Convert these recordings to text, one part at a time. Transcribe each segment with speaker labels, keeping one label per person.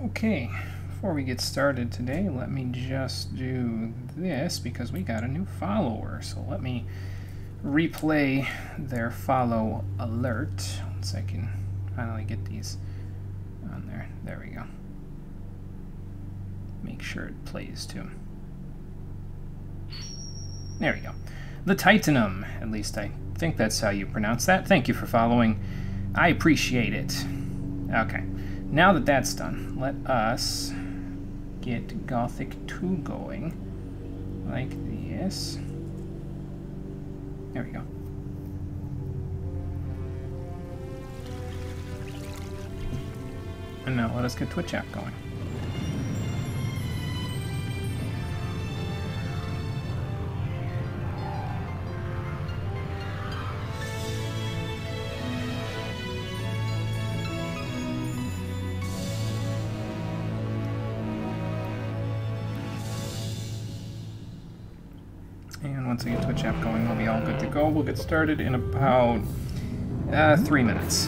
Speaker 1: Okay, before we get started today, let me just do this because we got a new follower. So let me replay their follow alert once I can finally get these on there. There we go. Make sure it plays too. There we go. The Titanum, at least I think that's how you pronounce that. Thank you for following. I appreciate it. Okay, now that that's done, let us get Gothic 2 going like this. There we go. And now let us get Twitch app going. And once I get Twitch app going, we'll be all good to go. We'll get started in about 3 minutes.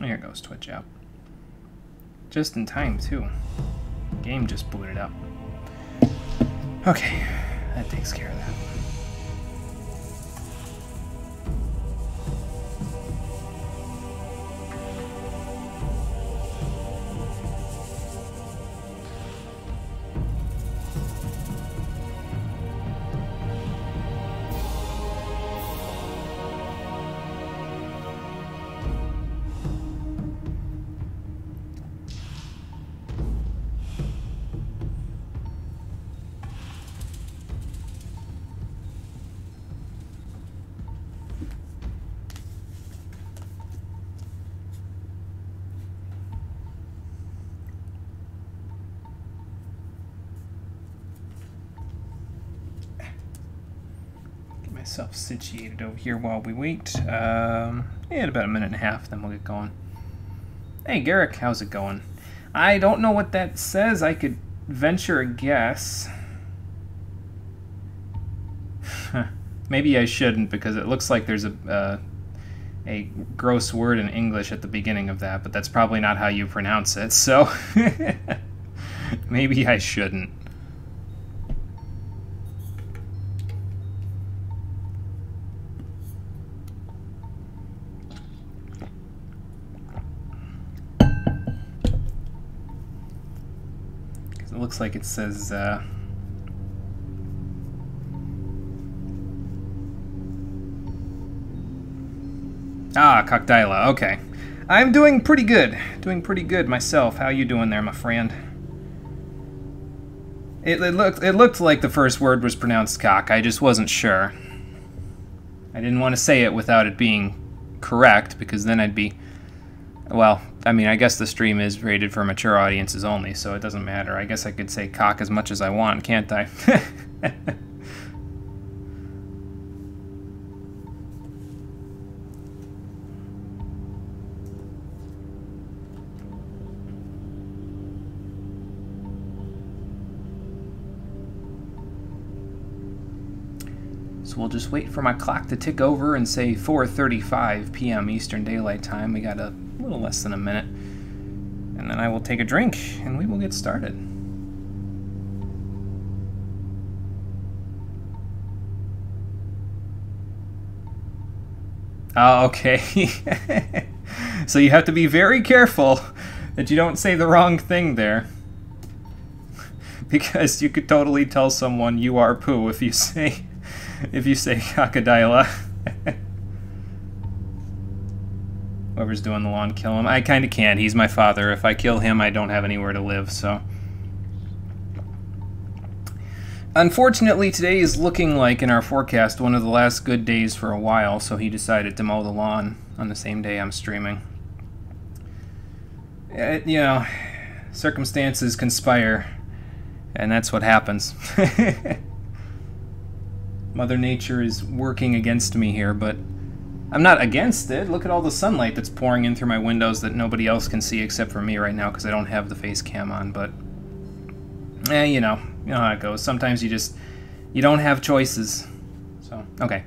Speaker 1: Here goes Twitch app. Just in time, too. Game just booted up. Okay, that takes care of that. Myself situated over here while we wait. In about a minute and a half, then we'll get going. Hey Garrick, how's it going? I don't know what that says. I could venture a guess. Maybe I shouldn't because it looks like there's a gross word in English at the beginning of that, but that's probably not how you pronounce it, so maybe I shouldn't. It looks like it says Cockdyla, okay. I'm doing pretty good. Doing pretty good myself. How you doing there, my friend? It looked like the first word was pronounced cock. I just wasn't sure. I didn't want to say it without it being correct, because then I'd be... Well, I mean, I guess the stream is rated for mature audiences only, so it doesn't matter. I guess I could say cock as much as I want, can't I? So we'll just wait for my clock to tick over and say 4:35 p.m. Eastern Daylight Time. We got a little less than a minute. And then I will take a drink, and we will get started. Oh, okay. So you have to be very careful that you don't say the wrong thing there. Because you could totally tell someone you are poo if you say Cockdyla. Whoever's doing the lawn, kill him. I kind of can't. He's my father. If I kill him, I don't have anywhere to live, so... Unfortunately, today is looking like, in our forecast, one of the last good days for a while, so he decided to mow the lawn on the same day I'm streaming. You know, circumstances conspire, and that's what happens. Mother Nature is working against me here, but I'm not against it. Look at all the sunlight that's pouring in through my windows that nobody else can see except for me right now because I don't have the face cam on, but you know how it goes. Sometimes you don't have choices. So, okay.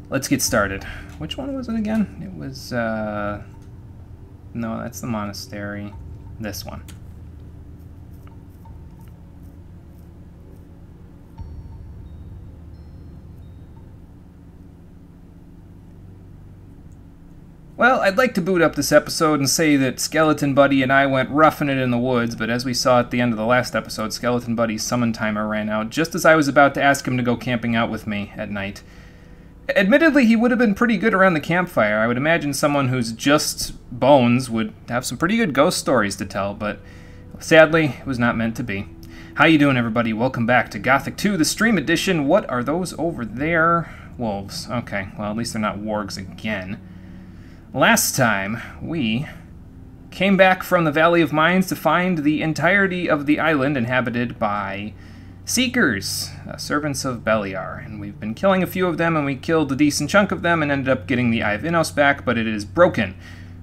Speaker 1: Let's get started. Which one was it again? It was, no, that's the monastery. This one. Well, I'd like to boot up this episode and say that Skeleton Buddy and I went roughing it in the woods, but as we saw at the end of the last episode, Skeleton Buddy's summon timer ran out just as I was about to ask him to go camping out with me at night. Admittedly, he would have been pretty good around the campfire. I would imagine someone who's just bones would have some pretty good ghost stories to tell, but sadly, it was not meant to be. How you doing, everybody? Welcome back to Gothic 2, the stream edition. What are those over there? Wolves. Okay, well, at least they're not wargs again. Last time, we came back from the Valley of Mines to find the entirety of the island inhabited by Seekers, servants of Beliar, and we've been killing a few of them, and we killed a decent chunk of them and ended up getting the Eye of Innos back, but it is broken.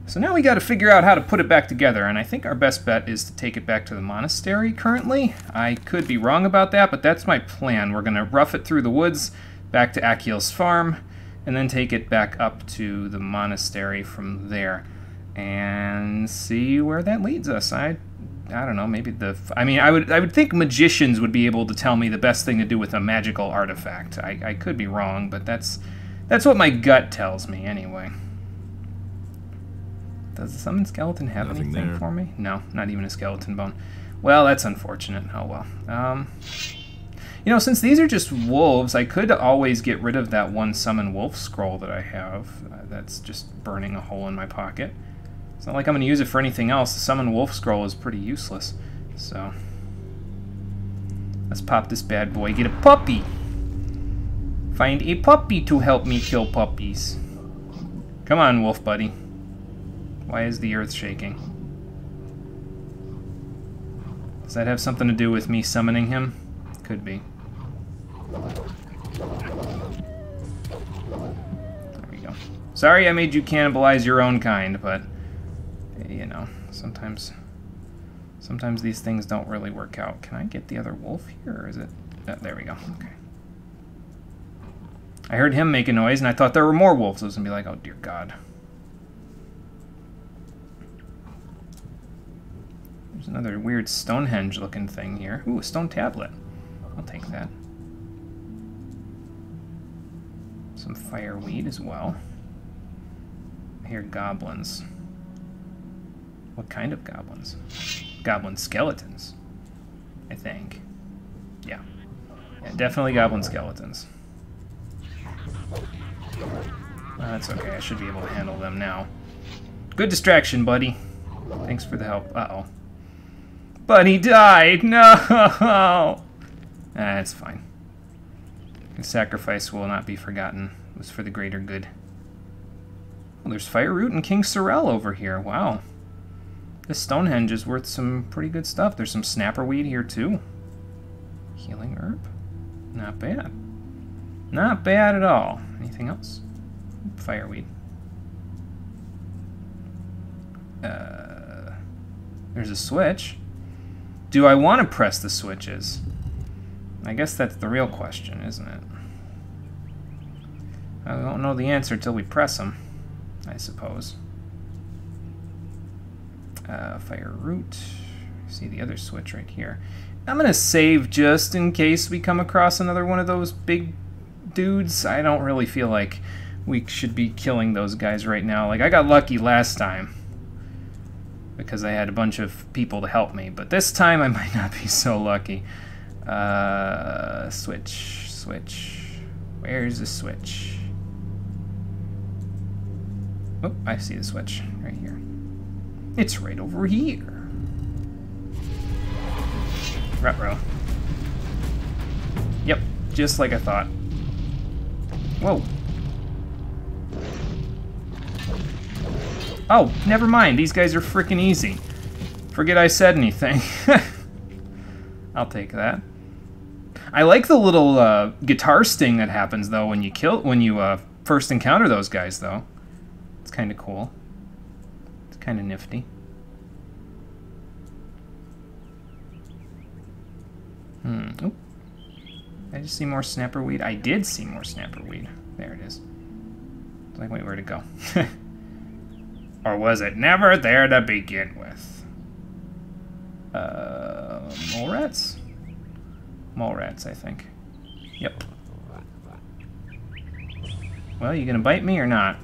Speaker 1: So now we got to figure out how to put it back together, and I think our best bet is to take it back to the monastery currently. I could be wrong about that, but that's my plan. We're going to rough it through the woods back to Achiel's farm, and then take it back up to the monastery from there and see where that leads us. I don't know, maybe I would think magicians would be able to tell me the best thing to do with a magical artifact. I could be wrong, but that's what my gut tells me anyway. Does the summoned skeleton have anything for me? No, not even a skeleton bone. Well, that's unfortunate. Oh well. You know, since these are just wolves, I could always get rid of that one summon wolf scroll that I have. That's just burning a hole in my pocket. It's not like I'm going to use it for anything else. The summon wolf scroll is pretty useless. So, let's pop this bad boy. Get a puppy! Find a puppy to help me kill puppies. Come on, wolf buddy. Why is the earth shaking? Does that have something to do with me summoning him? Could be. There we go. Sorry I made you cannibalize your own kind, but, you know, sometimes these things don't really work out. Can I get the other wolf here, or is it... Oh, there we go. Okay. I heard him make a noise, and I thought there were more wolves. I was going to be like, oh, dear God. There's another weird Stonehenge-looking thing here. Ooh, a stone tablet. I'll take that. Some fireweed as well. I hear goblins. What kind of goblins? Goblin skeletons, I think. Yeah, definitely goblin skeletons. That's okay, I should be able to handle them now. Good distraction, buddy. Thanks for the help. Uh-oh. But he died! No! That's fine. The sacrifice will not be forgotten. It was for the greater good. Well, there's fire root and King Sorrel over here. Wow. This Stonehenge is worth some pretty good stuff. There's some snapperweed here, too. Healing herb. Not bad. Not bad at all. Anything else? Fireweed. There's a switch. Do I want to press the switches? I guess that's the real question, isn't it? I don't know the answer till we press them, I suppose. Fire root. See the other switch right here. I'm going to save just in case we come across another one of those big dudes. I don't really feel like we should be killing those guys right now. Like, I got lucky last time because I had a bunch of people to help me, but this time I might not be so lucky. Switch. Where's the switch? Oh, I see the switch right here. It's right over here. Ruh-roh. Yep, just like I thought. Whoa. Oh, never mind. These guys are freaking easy. Forget I said anything. I'll take that. I like the little guitar sting that happens though when you first encounter those guys though. It's kind of cool. It's kind of nifty. Oh. I just see more snapperweed. I did see more snapperweed. There it is. It's like, wait, where'd it go? Or was it never there to begin with? Mole rats? Mole rats, I think. Yep. Well, you gonna bite me or not?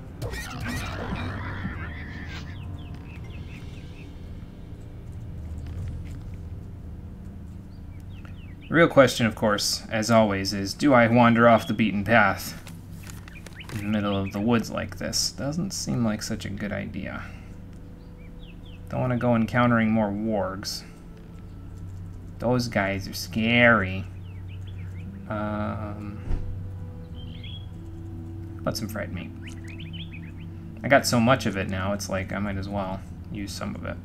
Speaker 1: The real question, of course, as always, is do I wander off the beaten path in the middle of the woods like this? Doesn't seem like such a good idea. Don't want to go encountering more wargs. Those guys are scary. Let some fried meat. I got so much of it now, it's like I might as well use some of it.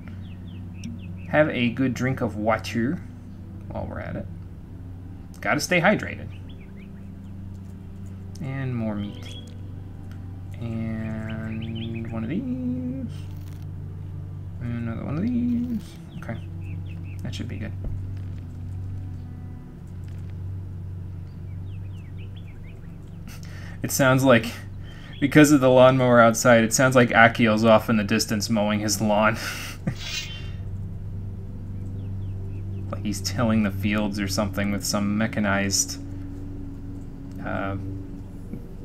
Speaker 1: Have a good drink of water while we're at it. Gotta stay hydrated. And more meat. And one of these. And another one of these. Okay. That should be good. It sounds like, because of the lawnmower outside, it sounds like Akiel's off in the distance mowing his lawn. Like he's tilling the fields or something with some mechanized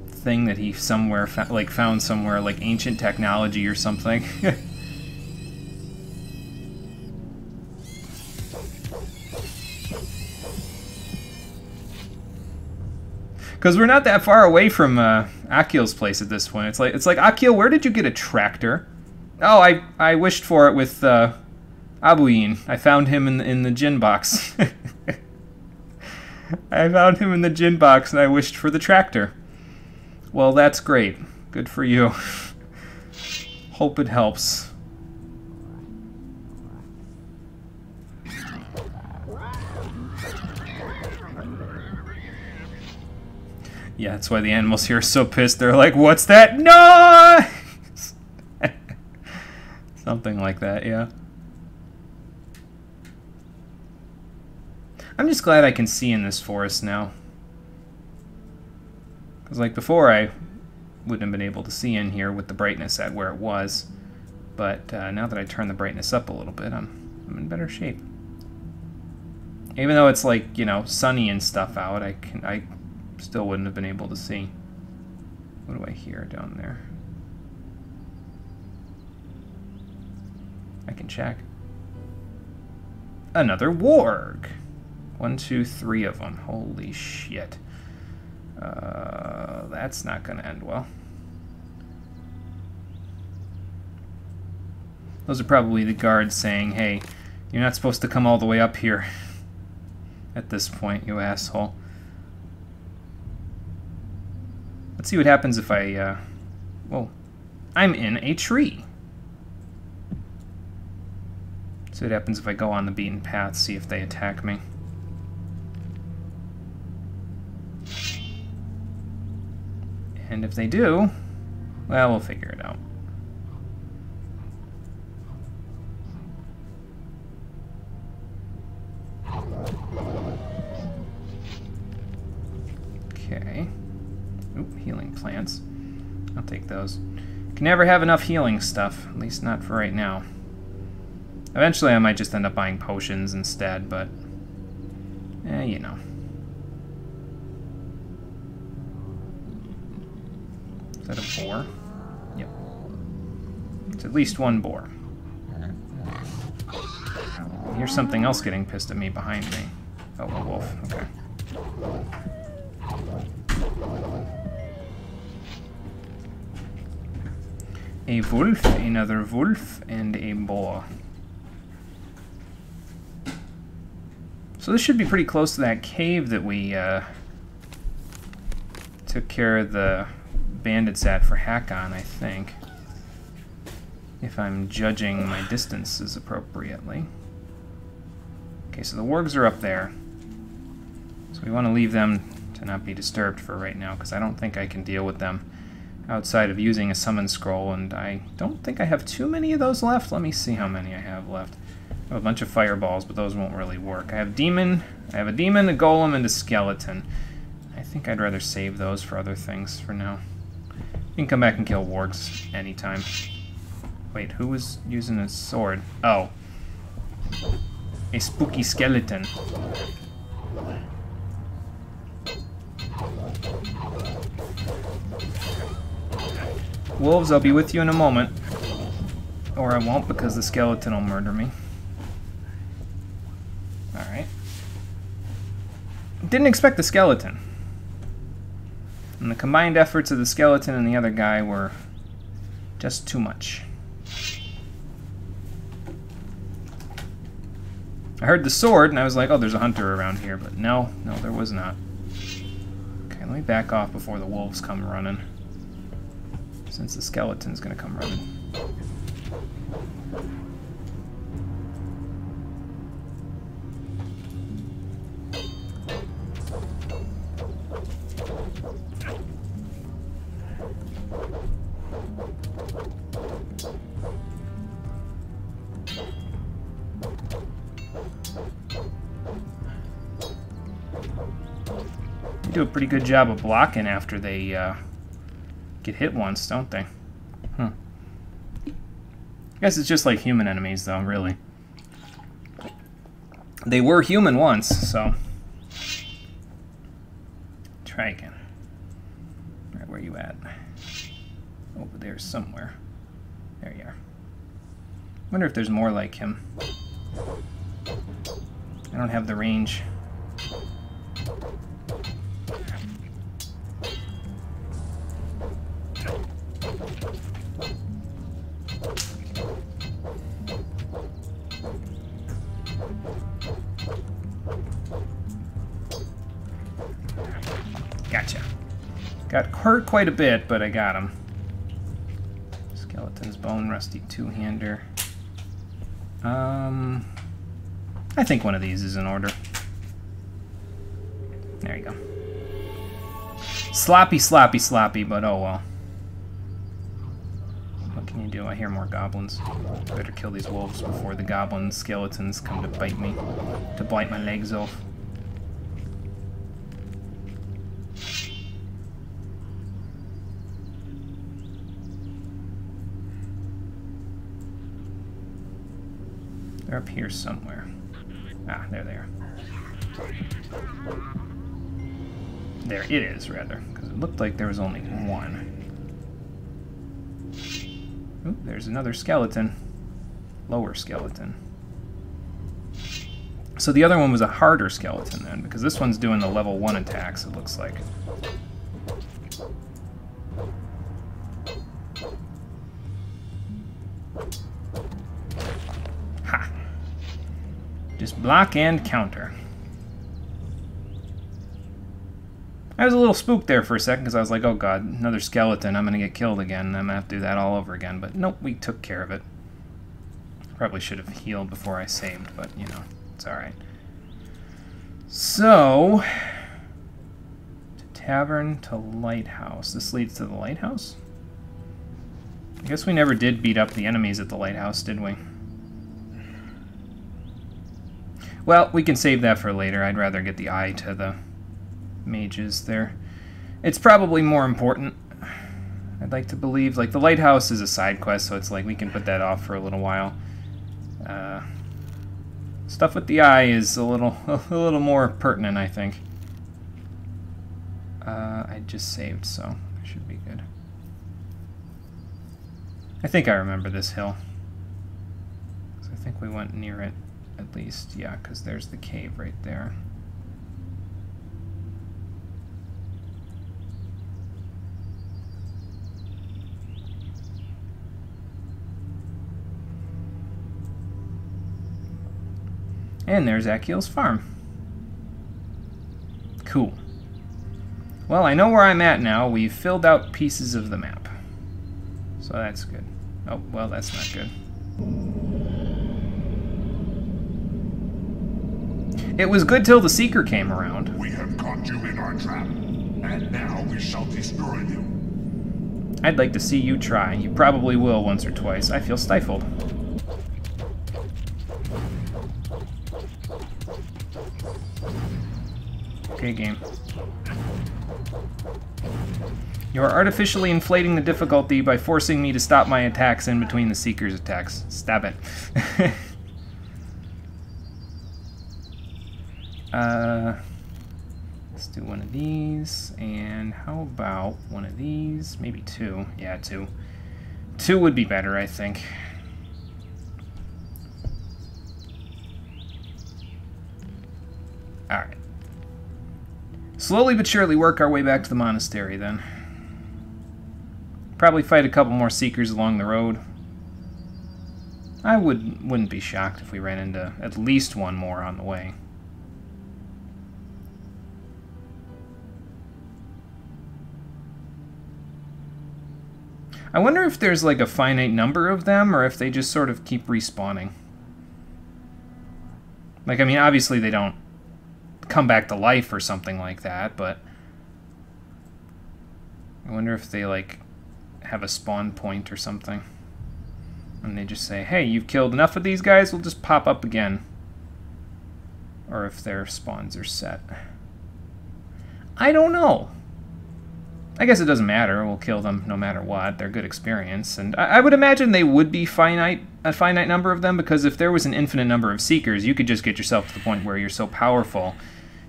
Speaker 1: thing that he somewhere found somewhere, like ancient technology or something. Because we're not that far away from Akiel's place at this point. It's like Akiel, where did you get a tractor? Oh, I wished for it with Abuin. I found him in the gin box. I found him in the gin box, and I wished for the tractor. Well, that's great. Good for you. Hope it helps. Yeah, that's why the animals here are so pissed. They're like, what's that noise? Something like that, yeah. I'm just glad I can see in this forest now. Because like before, I wouldn't have been able to see in here with the brightness at where it was. But now that I turn the brightness up a little bit, I'm in better shape. Even though it's like, you know, sunny and stuff out, I still wouldn't have been able to see. What do I hear down there? I can check. Another warg. 1, 2, 3 of them. Holy shit. That's not gonna end well. Those are probably the guards saying, hey, you're not supposed to come all the way up here at this point, you asshole. Let's see what happens if I, whoa. I'm in a tree. See what happens if I go on the beaten path, see if they attack me. And if they do, well, we'll figure it out. Okay. Oop, healing plants. I'll take those. Can never have enough healing stuff, at least not for right now. Eventually I might just end up buying potions instead, but you know. Is that a boar? Yep. It's at least one boar. Here's something else getting pissed at me behind me. Oh, a wolf. Okay. A wolf, another wolf, and a boar. So this should be pretty close to that cave that we took care of the bandits at for Hakon, I think. If I'm judging my distances appropriately. Okay, so the wargs are up there. So we want to leave them to not be disturbed for right now, because I don't think I can deal with them outside of using a summon scroll, and I don't think I have too many of those left. Let me see how many I have left. I have a bunch of fireballs, but those won't really work. I have a demon, a golem, and a skeleton. I think I'd rather save those for other things for now. can come back and kill wargs anytime. Wait, who was using a sword? Oh. A spooky skeleton. Wolves, I'll be with you in a moment. Or I won't, because the skeleton will murder me. Alright. Didn't expect the skeleton. And the combined efforts of the skeleton and the other guy were just too much. I heard the sword, and I was like, oh, there's a hunter around here. But no, there was not. Okay, let me back off before the wolves come running. Since the skeleton's gonna come running. They do a pretty good job of blocking after they get hit once, don't they? I guess it's just like human enemies, though, really. They were human once, so... Try again. Alright, where are you at? Over there somewhere. There you are. Wonder if there's more like him. I don't have the range. Gotcha. Got hurt quite a bit, but I got him. Skeleton's bone, rusty two-hander. I think one of these is in order. There you go. Sloppy, sloppy, sloppy, but oh well. What can you do? I hear more goblins. Better kill these wolves before the goblin skeletons come to bite me, to bite my legs off. They're up here somewhere. Ah, there they are. There it is, rather, because it looked like there was only one. Ooh, there's another skeleton. Lower skeleton. So the other one was a harder skeleton then, because this one's doing the level 1 attacks, it looks like. Ha! Just block and counter. I was a little spooked there for a second because I was like, oh god, another skeleton, I'm going to get killed again, and I'm going to have to do that all over again. But nope, we took care of it. Probably should have healed before I saved, but you know, it's alright. So, to tavern to lighthouse. This leads to the lighthouse? I guess we never did beat up the enemies at the lighthouse, did we? Well, we can save that for later. I'd rather get the eye to the mages there. It's probably more important. I'd like to believe, like, the lighthouse is a side quest, so it's like we can put that off for a little while. Stuff with the eye is a little more pertinent, I think. I just saved, so I should be good. I think I remember this hill. So I think we went near it, at least. Yeah, because there's the cave right there. And there's Akiel's farm. Cool. Well, I know where I'm at now. We've filled out pieces of the map. So that's good. Oh, well, that's not good. It was good till the Seeker came around.
Speaker 2: We have caught you in our trap, and now we shall destroy you.
Speaker 1: I'd like to see you try. You probably will once or twice. I feel stifled. Okay, game. You are artificially inflating the difficulty by forcing me to stop my attacks in between the Seeker's attacks. Stab it. Let's do one of these, and how about one of these? Maybe two. Yeah, two. Two would be better, I think. Alright. Slowly but surely work our way back to the monastery, then. Probably fight a couple more Seekers along the road. I wouldn't be shocked if we ran into at least one more on the way. I wonder if there's like a finite number of them, or if they just sort of keep respawning. Like, I mean, obviously they don't come back to life or something like that, but I wonder if they, like, have a spawn point or something. And they just say, hey, you've killed enough of these guys, we'll just pop up again. Or if their spawns are set. I don't know. I guess it doesn't matter. We'll kill them no matter what. They're good experience. And I would imagine they would be a finite number of them, because if there was an infinite number of Seekers, you could just get yourself to the point where you're so powerful,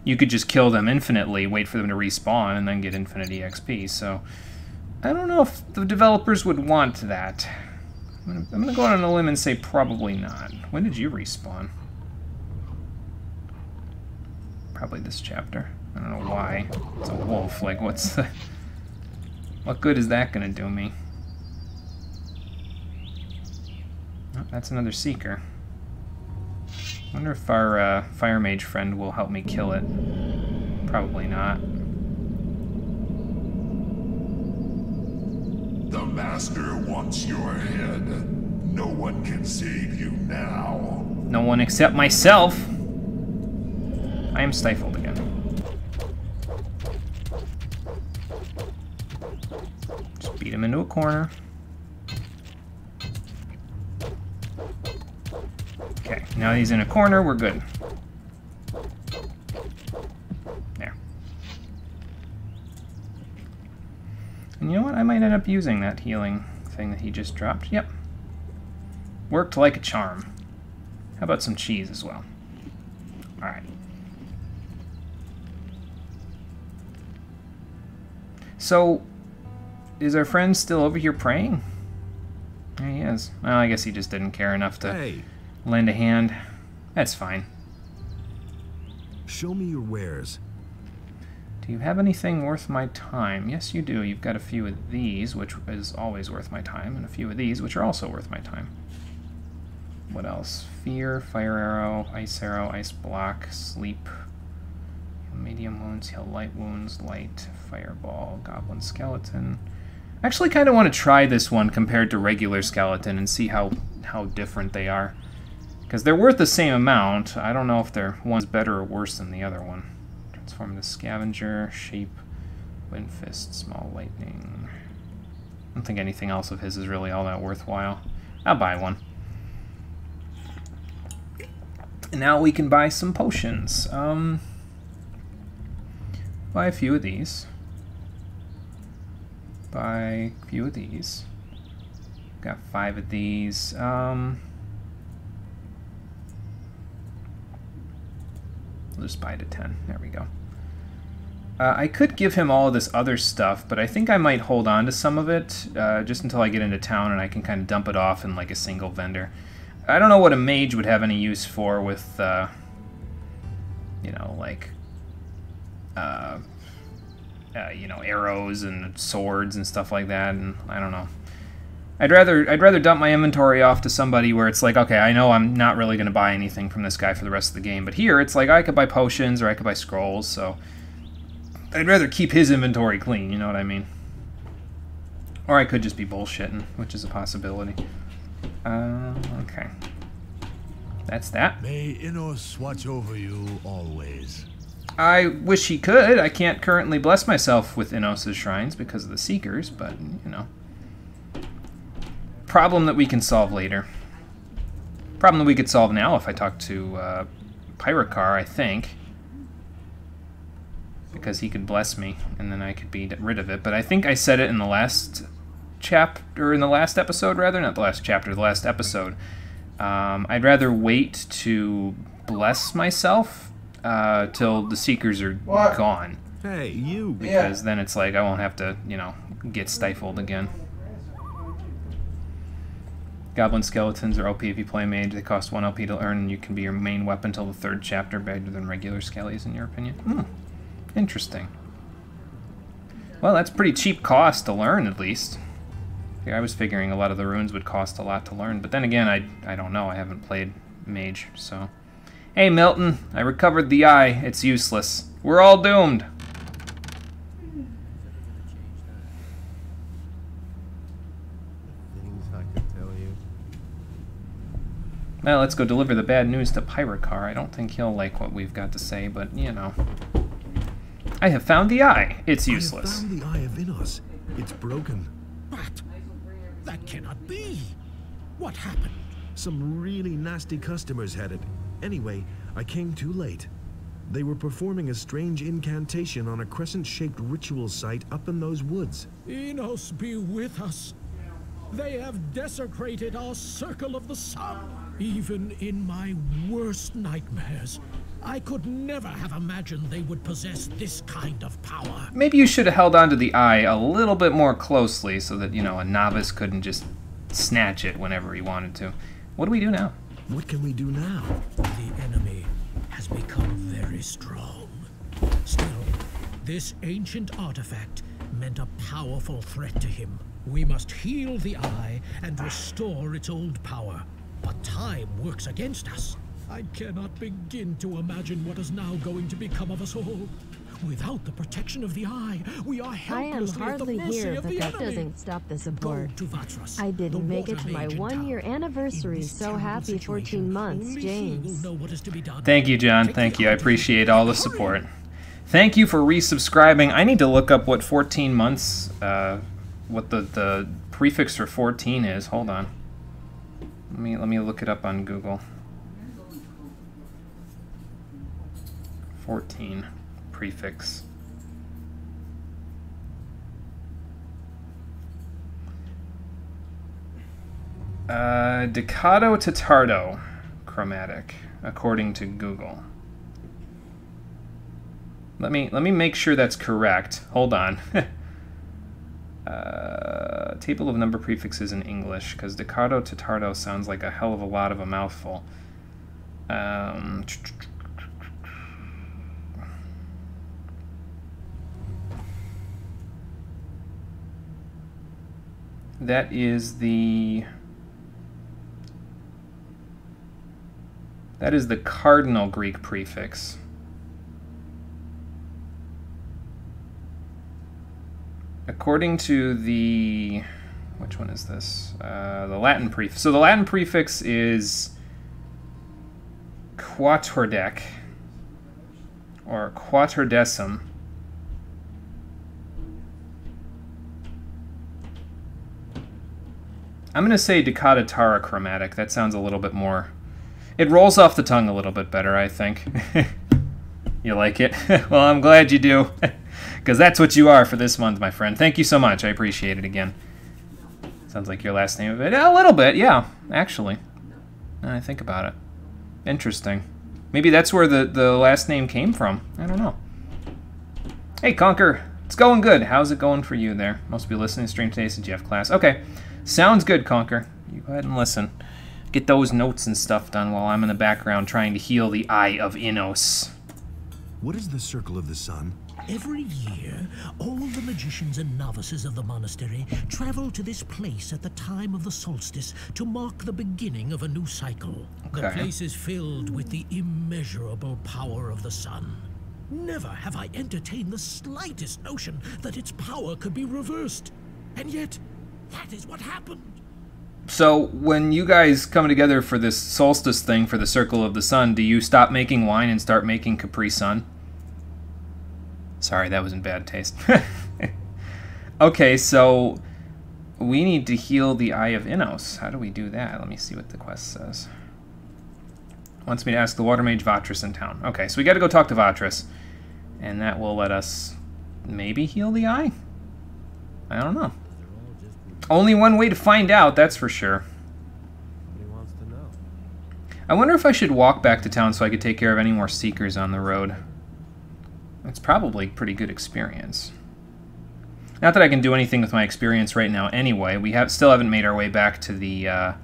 Speaker 1: you could just kill them infinitely, wait for them to respawn, and then get infinite EXP. So I don't know if the developers would want that. I'm gonna go out on a limb and say probably not. When did you respawn? Probably this chapter. I don't know why. It's a wolf. Like, what's the... What good is that gonna do me? Oh, that's another Seeker. Wonder if our fire mage friend will help me kill it. Probably not.
Speaker 2: The Master wants your head. No one can save you now.
Speaker 1: No one except myself. I am stifled again. Just beat him into a corner. Okay, now he's in a corner, we're good. There. And you know what? I might end up using that healing thing that he just dropped. Yep. Worked like a charm. How about some cheese as well? Alright. So, is our friend still over here praying? There he is. Well, I guess he just didn't care enough to lend a hand. That's fine.
Speaker 3: Show me your wares.
Speaker 1: Do you have anything worth my time? Yes, you do. You've got a few of these, which is always worth my time, and a few of these, which are also worth my time. What else? Fear, fire arrow, ice block, sleep, medium wounds, heal light wounds, light, fireball, goblin skeleton. I actually kind of want to try this one compared to regular skeleton and see how different they are. Because they're worth the same amount. I don't know if one's better or worse than the other one. Transform into scavenger, shape, wind fist, small lightning. I don't think anything else of his is really all that worthwhile. I'll buy one. And now we can buy some potions. Buy a few of these. Buy a few of these. Got 5 of these. We'll just buy to 10. There we go. I could give him all of this other stuff, but I think I might hold on to some of it just until I get into town and I can kind of dump it off in like a single vendor. I don't know what a mage would have any use for with, you know, like, you know, arrows and swords and stuff like that, and I don't know. I'd rather dump my inventory off to somebody where it's like, okay, I know I'm not really going to buy anything from this guy for the rest of the game, but here it's like I could buy potions or I could buy scrolls, so I'd rather keep his inventory clean, you know what I mean? Or I could just be bullshitting, which is a possibility. Okay. That's that.
Speaker 3: May Innos watch over you always.
Speaker 1: I wish he could. I can't currently bless myself with Innos' shrines because of the Seekers, but, you know. Problem that we can solve later. Problem that we could solve now if I talk to Pyrocar, I think. because he could bless me, and then I could be rid of it. But I think I said it in the last chapter, in the last episode, rather, not the last chapter, the last episode. I'd rather wait to bless myself till the Seekers are gone.
Speaker 3: Hey, you.
Speaker 1: Because then it's like I won't have to, you know, get stifled again. Goblin skeletons are OP if you play mage. They cost 1 LP to earn, and you can be your main weapon till the 3rd chapter, better than regular skellies, in your opinion. Interesting. Well, that's pretty cheap cost to learn, at least. Yeah, I was figuring a lot of the runes would cost a lot to learn, but then again, I don't know. I haven't played mage, so... Hey, Milton, I recovered the eye. It's useless. We're all doomed. Well, let's go deliver the bad news to Pyrocar. I don't think he'll like what we've got to say, but, you know. I have found the eye. It's useless.
Speaker 3: I have found the Eye of Innos. It's broken.
Speaker 4: What? That cannot be. What happened?
Speaker 3: Some really nasty customers had it. Anyway, I came too late. They were performing a strange incantation on a crescent-shaped ritual site up in those woods.
Speaker 4: Enos be with us. They have desecrated our circle of the sun. Even in my worst nightmares, I could never have imagined they would possess this kind of power.
Speaker 1: Maybe you should have held on to the eye a little bit more closely so that, you know, a novice couldn't just snatch it whenever he wanted to. What do we do now?
Speaker 3: What can we do now?
Speaker 4: The enemy has become very strong. Still, this ancient artifact meant a powerful threat to him. We must heal the eye and restore its old power. But time works against us. I cannot begin to imagine what is now going to become of us all. Without the protection of the eye, we are helplessly at the mercy of the enemy.
Speaker 5: That doesn't stop the support.
Speaker 4: Go to Vatras.
Speaker 5: I didn't make it to my
Speaker 4: Water Mage in
Speaker 5: 1-year
Speaker 4: town.
Speaker 5: anniversary.
Speaker 4: In this
Speaker 5: So
Speaker 4: terrible
Speaker 5: happy,
Speaker 4: situation,
Speaker 5: 14 months,
Speaker 4: only he
Speaker 5: James.
Speaker 4: will know what is to be done.
Speaker 1: Thank you, John.
Speaker 4: Take
Speaker 1: Thank
Speaker 4: the
Speaker 1: you. I appreciate all the support. Thank you for resubscribing. I need to look up what 14 months, what the prefix for 14 is. Hold on. Let me look it up on Google. 14 prefix. Decado to Tardo chromatic, according to Google. Let me make sure that's correct. Hold on. Table of number prefixes in English, because Decado to Tardo sounds like a hell of a lot of a mouthful. That is the cardinal Greek prefix. According to the, which one is this? The Latin prefix. So the Latin prefix is quattordec, or quattordecim. I'm going to say Decada chromatic. That sounds a little bit more... It rolls off the tongue a little bit better, I think. You like it? Well, I'm glad you do. Because that's what you are for this month, my friend. Thank you so much. I appreciate it again. Sounds like your last name of it. A little bit, yeah, actually. Now I think about it. Interesting. Maybe that's where the last name came from. I don't know. Hey, Conker. It's going good. How's it going for you there? Must be listening to stream today since you have class. Okay. Sounds good, Conker. You go ahead and listen. Get those notes and stuff done while I'm in the background trying to heal the Eye of Innos.
Speaker 3: What is the Circle of the Sun?
Speaker 4: Every year, all the magicians and novices of the monastery travel to this place at the time of the solstice to mark the beginning of a new cycle. The
Speaker 1: Okay.
Speaker 4: place is filled with the immeasurable power of the sun. Never have I entertained the slightest notion that its power could be reversed. And yet, that is what happened.
Speaker 1: So, when you guys come together for this solstice thing for the Circle of the Sun, do you stop making wine and start making Capri Sun? Sorry, that was in bad taste. Okay, so we need to heal the Eye of Innos. How do we do that? Let me see what the quest says. Wants me to ask the Water Mage Vatras in town. Okay, so we got to go talk to Vatras. And that will let us maybe heal the eye? I don't know. Only one way to find out, that's for sure. I wonder if I should walk back to town so I could take care of any more Seekers on the road. It's probably pretty good experience. Not that I can do anything with my experience right now anyway. We still haven't made our way back to to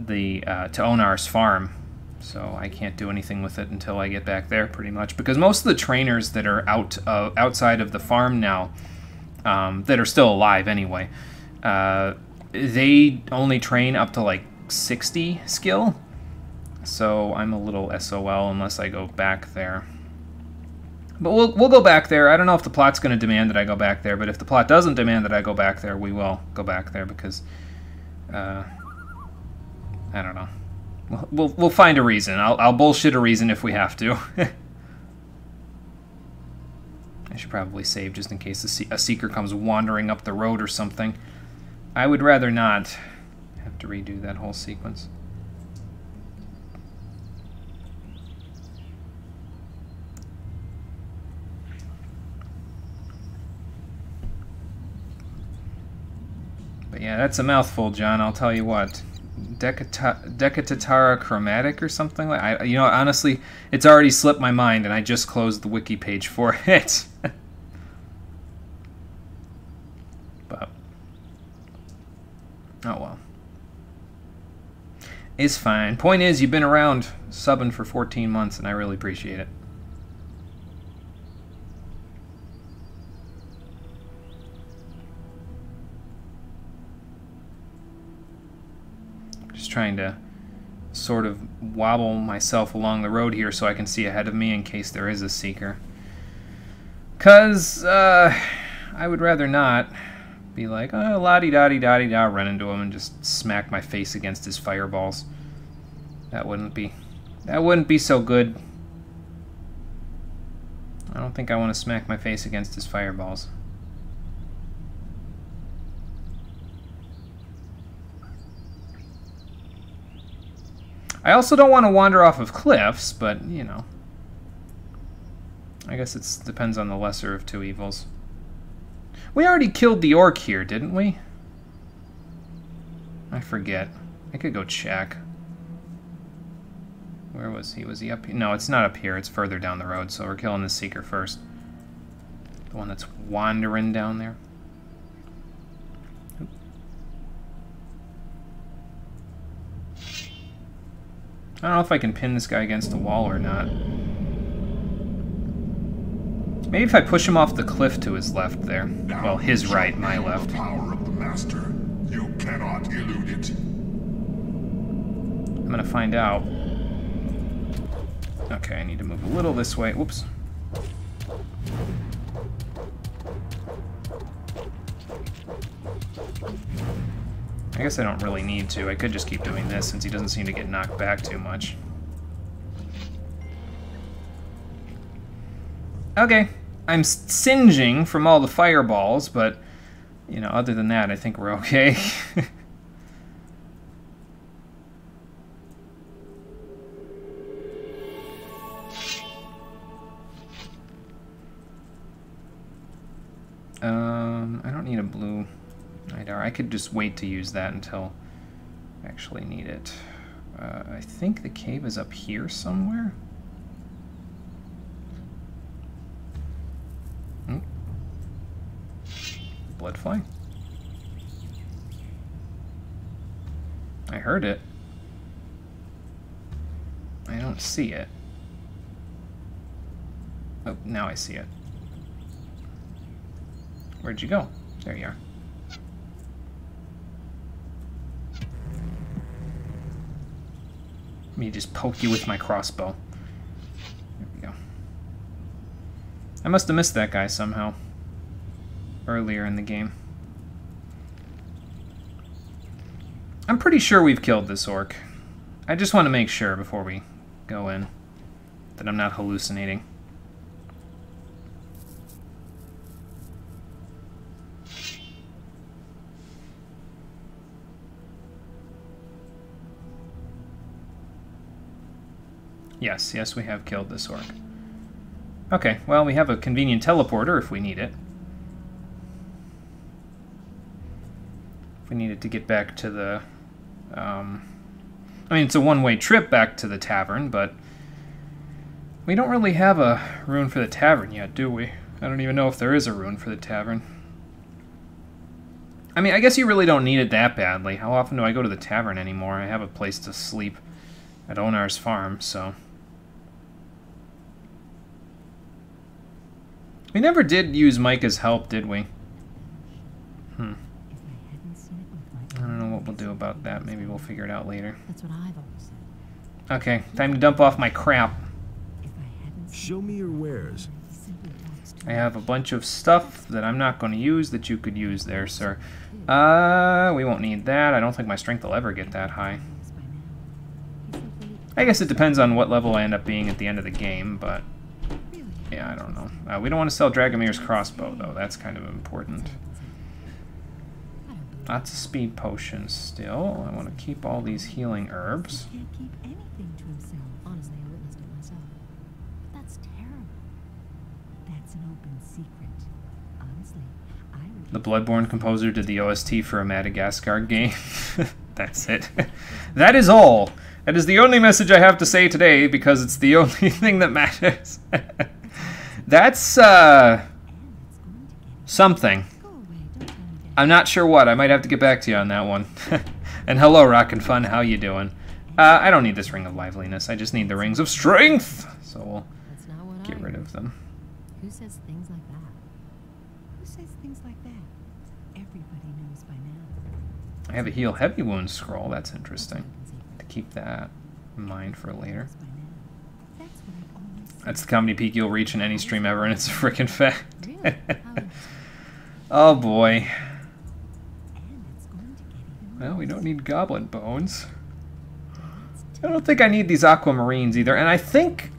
Speaker 1: Onar's farm. So I can't do anything with it until I get back there, pretty much. Because most of the trainers that are outside of the farm now, that are still alive anyway, they only train up to like 60 skill. So I'm a little SOL unless I go back there. But we'll go back there. I don't know if the plot's going to demand that I go back there, but if the plot doesn't demand that I go back there, we will go back there because, I don't know. We'll find a reason. I'll bullshit a reason if we have to. I should probably save just in case a Seeker comes wandering up the road or something. I would rather not have to redo that whole sequence. But yeah, that's a mouthful, John, I'll tell you what. Decatatara chromatic or something like. You know, honestly, it's already slipped my mind, and I just closed the wiki page for it. But oh well, it's fine. Point is, you've been around subbing for 14 months, and I really appreciate it. Trying to sort of wobble myself along the road here so I can see ahead of me in case there is a Seeker. Because I would rather not be like, oh, la-di-da-di-da-di-da, run into him and just smack my face against his fireballs. That wouldn't be so good. I don't think I want to smack my face against his fireballs. I also don't want to wander off of cliffs, but, you know. I guess it depends on the lesser of two evils. We already killed the orc here, didn't we? I forget. I could go check. Where was he? Was he up here? No, it's not up here. It's further down the road, so we're killing the Seeker first. The one that's wandering down there. I don't know if I can pin this guy against the wall or not. Maybe if I push him off the cliff to his left there.
Speaker 2: Now,
Speaker 1: well, his right, my left.
Speaker 2: The power of the Master. You cannot elude it.
Speaker 1: I'm gonna find out. Okay, I need to move a little this way. Whoops. I guess I don't really need to. I could just keep doing this since he doesn't seem to get knocked back too much. Okay. I'm singeing from all the fireballs, but, you know, other than that, I think we're okay. I don't need a blue NoTR. I could just wait to use that until I actually need it. I think the cave is up here somewhere. Bloodfly? I heard it. I don't see it. Oh, now I see it. Where'd you go? There you are. Let me just poke you with my crossbow. There we go. I must have missed that guy somehow. Earlier in the game. I'm pretty sure we've killed this orc. I just want to make sure before we go in that I'm not hallucinating. Yes, we have killed this orc. Okay, well, we have a convenient teleporter if we need it. If we need it to get back to the... I mean, it's a one-way trip back to the tavern, but... we don't really have a rune for the tavern yet, do we? I don't even know if there is a rune for the tavern. I mean, I guess you really don't need it that badly. How often do I go to the tavern anymore? I have a place to sleep at Onar's farm, so... we never did use Micah's help, did we? I don't know what we'll do about that. Maybe we'll figure it out later.
Speaker 5: That's what I've always said.
Speaker 1: Okay, time to dump off my crap.
Speaker 3: Show me your wares.
Speaker 1: I have a bunch of stuff that I'm not going to use that you could use there, sir. We won't need that. I don't think my strength will ever get that high. I guess it depends on what level I end up being at the end of the game, but... yeah, I don't know. We don't want to sell Dragomir's crossbow, though. That's kind of important. Lots of speed potions still. I want to keep all these healing herbs.
Speaker 5: Can't keep anything to himself. Honestly, I witnessed it myself. But that's terrible. That's an open secret. Honestly,
Speaker 1: The Bloodborne composer did the OST for a Madagascar game. That's it. That is all. That is the only message I have to say today, because it's the only thing that matters. That's, something. I'm not sure what. I might have to get back to you on that one. And hello, Rockin' Fun. How you doing? I don't need this Ring of Liveliness. I just need the Rings of Strength. So we'll get rid of them.
Speaker 5: Who says things like that? Who says things like that? Everybody knows by now.
Speaker 1: I have a Heal Heavy Wounds scroll. That's interesting. To keep that in mind for later. That's the comedy peak you'll reach in any stream ever, and it's a frickin' fact. Oh boy. Well, we don't need goblin bones. I don't think I need these aquamarines either, and I think...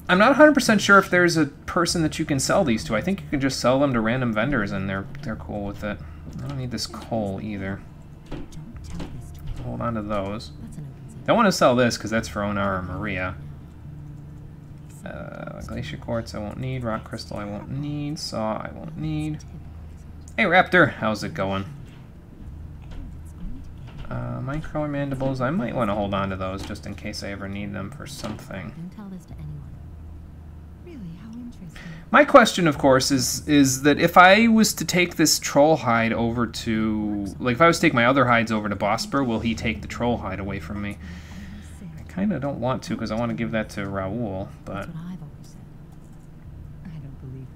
Speaker 1: I'm not 100% sure if there's a person that you can sell these to. I think you can just sell them to random vendors, and they're cool with it. I don't need this coal either. Hold on to those. Don't want to sell this, because that's for Onar or Maria. Glacier Quartz I won't need. Rock Crystal I won't need. Saw I won't need. Hey Raptor, how's it going? Minecrawler Mandibles, I might want to hold on to those just in case I ever need them for something.
Speaker 5: Don't tell this to anyone. Really, how interesting.
Speaker 1: My question, of course, is that if I was to take this troll hide over to... like, if I was to take my other hides over to Bosper, will he take the troll hide away from me? I kind of don't want to, because I want to give that to Raoul, but...
Speaker 5: That's what I've always said. I don't believe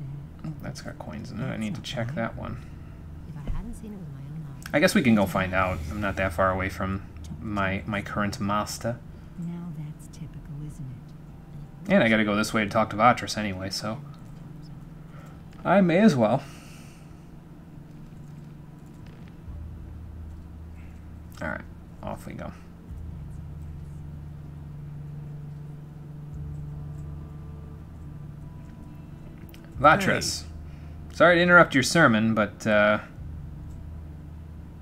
Speaker 5: that.
Speaker 1: oh, that's got coins in it. I need to check that one.
Speaker 5: If I hadn't seen it with my own eyes.
Speaker 1: I guess we can go find out. I'm not that far away from my current master.
Speaker 5: Now that's typical, isn't it?
Speaker 1: And I gotta go this way to talk to Vatras anyway, so... I may as well. Alright, off we go. Vatras. Sorry to interrupt your sermon, but, oh,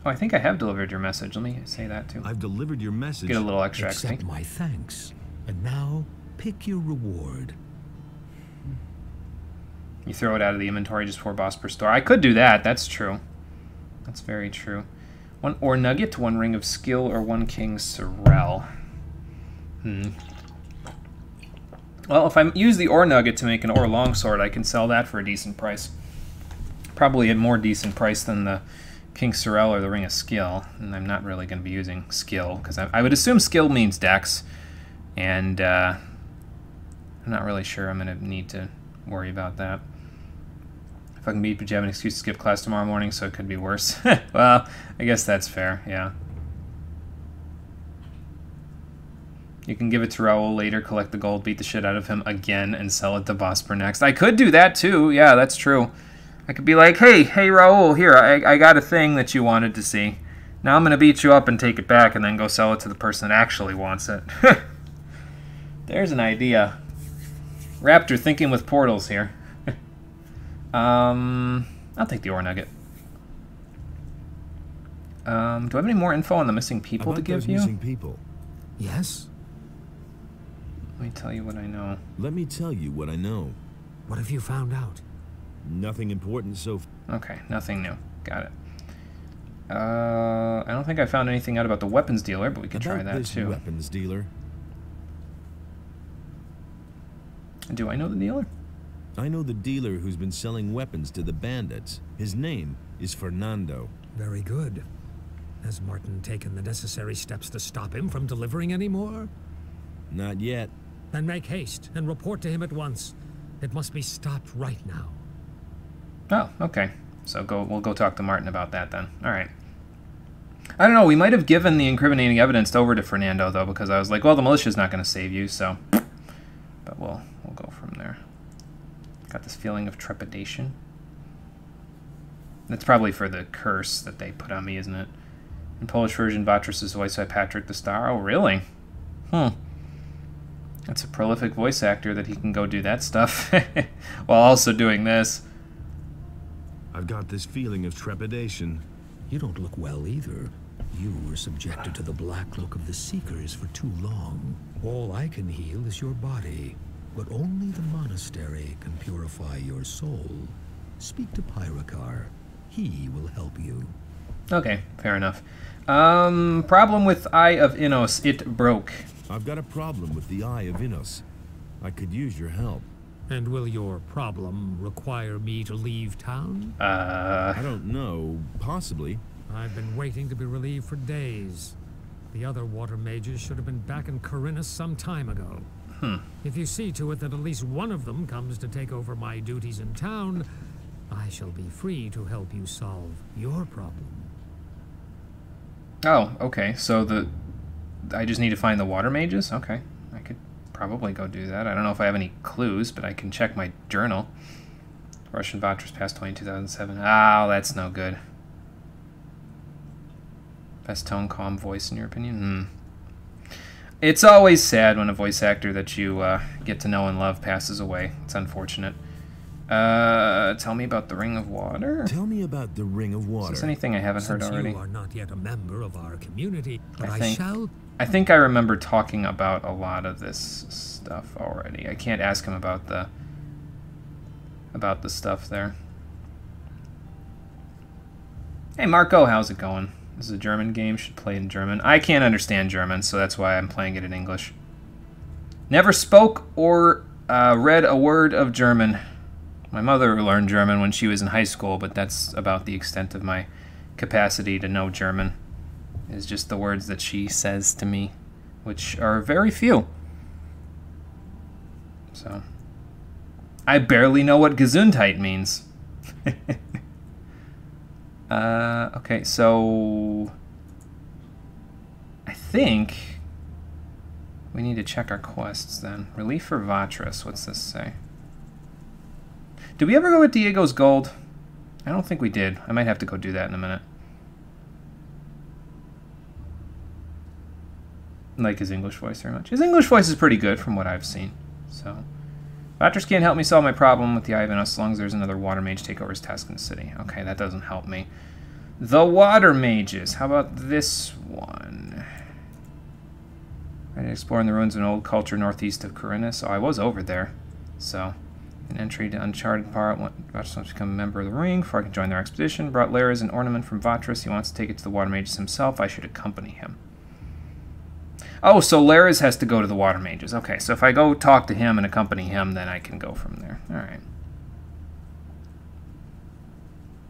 Speaker 1: I think I have delivered your message. Let me say that, too.
Speaker 3: I've delivered your message.
Speaker 1: Get a little extra
Speaker 4: Accept
Speaker 1: XP.
Speaker 4: my thanks. And now, pick your reward.
Speaker 1: You throw it out of the inventory just before Bosper store. I could do that. That's true. That's very true. 1 ore nugget, 1 ring of skill, or 1 king sorrel. Well, if I use the ore nugget to make an ore longsword, I can sell that for a decent price. Probably a more decent price than the king sorrel or the ring of skill. And I'm not really going to be using skill, because I would assume skill means dex. And I'm not really sure I'm going to need to worry about that. If I can beat, but you have an excuse to skip class tomorrow morning, so it could be worse. Well, I guess that's fair, yeah. You can give it to Raoul later, collect the gold, beat the shit out of him again, and sell it to Bosper next. I could do that too, yeah, that's true. I could be like, hey Raoul, here, I got a thing that you wanted to see. Now I'm going to beat you up and take it back, and then go sell it to the person that actually wants it. There's an idea. Raptor thinking with portals here. I'll take the ore nugget. Do I have any more info on the missing people to give you?
Speaker 3: Missing people.
Speaker 4: Yes?
Speaker 1: Let me tell you what I know.
Speaker 3: Let me tell you what I know.
Speaker 4: What have you found out?
Speaker 3: Nothing important so
Speaker 1: Okay, nothing new. Got it. I don't think I found anything out about the weapons dealer, but we could try that
Speaker 3: this
Speaker 1: too.
Speaker 3: weapons dealer.
Speaker 1: Do I know the dealer?
Speaker 3: I know the dealer who's been selling weapons to the bandits. His name is Fernando.
Speaker 4: Very good. Has Martin taken the necessary steps to stop him from delivering any more?
Speaker 3: Not yet.
Speaker 4: Then make haste and report to him at once. It must be stopped right now.
Speaker 1: Oh, okay. So we'll go talk to Martin about that then. All right. I don't know. We might have given the incriminating evidence over to Fernando though, because I was like, well, the militia's not going to save you, so. But we'll go from there. Got this feeling of trepidation. That's probably for the curse that they put on me, isn't it? In Polish version, Vatras is voiced by Patrick the Star. Oh, really? That's a prolific voice actor that he can go do that stuff while also doing this.
Speaker 3: I've got this feeling of trepidation.
Speaker 4: You don't look well either. You were subjected to the black look of the Seekers for too long. All I can heal is your body, but only the monastery can purify your soul. Speak to Pyrakar. He will help you.
Speaker 1: Okay, fair enough. Problem with Eye of Innos. It broke.
Speaker 3: I've got a problem with the Eye of Innos. I could use your help.
Speaker 4: And will your problem require me to leave town?
Speaker 3: I don't know. Possibly.
Speaker 4: I've been waiting to be relieved for days. The other water mages should have been back in Corinna some time ago. If you see to it that at least one of them comes to take over my duties in town, I shall be free to help you solve your problem.
Speaker 1: Oh, okay. So I just need to find the water mages? Okay. I could probably go do that. I don't know if I have any clues, but I can check my journal. Russian Vatras past 2007. Oh, that's no good. Best tone, calm voice, in your opinion? It's always sad when a voice actor that you get to know and love passes away. It's unfortunate. Tell me about the Ring of Water.
Speaker 3: Tell me about the Ring of Water.
Speaker 1: Is this anything I haven't heard
Speaker 4: Since
Speaker 1: already?
Speaker 4: you are not yet a member of our community, but
Speaker 1: I think I remember talking about a lot of this stuff already. I can't ask him about the stuff there. Hey Marco, how's it going? This is a German game, should play in German. I can't understand German, so that's why I'm playing it in English. Never spoke or read a word of German. My mother learned German when she was in high school, but that's about the extent of my capacity to know German. It's just the words that she says to me, which are very few. So, I barely know what Gesundheit means. Okay, so I think we need to check our quests then. Relief for Vatras, what's this say? Did we ever go with Diego's Gold? I don't think we did. I might have to go do that in a minute. I like his English voice very much. His English voice is pretty good from what I've seen. So, Vatras can't help me solve my problem with the Eye of Innos as long as there's another water mage take over his task in the city. Okay, that doesn't help me. The water mages. How about this one? Ready to explore in the ruins of an old culture northeast of Corinna. So I was over there. So, an entry to Uncharted part. Vatras wants to become a member of the Ring before I can join their expedition. Brought Lares an ornament from Vatras. He wants to take it to the water mages himself. I should accompany him. Oh, so Lares has to go to the water mages. Okay, so if I go talk to him and accompany him, then I can go from there. All right.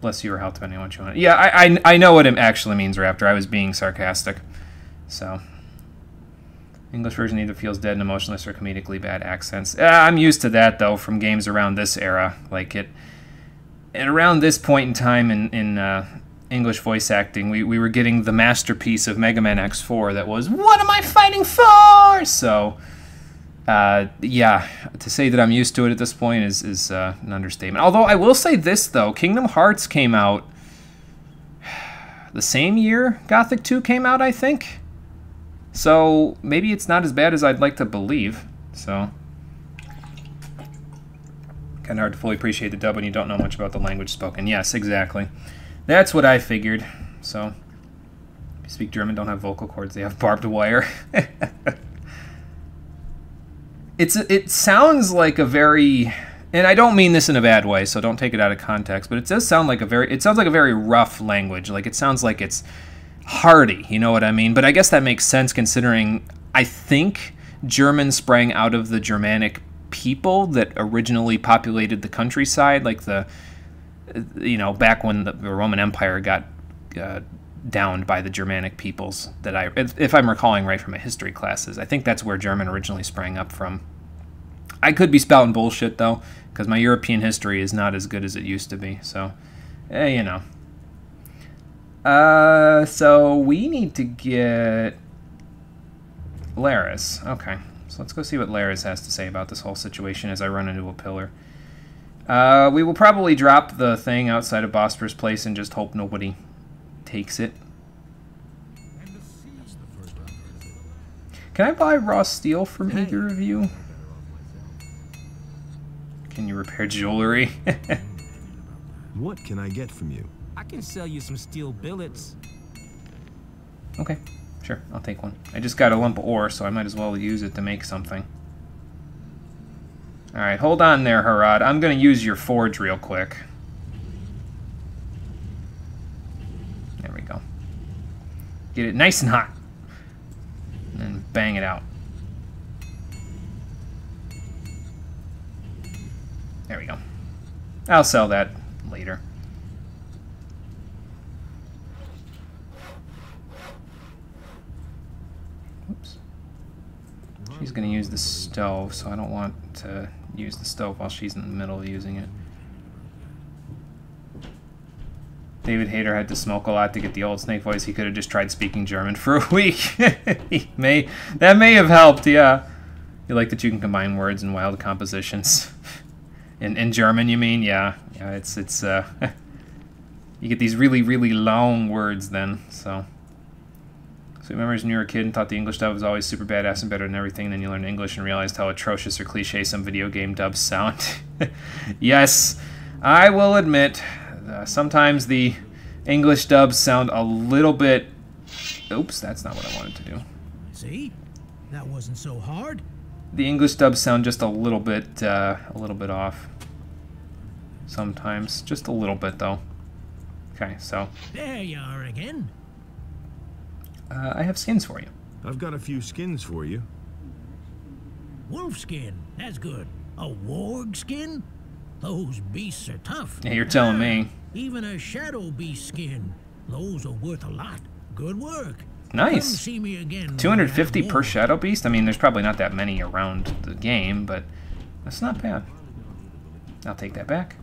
Speaker 1: Bless your health, depending on what you want. Yeah, I know what it actually means, Raptor. I was being sarcastic. So, English version either feels dead and emotionless or comedically bad accents. I'm used to that, though, from games around this era. Like, and around this point in time in English voice acting, we were getting the masterpiece of Mega Man X4 that was, what am I fighting for? So, yeah, to say that I'm used to it at this point is an understatement. Although I will say this, though. Kingdom Hearts came out the same year Gothic 2 came out, I think. So, maybe it's not as bad as I'd like to believe. So, kind of hard to fully appreciate the dub when you don't know much about the language spoken. Yes, exactly. That's what I figured. So, if you speak German, don't have vocal cords, they have barbed wire. It sounds like a very And I don't mean this in a bad way, so don't take it out of context, but it does sound like it sounds like a very rough language. Like, it sounds like it's hardy, you know what I mean? But I guess that makes sense considering I think German sprang out of the Germanic people that originally populated the countryside, like back when the Roman Empire got downed by the Germanic peoples, if I'm recalling right from my history classes. I think that's where German originally sprang up from. I could be spouting bullshit, though, because my European history is not as good as it used to be, so, you know. So we need to get Laris. Okay, so let's go see what Laris has to say about this whole situation as I run into a pillar. We will probably drop the thing outside of Bosphorus Place and just hope nobody takes it. Can I buy raw steel from either of you? Can you repair jewelry?
Speaker 3: What can I get from you?
Speaker 6: I can sell you some steel billets.
Speaker 1: Okay, sure, I'll take one. I just got a lump of ore, so I might as well use it to make something. Alright, hold on there, Harad. I'm going to use your forge real quick. There we go. Get it nice and hot. And then bang it out. There we go. I'll sell that later. Oops. She's going to use the stove, so I don't want to use the stove while she's in the middle of using it. David Hayter had to smoke a lot to get the old Snake voice. He could have just tried speaking German for a week. That may have helped, yeah. You like that you can combine words in wild compositions. In German, you mean? Yeah. Yeah, it's you get these really, really long words then, so. So remember when you were a kid and thought the English dub was always super badass and better than everything, then you learned English and realized how atrocious or cliche some video game dubs sound. Yes, I will admit, sometimes the English dubs sound a little bit... Oops, that's not what I wanted to do.
Speaker 4: See? That wasn't so hard.
Speaker 1: The English dubs sound just a little bit off. Sometimes. Just a little bit, though. Okay, so...
Speaker 4: There you are again.
Speaker 1: I have skins for you.
Speaker 3: I've got a few skins for you.
Speaker 4: Wolf skin. That's good. A warg skin? Those beasts are tough.
Speaker 1: Yeah, you're telling me.
Speaker 4: Even a shadow beast skin. Those are worth a lot. Good work.
Speaker 1: Nice.
Speaker 4: Come see me again.
Speaker 1: 250 per Shadow Beast? I mean, there's probably not that many around the game, but that's not bad. I'll take that back.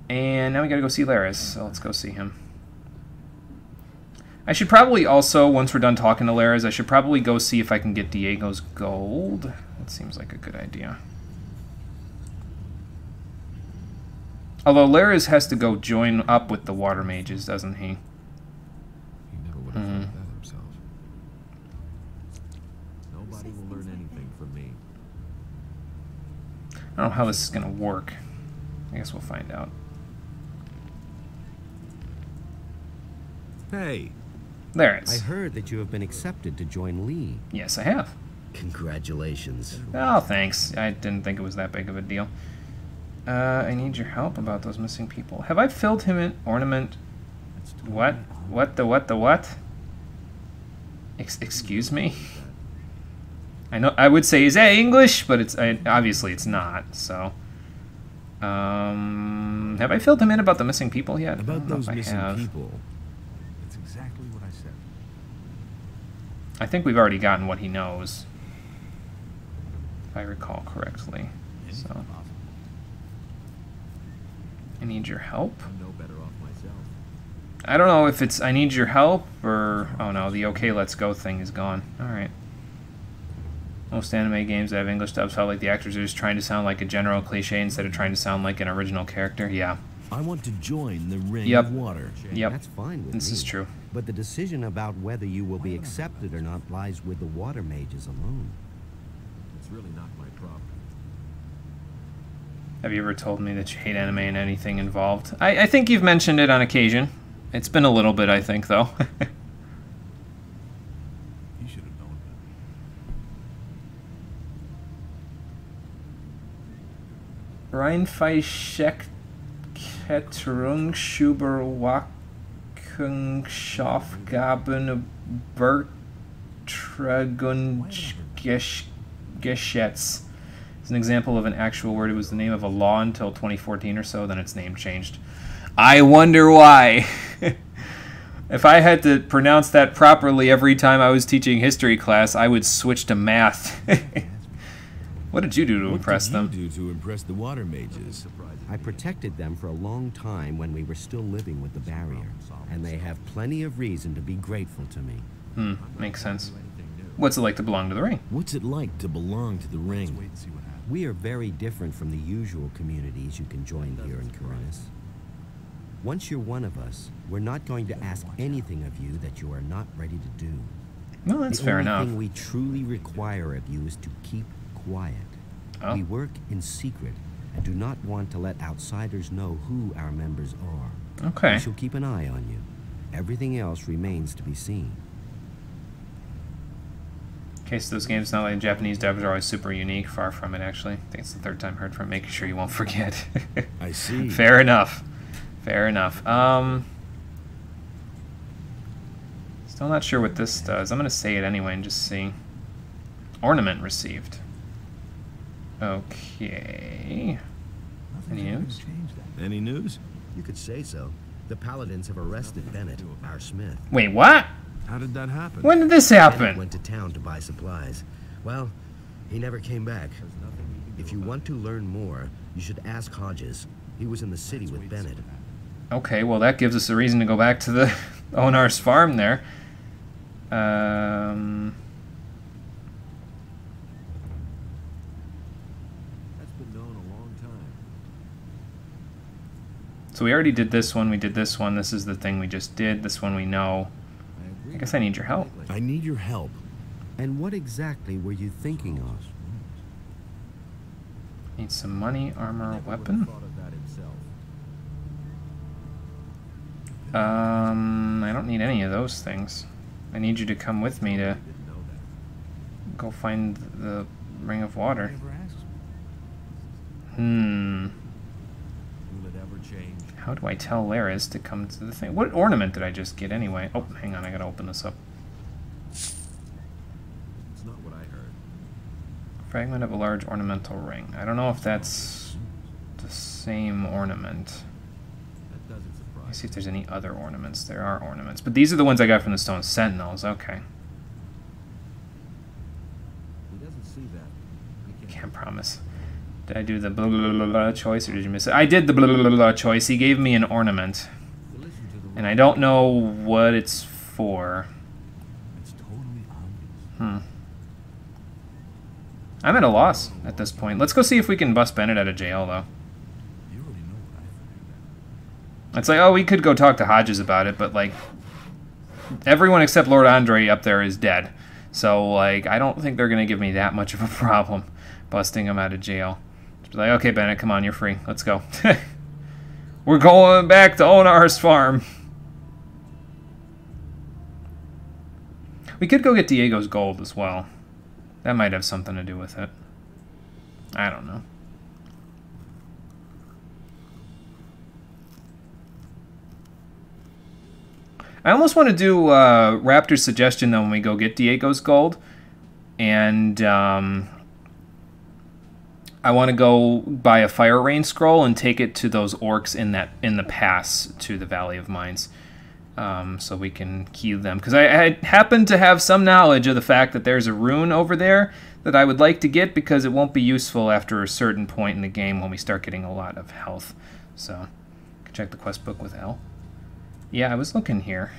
Speaker 1: And now we gotta go see Laris, so let's go see him. I should probably also, once we're done talking to Laris, I should probably go see if I can get Diego's gold. That seems like a good idea. Although Laris has to go join up with the water mages, doesn't he?
Speaker 3: He never would have thought that himself. Nobody will learn anything from me.
Speaker 1: I don't know how this is going to work. I guess we'll find out.
Speaker 3: Hey.
Speaker 1: There it
Speaker 7: I
Speaker 1: is.
Speaker 7: heard that you have been accepted to join Lee.
Speaker 1: Yes, I have.
Speaker 7: Congratulations.
Speaker 1: Oh, thanks. I didn't think it was that big of a deal. I need your help about those missing people. Have I filled him in ornament? What? What the what? Excuse me? I know I would say is that English, but it's obviously it's not. So, have I filled him in about the missing people yet?
Speaker 3: About those missing
Speaker 1: have.
Speaker 3: people. It's exactly what I said.
Speaker 1: I think we've already gotten what he knows, if I recall correctly. So, I need your help.
Speaker 3: I'm no better off myself.
Speaker 1: I don't know if it's I need your help or... Oh no, the okay, let's go thing is gone. Alright. Most anime games that have English dubs felt like the actors are just trying to sound like a general cliche instead of trying to sound like an original character. Yeah.
Speaker 7: I want to join the Ring
Speaker 1: Yep.
Speaker 7: of Water.
Speaker 1: Yep.
Speaker 7: That's fine with
Speaker 1: This
Speaker 7: me.
Speaker 1: is true.
Speaker 7: But the decision about whether you will be accepted or not lies with the water mages alone.
Speaker 3: It's really not my problem.
Speaker 1: Have you ever told me that you hate anime and anything involved? I think you've mentioned it on occasion. It's been a little bit, I think, though.
Speaker 3: You should have known
Speaker 1: Reinfeischekterung Schuberwachungsaufgaben Bertragungsgesetz. It's an example of an actual word. It was the name of a law until 2014 or so, then its name changed. I wonder why. If I had to pronounce that properly every time I was teaching history class, I would switch to math. What did you do to impress them?
Speaker 3: What did you do to impress the water mages?
Speaker 7: I protected them for a long time when we were still living with the barrier, and they have plenty of reason to be grateful to me.
Speaker 1: Makes sense. What's it like to belong to the ring?
Speaker 3: What's it like to belong to the ring?
Speaker 7: We are very different from the usual communities you can join here in Korinus. Once you're one of us, we're not going to ask anything of you that you are not ready to do.
Speaker 1: No, that's fair enough.
Speaker 7: The only thing we truly require of you is to keep quiet.
Speaker 1: Oh.
Speaker 7: We work in secret and do not want to let outsiders know who our members are.
Speaker 1: Okay.
Speaker 7: We shall keep an eye on you. Everything else remains to be seen.
Speaker 1: In case those games, not like Japanese dubs are always super unique. Far from it, actually. I think it's the third time I heard from it. Making sure you won't forget.
Speaker 3: I see.
Speaker 1: Fair enough. Fair enough. Still not sure what this does. I'm going to say it anyway and just see. Ornament received. Okay. Any news?
Speaker 3: Any news?
Speaker 7: You could say so. The Paladins have arrested Bennett, our smith.
Speaker 1: Wait, what?
Speaker 3: How did that happen?
Speaker 1: When did this
Speaker 7: Bennett
Speaker 1: happen?
Speaker 7: went to town to buy supplies. Well, he never came back. If you want to learn more, you should ask Hodges. He was in the city with Bennett.
Speaker 1: Okay, well that gives us a reason to go back to the Onar's farm there.
Speaker 3: That's been known a long time.
Speaker 1: So we already did this one, we did this one, this is the thing we just did, this one we know. I guess I need your help.
Speaker 3: I need your help.
Speaker 7: And what exactly were you thinking of?
Speaker 1: Need some money, armor, weapon? I don't need any of those things. I need you to come with me to go find the Ring of Water. How do I tell Laris to come to the thing? What ornament did I just get anyway? Oh, hang on, I gotta open this up.
Speaker 3: It's not what I heard.
Speaker 1: Fragment of a large ornamental ring. I don't know if that's the same ornament.
Speaker 3: That doesn't surprise
Speaker 1: Let me see if there's any other ornaments. There are ornaments. But these are the ones I got from the Stone Sentinels. Okay.
Speaker 3: He doesn't see that. He
Speaker 1: Can't promise. Did I do the blah, blah, blah, blah choice, or did you miss it? I did the blah, blah, blah, blah choice. He gave me an ornament. And I don't know what it's for.
Speaker 3: It's totally obvious.
Speaker 1: I'm at a loss at this point. Let's go see if we can bust Bennett out of jail, though.
Speaker 3: You already know what I figured.
Speaker 1: It's like, oh, we could go talk to Hodges about it, but, like, everyone except Lord Andre up there is dead. So, like, I don't think they're going to give me that much of a problem busting him out of jail. Just be like, okay, Bennett, come on, you're free. Let's go. We're going back to Onar's farm. We could go get Diego's gold as well. That might have something to do with it. I don't know. I almost want to do Raptor's suggestion, though, when we go get Diego's gold. And I want to go buy a Fire Rain scroll and take it to those orcs in the pass to the Valley of Mines. So we can key them. Because I happen to have some knowledge of the fact that there's a rune over there that I would like to get, because it won't be useful after a certain point in the game when we start getting a lot of health. So, I can check the quest book with L. Yeah, I was looking here.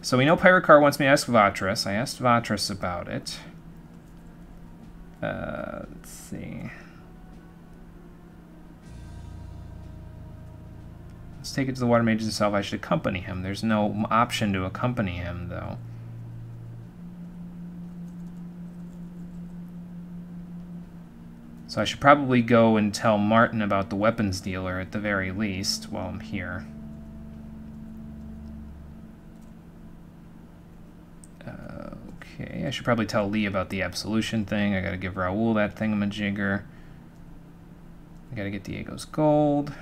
Speaker 1: So we know Pyrocar wants me to ask Vatras. I asked Vatras about it. Let's see. Let's take it to the Water Mages himself. I should accompany him. There's no option to accompany him, though. So I should probably go and tell Martin about the weapons dealer at the very least while I'm here. Okay, I should probably tell Lee about the absolution thing. I gotta give Raoul that thingamajigger. I gotta get Diego's gold.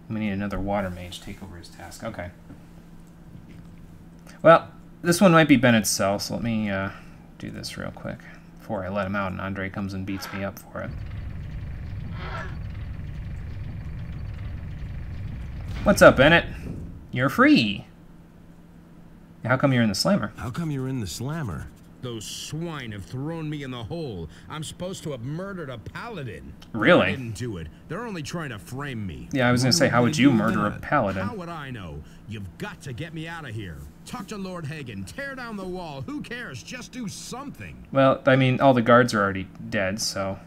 Speaker 1: We need another water mage to take over his task. Okay. Well, this one might be Bennett's cell, so let me do this real quick before I let him out and Andre comes and beats me up for it. What's up, Bennett? You're free. How come you're in the slammer?
Speaker 3: How come you're in the slammer?
Speaker 8: Those swine have thrown me in the hole. I'm supposed to have murdered a paladin.
Speaker 1: Really?
Speaker 8: I didn't do it. They're only trying to frame me.
Speaker 1: Yeah, I was gonna say, how would you murder a paladin?
Speaker 8: How would I know? You've got to get me out of here. Talk to Lord Hagen. Tear down the wall. Who cares? Just do something.
Speaker 1: Well, I mean, all the guards are already dead, so...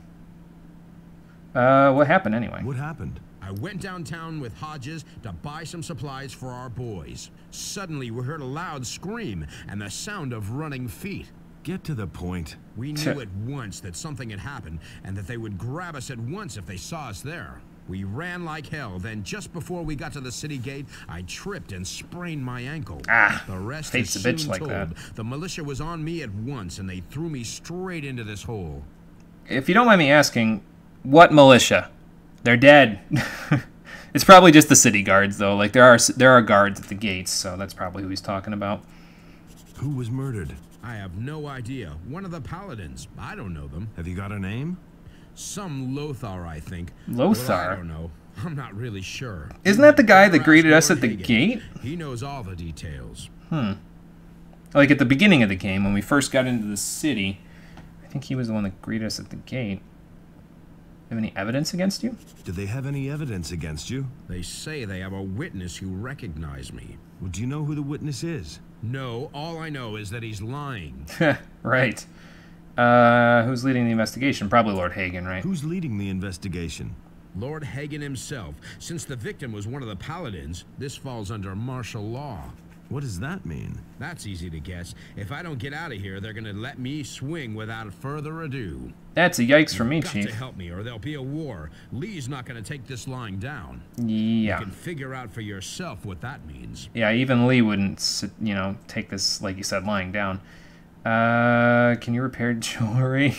Speaker 1: what happened anyway?
Speaker 3: What happened?
Speaker 8: I went downtown with Hodges to buy some supplies for our boys. Suddenly, we heard a loud scream and the sound of running feet.
Speaker 3: Get to the point.
Speaker 8: We knew at once that something had happened and that they would grab us at once if they saw us there. We ran like hell. Then just before we got to the city gate, I tripped and sprained my ankle. The rest
Speaker 1: fate's
Speaker 8: is
Speaker 1: a bitch
Speaker 8: soon
Speaker 1: like
Speaker 8: told.
Speaker 1: that.
Speaker 8: The militia was on me at once and they threw me straight into this hole.
Speaker 1: If you don't mind me asking, what militia? They're dead. It's probably just the city guards, though. Like, there are guards at the gates, so that's probably who he's talking about.
Speaker 3: Who was murdered?
Speaker 8: I have no idea. One of the paladins. I don't know them.
Speaker 3: Have you got a name?
Speaker 8: Some Lothar, I think.
Speaker 1: Lothar?
Speaker 8: Well, I don't know. I'm not really sure.
Speaker 1: Isn't that the guy that
Speaker 8: Ask
Speaker 1: greeted us
Speaker 8: Lord
Speaker 1: at the
Speaker 8: Hagen.
Speaker 1: gate?
Speaker 8: He knows all the details.
Speaker 1: Like, at the beginning of the game, when we first got into the city, I think he was the one that greeted us at the gate. Have any evidence against you?
Speaker 3: Do they have any evidence against you?
Speaker 8: They say they have a witness who recognized me.
Speaker 3: Well, do you know who the witness is?
Speaker 8: No, all I know is that he's lying.
Speaker 1: Right. Who's leading the investigation? Probably Lord Hagen, right?
Speaker 3: Who's leading the investigation?
Speaker 8: Lord Hagen himself. Since the victim was one of the paladins, this falls under martial law.
Speaker 3: What does that mean?
Speaker 8: That's easy to guess. If I don't get out of here, they're gonna let me swing without further ado.
Speaker 1: That's a yikes for me,
Speaker 8: You've got
Speaker 1: Chief.
Speaker 8: to help me, or there'll be a war. Lee's not gonna take this lying down.
Speaker 1: Yeah.
Speaker 8: You can figure out for yourself what that means.
Speaker 1: Yeah, even Lee wouldn't, take this, like you said, lying down. Can you repair jewelry?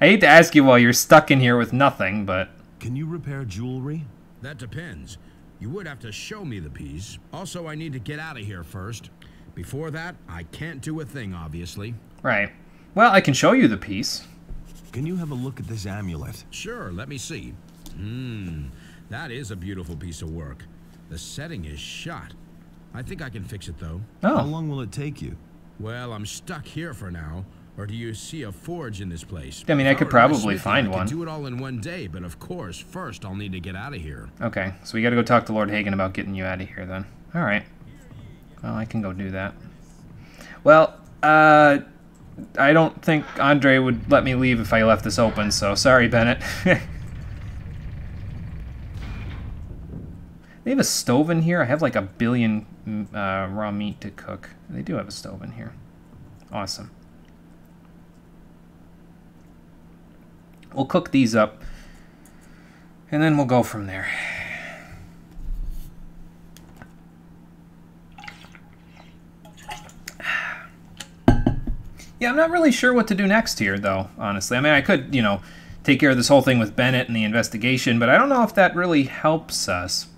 Speaker 1: I hate to ask you while you're stuck in here with nothing, but...
Speaker 3: Can you repair jewelry?
Speaker 8: That depends. You would have to show me the piece. Also, I need to get out of here first. Before that, I can't do a thing, obviously.
Speaker 1: Right. Well, I can show you the piece.
Speaker 3: Can you have a look at this amulet?
Speaker 8: Sure, let me see. That is a beautiful piece of work. The setting is shot. I think I can fix it, though.
Speaker 3: How
Speaker 1: Oh,
Speaker 3: long will it take you?
Speaker 8: Well, I'm stuck here for now. Or do you see a forge in this place?
Speaker 1: I mean, I
Speaker 8: If
Speaker 1: could
Speaker 8: were to my
Speaker 1: probably
Speaker 8: smithy,
Speaker 1: find
Speaker 8: I could
Speaker 1: one.
Speaker 8: do it all in one day, but of course, first I'll need to get out of here.
Speaker 1: okay. So we gotta go talk to Lord Hagen about getting you out of here, then. Alright. Well, I can go do that. Well, I don't think Andre would let me leave if I left this open, so sorry, Bennett. They have a stove in here? I have like a billion raw meat to cook. They do have a stove in here. Awesome. We'll cook these up, and then we'll go from there. Yeah, I'm not really sure what to do next here, though, honestly. I mean, I could, take care of this whole thing with Bennett and the investigation, but I don't know if that really helps us.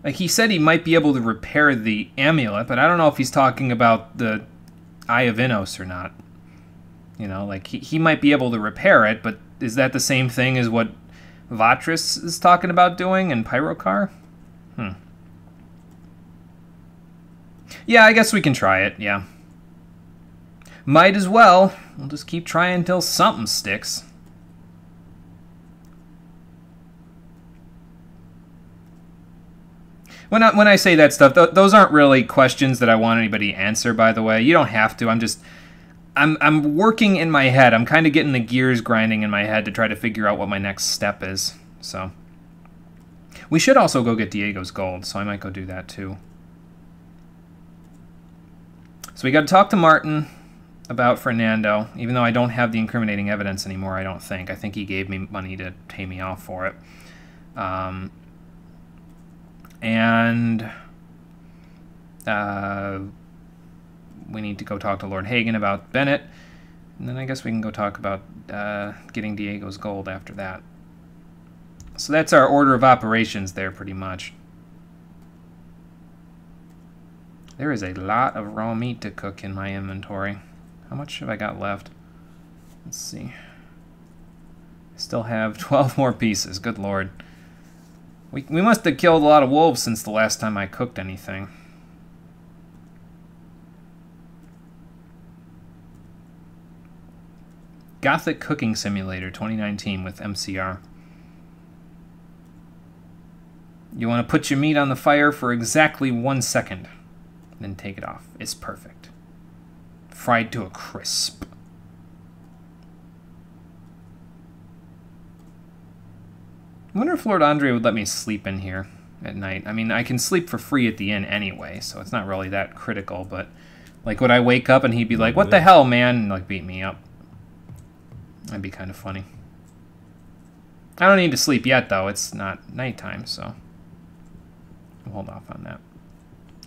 Speaker 1: Like, he said he might be able to repair the amulet, but I don't know if he's talking about the Eye of Innos or not. Like, he might be able to repair it, but is that the same thing as what Vatris is talking about doing in Pyrocar? Yeah, I guess we can try it, yeah. Might as well. We'll just keep trying until something sticks. When I say that stuff, those aren't really questions that I want anybody to answer, by the way. You don't have to. I'm working in my head. I'm kind of getting the gears grinding in my head to try to figure out what my next step is. So we should also go get Diego's gold, so I might go do that too. So we got to talk to Martin. about Fernando, even though I don't have the incriminating evidence anymore, I don't think. I think he gave me money to pay me off for it. We need to go talk to Lord Hagen about Bennett, and then I guess we can go talk about getting Diego's gold after that. So that's our order of operations there, pretty much. There is a lot of raw meat to cook in my inventory. How much have I got left? Let's see. I still have 12 more pieces. Good lord. We must have killed a lot of wolves since the last time I cooked anything. Gothic Cooking Simulator 2019 with MCR. You want to put your meat on the fire for exactly 1 second. Then take it off. It's perfect. Fried to a crisp. I wonder if Lord Andre would let me sleep in here at night. I mean, I can sleep for free at the inn anyway, so it's not really that critical, but like, would I wake up and he'd be like, "What the hell, man?" and like beat me up? That'd be kind of funny. I don't need to sleep yet, though. It's not nighttime, so I'll hold off on that.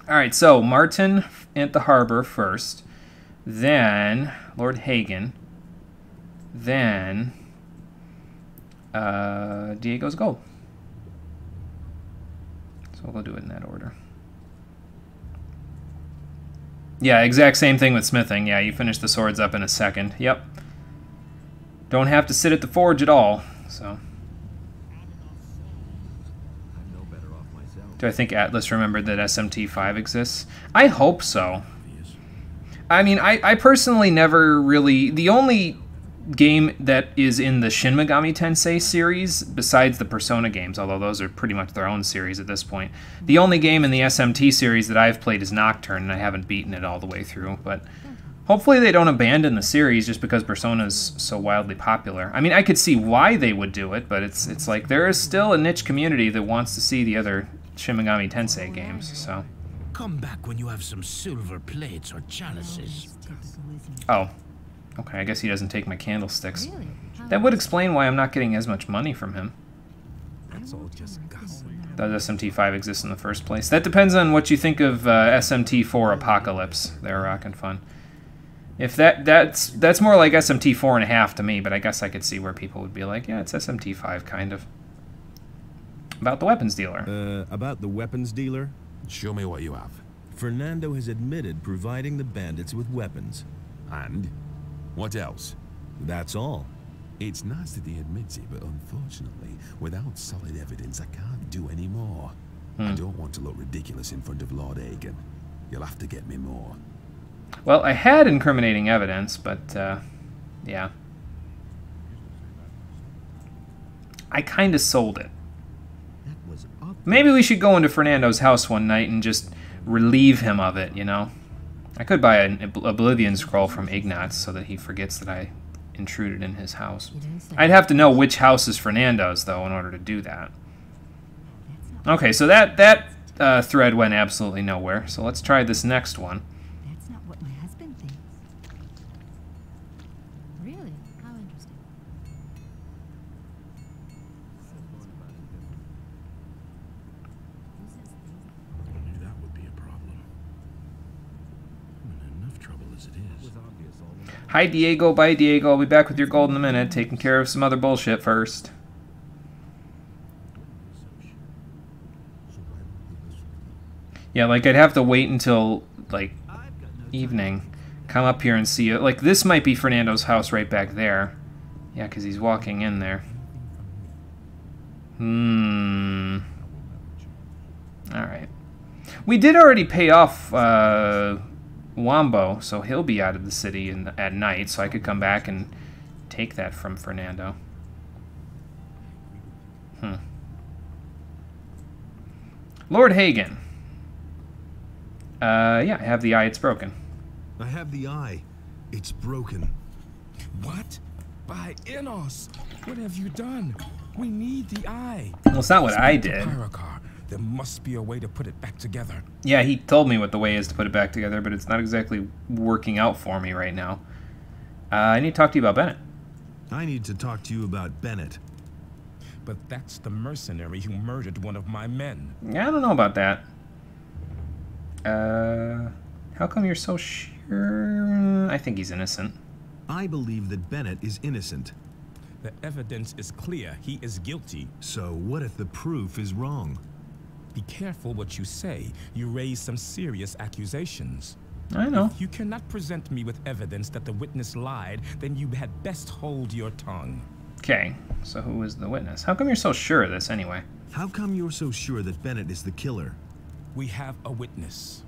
Speaker 1: Alright, so Martin at the harbor first, then Lord Hagen, then Diego's gold. So we'll do it in that order. Yeah, exact same thing with smithing. Yeah, you finish the swords up in a second. Yep. Don't have to sit at the forge at all, so. Do I think Atlas remembered that SMT5 exists? I hope so. I mean, I personally never really... The only game that is in the Shin Megami Tensei series, besides the Persona games, although those are pretty much their own series at this point, the only game in the SMT series that I've played is Nocturne, and I haven't beaten it all the way through, but hopefully they don't abandon the series just because Persona is so wildly popular. I mean, I could see why they would do it, but it's like there is still a niche community that wants to see the other Shin Megami Tensei games, so.
Speaker 8: Come back when you have some silver plates or chalices.
Speaker 1: Oh. Okay, I guess he doesn't take my candlesticks. That would explain why I'm not getting as much money from him.
Speaker 3: That's all just gossip.
Speaker 1: Does SMT5 exist in the first place? That depends on what you think of SMT4 Apocalypse. They're rockin' fun. If that's more like SMT4.5 to me, but I guess I could see where people would be like, yeah, it's SMT5 kind of. About the weapons dealer.
Speaker 3: About the weapons dealer?
Speaker 8: Show me what you have.
Speaker 3: Fernando has admitted providing the bandits with weapons.
Speaker 9: And? What else?
Speaker 3: That's all.
Speaker 9: It's nice that he admits it, but unfortunately, without solid evidence, I can't do any more. I don't want to look ridiculous in front of Lord Hagen. You'll have to get me more.
Speaker 1: Well, I had incriminating evidence, but, yeah. I kind of sold it. Maybe we should go into Fernando's house one night and just relieve him of it, you know? I could buy an Oblivion Scroll from Ignatz so that he forgets that I intruded in his house. I'd have to know which house is Fernando's, though, in order to do that. Okay, so that thread went absolutely nowhere, so let's try this next one.
Speaker 5: That's not what my husband thinks. Really? How interesting.
Speaker 8: I knew that would be a problem. I'm in enough trouble as it is.
Speaker 1: Hi, Diego. Bye, Diego. I'll be back with your gold in a minute. Taking care of some other bullshit first. Yeah, like, I'd have to wait until, like, evening. Come up here and see it. Like, this might be Fernando's house right back there. Yeah, because he's walking in there. Alright. We did already pay off Wombo, so he'll be out of the city at night, so I could come back and take that from Fernando. Lord Hagen. Yeah, I have the eye. It's broken.
Speaker 3: I have the eye. It's broken.
Speaker 10: What? By Enos! What have you done? We need the eye.
Speaker 1: Well, it's not what I did.
Speaker 10: There must be a way to put it back together.
Speaker 1: Yeah, he told me what the way is to put it back together, but it's not exactly working out for me right now. I need to talk to you about Bennett.
Speaker 3: I need to talk to you about Bennett.
Speaker 10: But that's the mercenary who murdered one of my men.
Speaker 1: Yeah, I don't know about that. How come you're so sure? I think he's innocent.
Speaker 3: I believe that Bennett is innocent.
Speaker 10: The evidence is clear. He is guilty.
Speaker 3: So what if the proof is wrong?
Speaker 10: Be careful what you say. You raise some serious accusations.
Speaker 1: I know.
Speaker 10: If you cannot present me with evidence that the witness lied, then you had best hold your tongue.
Speaker 1: Okay, so who is the witness? How come you're so sure of this anyway?
Speaker 3: How come you're so sure that Bennett is the killer?
Speaker 10: We have a witness.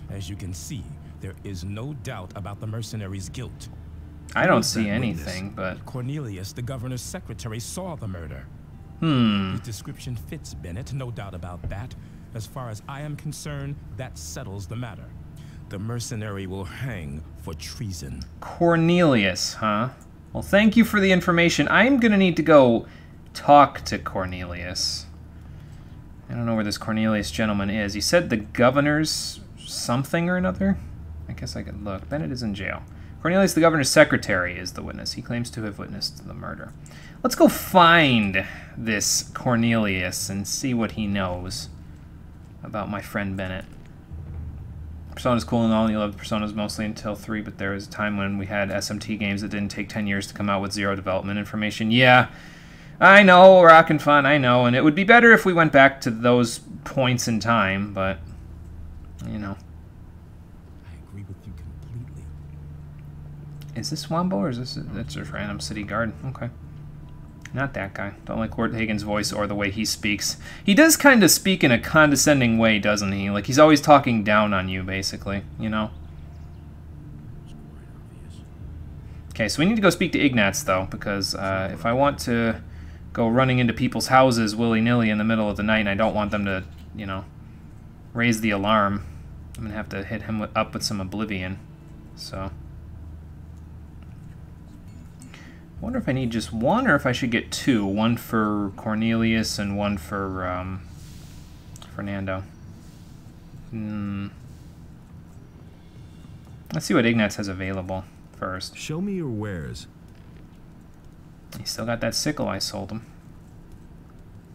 Speaker 10: As you can see, there is no doubt about the mercenary's guilt.
Speaker 1: I don't see anything, but...
Speaker 10: Cornelius, the governor's secretary, saw the murder. His description fits Bennett, no doubt about that. As far as I am concerned, that settles the matter. The mercenary will hang for treason.
Speaker 1: Cornelius, huh? Well, thank you for the information. I'm gonna need to go talk to Cornelius. I don't know where this Cornelius gentleman is. He said the governor's something or another? I guess I could look. Bennett is in jail. Cornelius, the governor's secretary, is the witness. He claims to have witnessed the murder. Let's go find this Cornelius and see what he knows about my friend Bennett. Persona's cool and all, and you loved Personas mostly until 3, but there was a time when we had SMT games that didn't take 10 years to come out with 0 development information. Yeah, I know, rockin' fun, I know, and it would be better if we went back to those points in time, but, you know.
Speaker 10: I agree with you completely.
Speaker 1: Is this Wombo, or is this... That's just random city guard. Okay. Not that guy. Don't like Lord Hagen's voice or the way he speaks. He does kind of speak in a condescending way, doesn't he? Like, he's always talking down on you, basically, you know? Okay, so we need to go speak to Ignatz, though, because if I want to go running into people's houses willy-nilly in the middle of the night, and I don't want them to, you know, raise the alarm, I'm going to have to hit him up with some oblivion. So... I wonder if I need just one or if I should get 2. One for Cornelius and one for Fernando. Let's see what Ignatz has available first.
Speaker 3: Show me your wares.
Speaker 1: He's still got that sickle I sold him.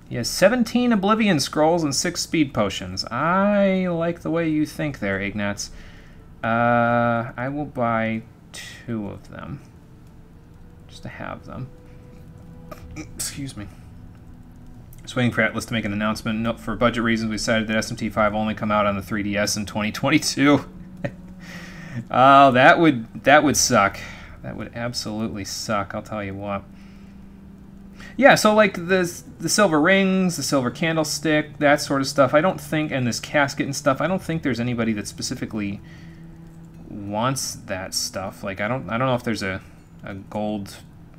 Speaker 1: He has 17 Oblivion Scrolls and 6 Speed Potions. I like the way you think there, Ignatz. I will buy 2 of them. Just to have them. Excuse me. Just waiting for Atlas to make an announcement. No, for budget reasons, we decided that SMT5 only come out on the 3DS in 2022. Oh, that would suck. That would absolutely suck, I'll tell you what. Yeah, so like the silver rings, the silver candlestick, that sort of stuff, I don't think, and this casket and stuff, I don't think there's anybody that specifically wants that stuff. Like, I don't know if there's a gold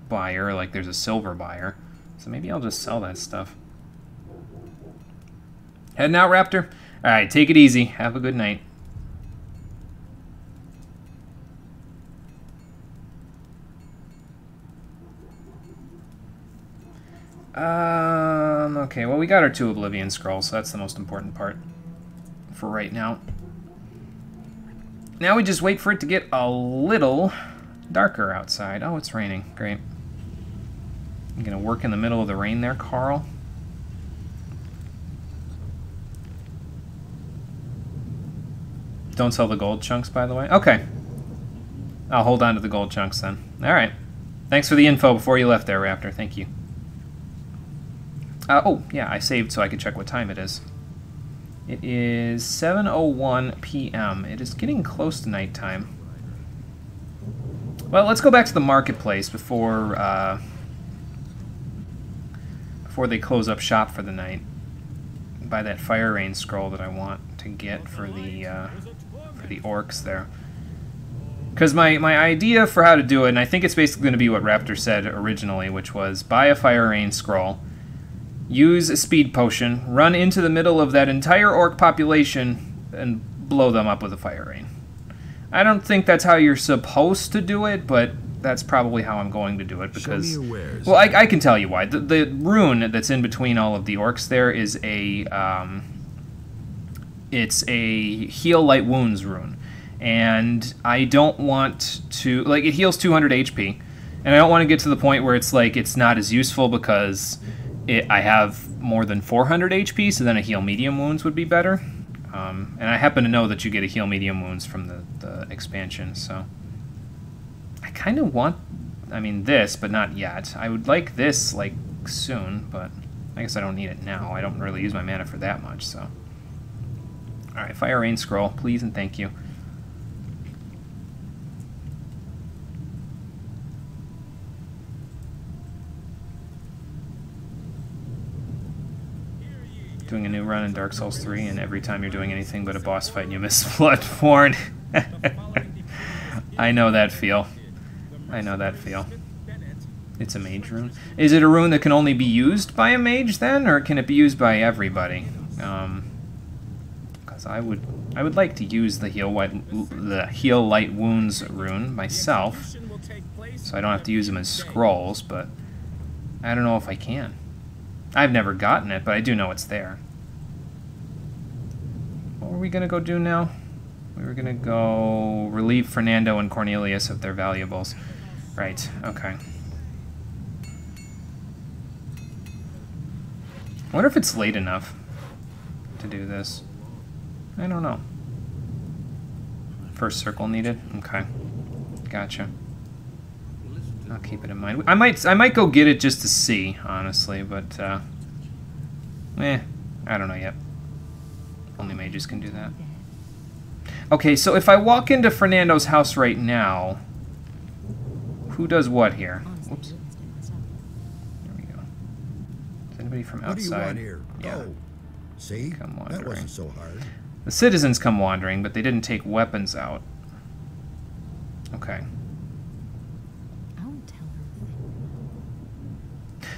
Speaker 1: buyer like there's a silver buyer, so maybe I'll just sell that stuff. Heading out, Raptor? Alright, take it easy, have a good night. Okay, well we got our 2 Oblivion Scrolls, so that's the most important part for right now. Now we just wait for it to get a little darker outside. Oh, it's raining. Great. You gonna work in the middle of the rain there, Carl? Don't sell the gold chunks, by the way. Okay. I'll hold on to the gold chunks then. Alright. Thanks for the info before you left there, Raptor. Thank you. Oh, yeah, I saved so I could check what time it is. It is 7:01 p.m. It is getting close to nighttime. Well, let's go back to the marketplace before they close up shop for the night. Buy that Fire Rain scroll that I want to get for the orcs there. Because my idea for how to do it, and I think it's basically going to be what Raptor said originally, which was buy a Fire Rain scroll, use a speed potion, run into the middle of that entire orc population, and blow them up with a Fire Rain. I don't think that's how you're supposed to do it, but that's probably how I'm going to do it, because...
Speaker 3: Show me your wares.
Speaker 1: Well, I can tell you why. The rune that's in between all of the orcs there is a... it's a Heal Light Wounds rune. And I don't want to... Like, it heals 200 HP. And I don't want to get to the point where it's like it's not as useful because I have more than 400 HP, so then a heal medium wounds would be better. And I happen to know that you get a heal medium wounds from the expansion, so... I kind of want... I mean, this, but not yet. I would like this, like, soon, but I guess I don't need it now. I don't really use my mana for that much, so... Alright, Fire Rain Scroll, please and thank you. Doing a new run in Dark Souls 3, and every time you're doing anything but a boss fight, you miss Bloodborne. I know that feel. I know that feel. It's a mage rune. Is it a rune that can only be used by a mage then, or can it be used by everybody? Because I would like to use the heal light wounds rune myself, so I don't have to use them as scrolls. But I don't know if I can. I've never gotten it, but I do know it's there. What were we gonna go do now? We were gonna go relieve Fernando and Cornelius of their valuables. Right, okay. I wonder if it's late enough to do this. I don't know. First circle needed? Okay. Gotcha. I'll keep it in mind. I might go get it just to see, honestly, but I don't know yet. Only mages can do that. Okay, so if I walk into Fernando's house right now, who does what here? Whoops. There we go. Is anybody from outside?
Speaker 11: What do you want here?
Speaker 1: Yeah.
Speaker 11: Oh, see?
Speaker 1: Come wandering.
Speaker 11: That wasn't so hard.
Speaker 1: The citizens come wandering, but they didn't take weapons out. Okay.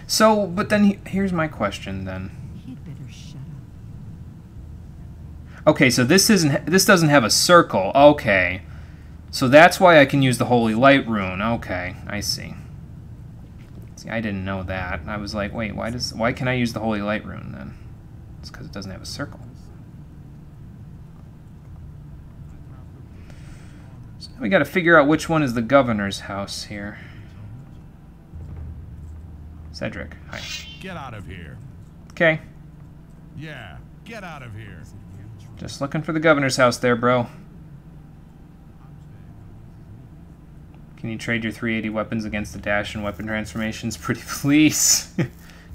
Speaker 1: So, but then here's my question then.
Speaker 5: He'd better shut up.
Speaker 1: Okay, so this doesn't have a circle. Okay. So that's why I can use the Holy Light rune. Okay, I see. See, I didn't know that. I was like, wait, why can I use the Holy Light rune then? It's because it doesn't have a circle. So now we got to figure out which one is the governor's house here. Cedric, hi.
Speaker 2: Get out of here.
Speaker 1: Okay.
Speaker 2: Yeah, get out of here.
Speaker 1: Just looking for the governor's house there, bro. Can you trade your 380 weapons against the dash and weapon transformations? Pretty please.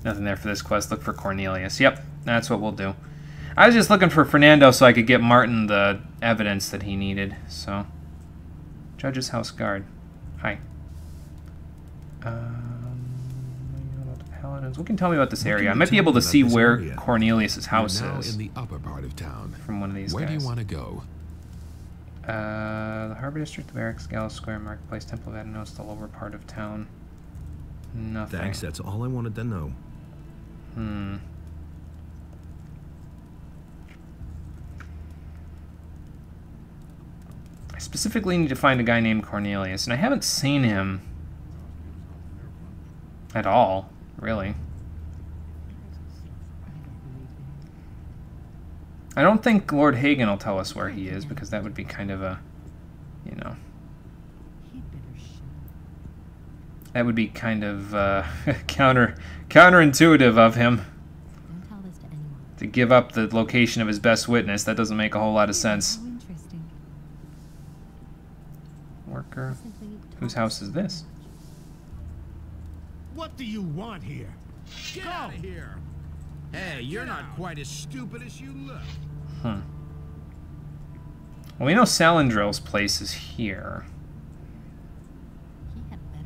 Speaker 1: Nothing there for this quest. Look for Cornelius. Yep, that's what we'll do. I was just looking for Fernando so I could get Martin the evidence that he needed, so. Judge's house guard. Hi. What can you tell me about this area? I might be able to see where Cornelius's house is.
Speaker 9: In the upper part of town.
Speaker 1: From one of these
Speaker 9: guys. Where do you want to go?
Speaker 1: The Harbor District, the Barracks, Gallows Square, Marketplace, Temple of Adanos, the lower part of town. Nothing.
Speaker 3: Thanks, that's all I wanted to know.
Speaker 1: I specifically need to find a guy named Cornelius, and I haven't seen him at all, really. I don't think Lord Hagen will tell us where he is, because that would be kind of a, you know... That would be kind of counterintuitive of him. To give up the location of his best witness. That doesn't make a whole lot of sense. Worker. Whose house is this?
Speaker 8: What do you want here? Get out of here! Hey, you're not quite as stupid as you look.
Speaker 1: Well, we know Salandrill's place is here.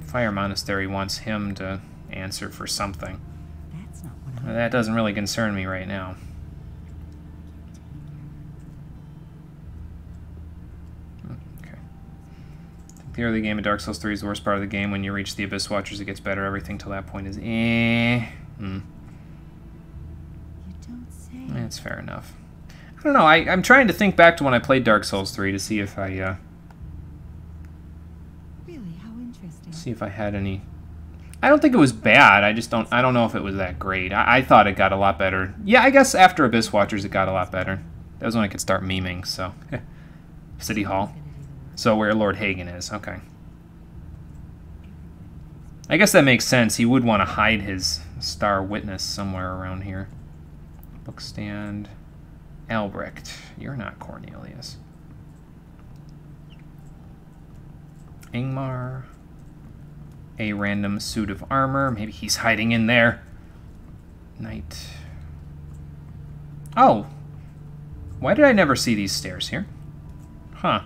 Speaker 1: Fire Monastery wants him to answer for something. That doesn't really concern me right now. Okay. The early game of Dark Souls 3 is the worst part of the game. When you reach the Abyss Watchers, it gets better. Everything till that point is That's fair enough. I don't know. I'm trying to think back to when I played Dark Souls 3 to see if I see if I had any. I don't think it was bad. I just don't. I don't know if it was that great. I thought it got a lot better. Yeah, I guess after Abyss Watchers, it got a lot better. That was when I could start memeing. So, City Hall. So where Lord Hagen is, okay. I guess that makes sense. He would want to hide his star witness somewhere around here. Bookstand. Albrecht. You're not Cornelius. Ingmar. A random suit of armor. Maybe he's hiding in there. Knight. Oh. Why did I never see these stairs here? Huh.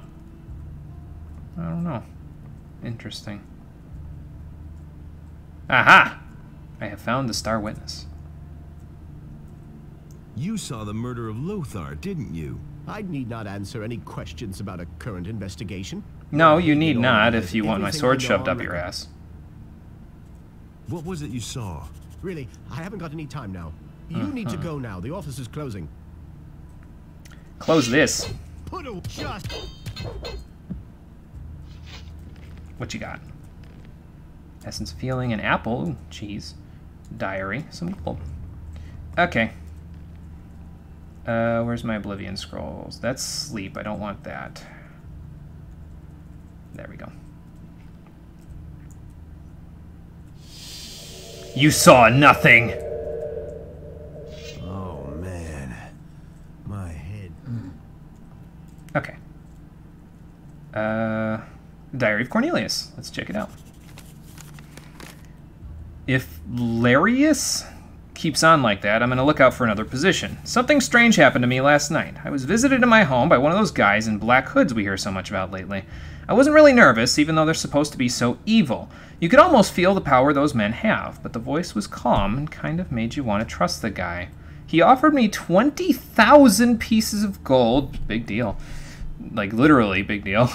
Speaker 1: I don't know. Interesting. Aha! I have found the star witness.
Speaker 3: You saw the murder of Lothar, didn't you?
Speaker 12: I need not answer any questions about a current investigation.
Speaker 1: No, you need not if you want my sword shoved up your ass.
Speaker 3: What was it you saw?
Speaker 12: Really, I haven't got any time now. You need to go now. The office is closing.
Speaker 1: Close this.
Speaker 12: Put a just.
Speaker 1: What you got? Essence of healing, an apple, ooh, cheese, diary, some gold. Okay. Where's my Oblivion Scrolls? That's sleep. I don't want that. There we go. You saw nothing!
Speaker 12: Oh, man. My head.
Speaker 1: Okay. Diary of Cornelius. Let's check it out. If Larius keeps on like that, I'm going to look out for another position. Something strange happened to me last night. I was visited in my home by one of those guys in black hoods we hear so much about lately. I wasn't really nervous, even though they're supposed to be so evil. You could almost feel the power those men have, but the voice was calm and kind of made you want to trust the guy. He offered me 20,000 pieces of gold, big deal, like literally big deal,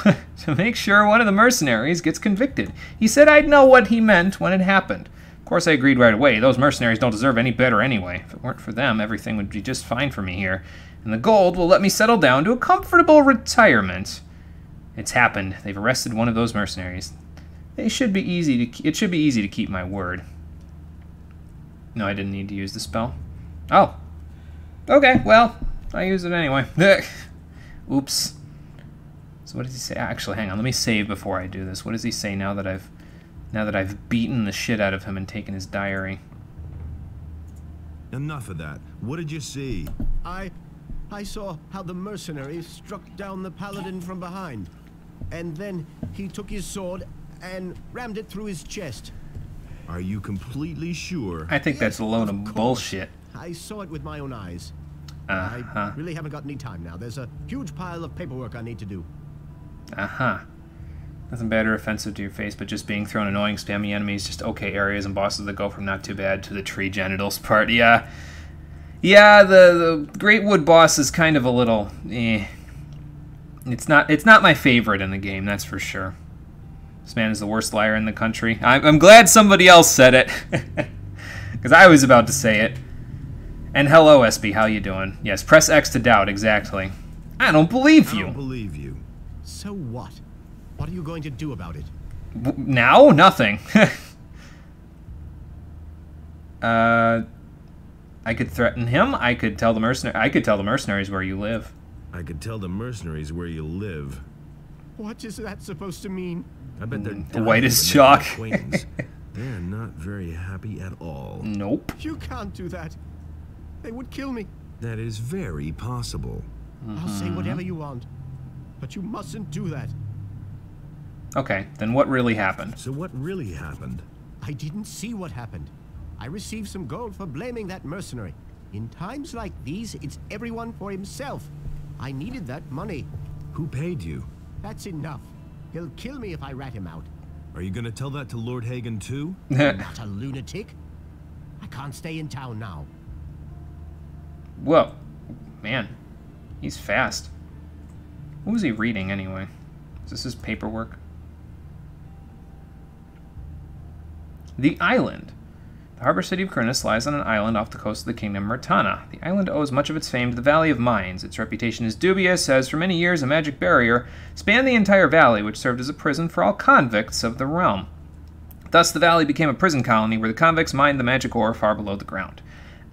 Speaker 1: to make sure one of the mercenaries gets convicted. He said I'd know what he meant when it happened. Of course, I agreed right away. Those mercenaries don't deserve any better anyway. If it weren't for them, everything would be just fine for me here. And the gold will let me settle down to a comfortable retirement. It's happened. They've arrested one of those mercenaries. It should be easy to keep my word. No, I didn't need to use the spell. Oh. Okay, well, I use it anyway. Oops. So what does he say? Actually, hang on. Let me save before I do this. What does he say now that I've beaten the shit out of him and taken his diary?
Speaker 3: Enough of that. What did you see?
Speaker 12: I saw how the mercenary struck down the paladin from behind. And then he took his sword and rammed it through his chest.
Speaker 3: Are you completely sure?
Speaker 1: I think that's a load of bullshit.
Speaker 12: I saw it with my own eyes.
Speaker 1: Uh-huh.
Speaker 12: I really haven't got any time now. There's a huge pile of paperwork I need to do.
Speaker 1: Uh-huh. Nothing bad or offensive to your face, but just being thrown annoying, spammy enemies, just okay areas and bosses that go from not too bad to the tree genitals part. Yeah. Yeah, the Great Wood boss is kind of a little eh. It's not my favorite in the game, that's for sure. This man is the worst liar in the country. I'm glad somebody else said it. Because I was about to say it. And hello, SB, how you doing? Yes, press X to doubt, exactly. I don't believe you.
Speaker 3: I don't believe you.
Speaker 12: So what? What are you going to do about it?
Speaker 1: Now? Nothing. I could threaten him. I could tell the mercenaries where you live.
Speaker 3: I could tell the mercenaries where you live.
Speaker 12: What is that supposed to mean?
Speaker 3: I bet they're
Speaker 1: the white as chalk.
Speaker 3: They're not very happy at all.
Speaker 1: Nope.
Speaker 12: You can't do that. They would kill me.
Speaker 3: That is very possible.
Speaker 12: I'll say whatever you want, but you mustn't do that.
Speaker 1: Okay, then what really happened?
Speaker 3: So what really happened?
Speaker 12: I didn't see what happened. I received some gold for blaming that mercenary. In times like these, it's everyone for himself. I needed that money.
Speaker 3: Who paid you?
Speaker 12: That's enough. He'll kill me if I rat him out.
Speaker 3: Are you gonna tell that to Lord Hagen too?
Speaker 12: I'm not a lunatic. I can't stay in town now.
Speaker 1: Whoa. Man. He's fast. What was he reading anyway? Is this his paperwork? The island. The harbor city of Khorinis lies on an island off the coast of the kingdom Murtana. The island owes much of its fame to the Valley of Mines. Its reputation is dubious, as for many years a magic barrier spanned the entire valley, which served as a prison for all convicts of the realm. Thus, the valley became a prison colony where the convicts mined the magic ore far below the ground.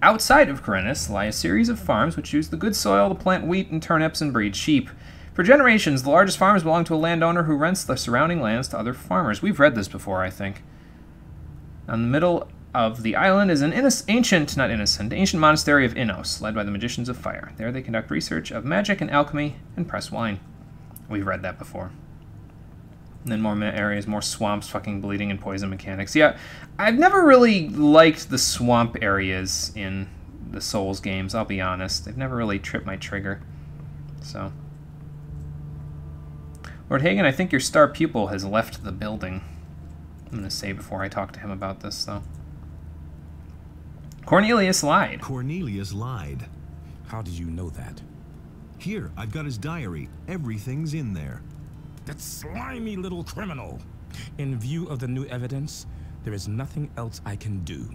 Speaker 1: Outside of Khorinis lie a series of farms which use the good soil to plant wheat and turnips and breed sheep. For generations, the largest farms belong to a landowner who rents the surrounding lands to other farmers. We've read this before, I think. On the middle of the island is an ancient monastery of Innos, led by the magicians of fire. There they conduct research of magic and alchemy and press wine. We've read that before. And then more areas, more swamps, fucking bleeding and poison mechanics. Yeah, I've never really liked the swamp areas in the Souls games, I'll be honest. They've never really tripped my trigger. So... Lord Hagen, I think your star pupil has left the building. I'm going to say before I talk to him about this, though. Cornelius lied.
Speaker 3: Cornelius lied.
Speaker 10: How did you know that?
Speaker 3: Here, I've got his diary. Everything's in there.
Speaker 10: That slimy little criminal. In view of the new evidence, there is nothing else I can do.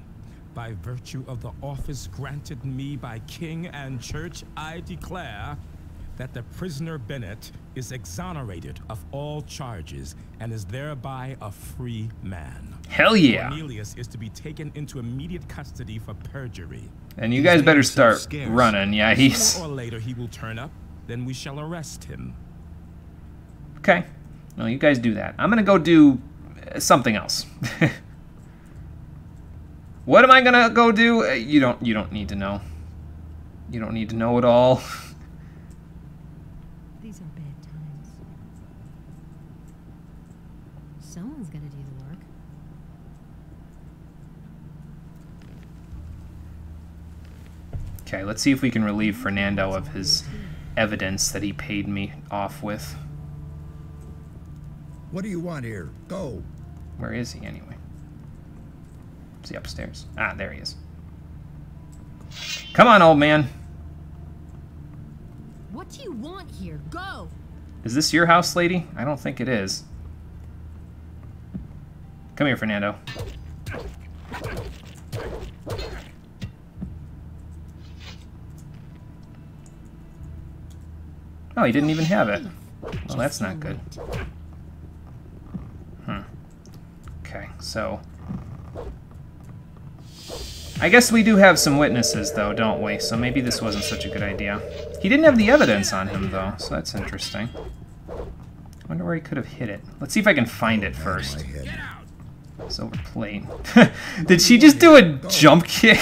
Speaker 10: By virtue of the office granted me by King and Church, I declare that the prisoner Bennett is exonerated of all charges and is thereby a free man.
Speaker 1: Hell yeah.
Speaker 10: Cornelius is to be taken into immediate custody for perjury.
Speaker 1: And you guys better start running. Yeah, he's...
Speaker 10: Sooner or later he will turn up, then we shall arrest him.
Speaker 1: Okay. Well, you guys do that. I'm gonna go do something else. What am I gonna go do? You don't need to know. You don't need to know it all.
Speaker 5: These are bad times. Someone's gonna do the work.
Speaker 1: Okay, let's see if we can relieve Fernando of his evidence that he paid me off with.
Speaker 11: What do you want here? Go.
Speaker 1: Where is he, anyway? Is he upstairs? Ah, there he is. Come on, old man.
Speaker 5: What do you want here? Go!
Speaker 1: Is this your house, lady? I don't think it is. Come here, Fernando. Oh, he didn't even have it. Well, that's not good. Okay, so... I guess we do have some witnesses, though, don't we? So maybe this wasn't such a good idea. He didn't have the evidence on him, though, so that's interesting. I wonder where he could have hid it. Let's see if I can find it first. Silver plate. Did she just do a jump kick?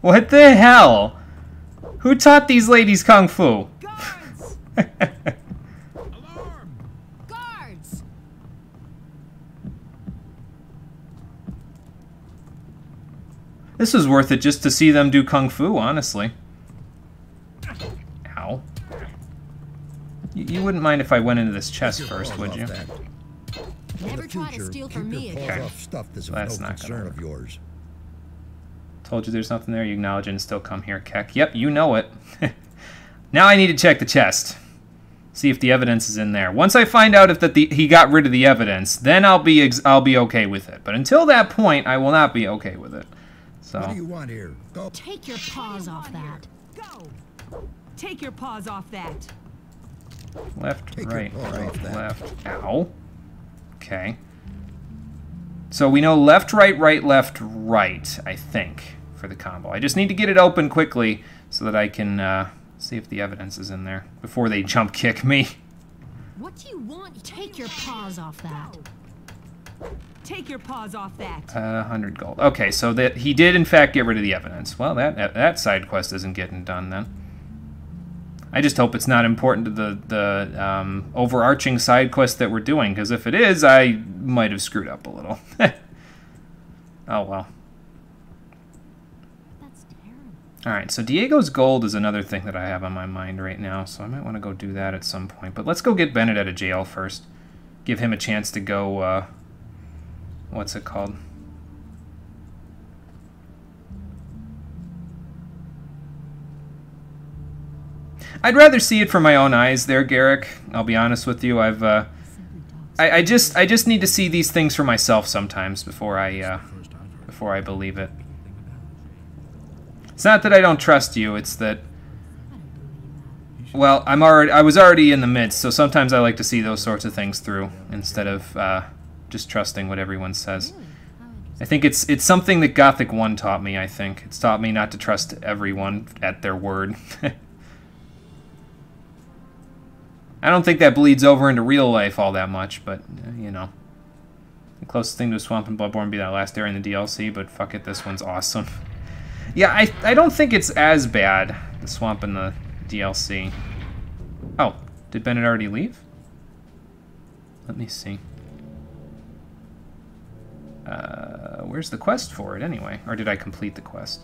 Speaker 1: What the hell? Who taught these ladies kung fu? This was worth it just to see them do kung fu, honestly. Ow. You wouldn't mind if I went into this chest first, would you?
Speaker 11: Never try to steal from me again.
Speaker 1: Okay.
Speaker 11: Stuff that's
Speaker 1: So that's
Speaker 11: no
Speaker 1: not
Speaker 11: concern
Speaker 1: gonna
Speaker 11: of yours.
Speaker 1: Told you there's nothing there. You acknowledge it and still come here, Keck. Yep, you know it. Now I need to check the chest. See if the evidence is in there. Once I find out if he got rid of the evidence, then I'll be okay with it. But until that point, I will not be okay with it. So.
Speaker 11: What do you want here? Go.
Speaker 5: Take your paws off that.
Speaker 13: Go. Take your paws off that.
Speaker 1: Left, right, left. Ow. Okay. So we know left, right, left, right, I think, for the combo. I just need to get it open quickly so that I can see if the evidence is in there before they jump kick me.
Speaker 5: What do you want? Take your paws off that.
Speaker 13: Take your paws off that.
Speaker 1: 100 gold. Okay, so that he did in fact get rid of the evidence. Well, that side quest isn't getting done then. I just hope it's not important to the overarching side quest that we're doing, because if it is, I might have screwed up a little. Oh well.
Speaker 5: That's terrible.
Speaker 1: Alright, so Diego's gold is another thing that I have on my mind right now, so I might want to go do that at some point. But let's go get Bennett out of jail first. Give him a chance to go, what's it called? I'd rather see it from my own eyes there, Garrick. I'll be honest with you. I just need to see these things for myself sometimes before I believe it. It's not that I don't trust you, it's that, well, I was already in the midst, so sometimes I like to see those sorts of things through instead of just trusting what everyone says. I think it's something that Gothic 1 taught me, I think. It's taught me not to trust everyone at their word. I don't think that bleeds over into real life all that much, but, you know. The closest thing to a swamp in Bloodborne would be that last area in the DLC, but fuck it, this one's awesome. Yeah, I don't think it's as bad, the swamp in the DLC. Oh, did Bennett already leave? Let me see. Where's the quest for it, anyway? Or did I complete the quest?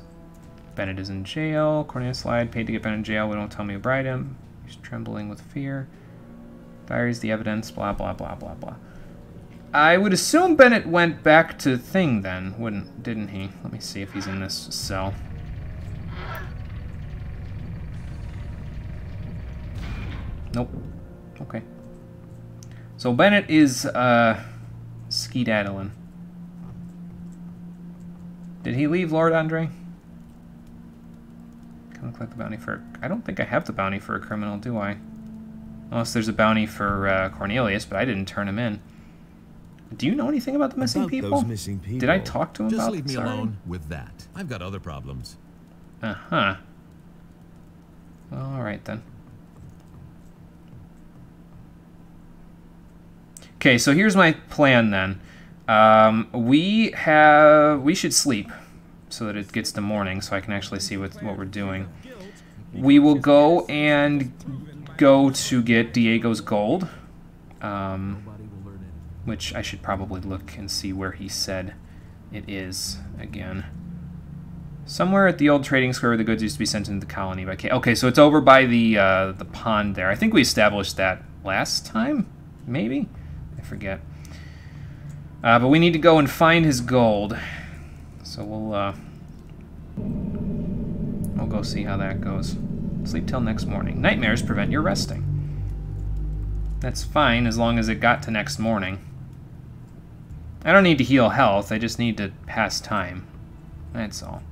Speaker 1: Bennett is in jail. Cornelius lied. Paid to get Bennett in jail. We don't tell me to bride him. He's trembling with fear. Diary's the evidence. Blah, blah, blah, blah, blah. I would assume Bennett went back to Thing then, didn't he? Let me see if he's in this cell. Nope. Okay. So Bennett is, skedaddling. Did he leave Lord Andre? Can I collect the bounty for... I don't think I have the bounty for a criminal, do I? Unless there's a bounty for Cornelius, but I didn't turn him in. Do you know anything about the missing people?
Speaker 9: Those missing people?
Speaker 1: Did I talk to him about it?
Speaker 9: Just leave me alone with that. I've got other problems.
Speaker 1: Uh-huh. All right, then. Okay, so here's my plan, then. We should sleep so that it gets to morning so I can actually see what we're doing. We will go to get Diego's gold, which I should probably look and see where he said it is again. Somewhere at the old trading square where the goods used to be sent into the colony by K. Okay, so it's over by the pond there. I think we established that last time, maybe? I forget. But we need to go and find his gold. So we'll go see how that goes. Sleep till next morning. Nightmares prevent your resting. That's fine as long as it got to next morning. I don't need to heal health, I just need to pass time. That's all.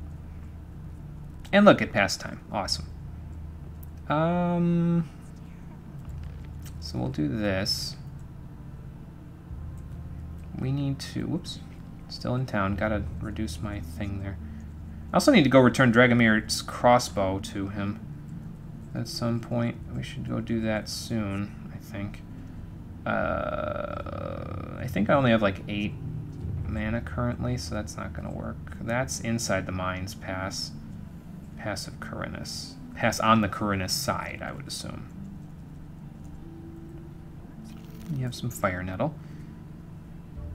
Speaker 1: And look at pass time. Awesome. So we'll do this. We need to... Whoops. Still in town. Gotta reduce my thing there. I also need to go return Dragomir's crossbow to him at some point. We should go do that soon, I think. I think I only have like 8 mana currently, so that's not going to work. That's inside the mines pass. Pass of Corinus. Pass on the Corinus side, I would assume. You have some fire nettle.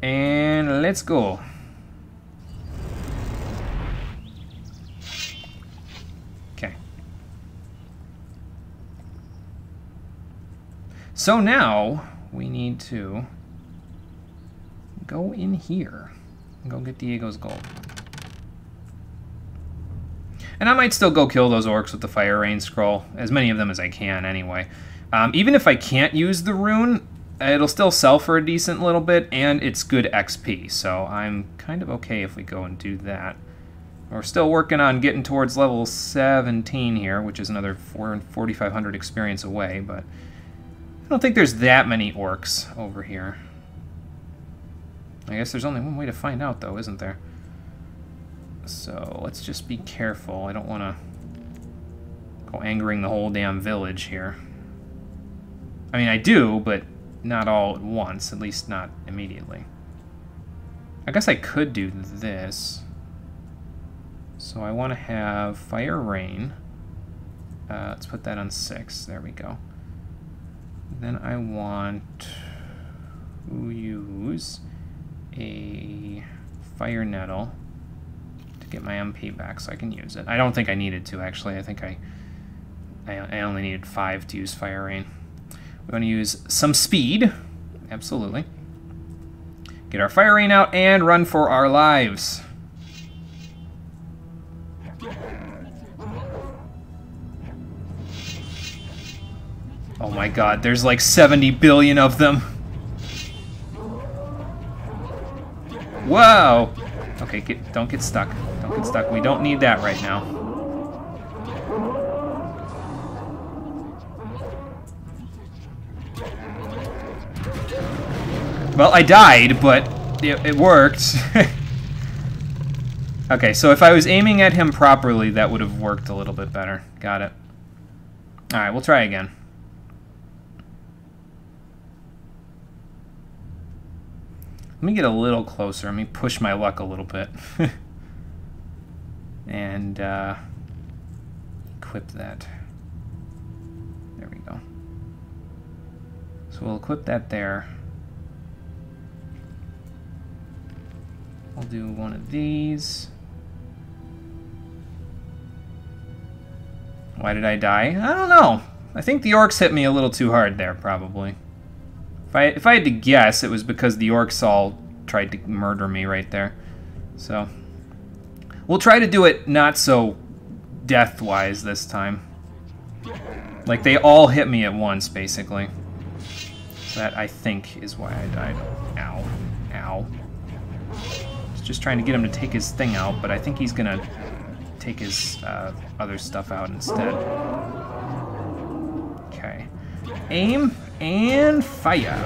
Speaker 1: And let's go. Okay. So now we need to go in here and go get Diego's gold. And I might still go kill those orcs with the Fire Rain Scroll, as many of them as I can anyway. Even if I can't use the rune, it'll still sell for a decent little bit, and it's good XP, so I'm kind of okay if we go and do that. We're still working on getting towards level 17 here, which is another 4,500 experience away, but I don't think there's that many orcs over here. I guess there's only one way to find out, though, isn't there? So let's just be careful. I don't want to go angering the whole damn village here. I mean, I do, but not all at once, at least not immediately. I guess I could do this. So I want to have Fire Rain. Let's put that on 6. There we go. Then I want to use a Fire Nettle to get my MP back so I can use it. I don't think I needed to, actually. I think I only needed 5 to use Fire Rain. We want to use some speed. Absolutely. Get our Fire Rain out and run for our lives. Oh my god, there's like 70 billion of them. Whoa! Okay, don't get stuck. Don't get stuck. We don't need that right now. Well, I died, but it worked. Okay, so if I was aiming at him properly, that would have worked a little bit better. Got it. Alright, we'll try again. Let me get a little closer. Let me push my luck a little bit. And equip that. There we go. So we'll equip that there. We'll do one of these. Why did I die? I don't know. I think the orcs hit me a little too hard there, probably. If I had to guess, it was because the orcs all tried to murder me right there. So we'll try to do it not so death-wise this time. Like, they all hit me at once, basically. So that, I think, is why I died. Ow. Ow. Just trying to get him to take his thing out, but I think he's gonna take his other stuff out instead. Okay. Aim and fire.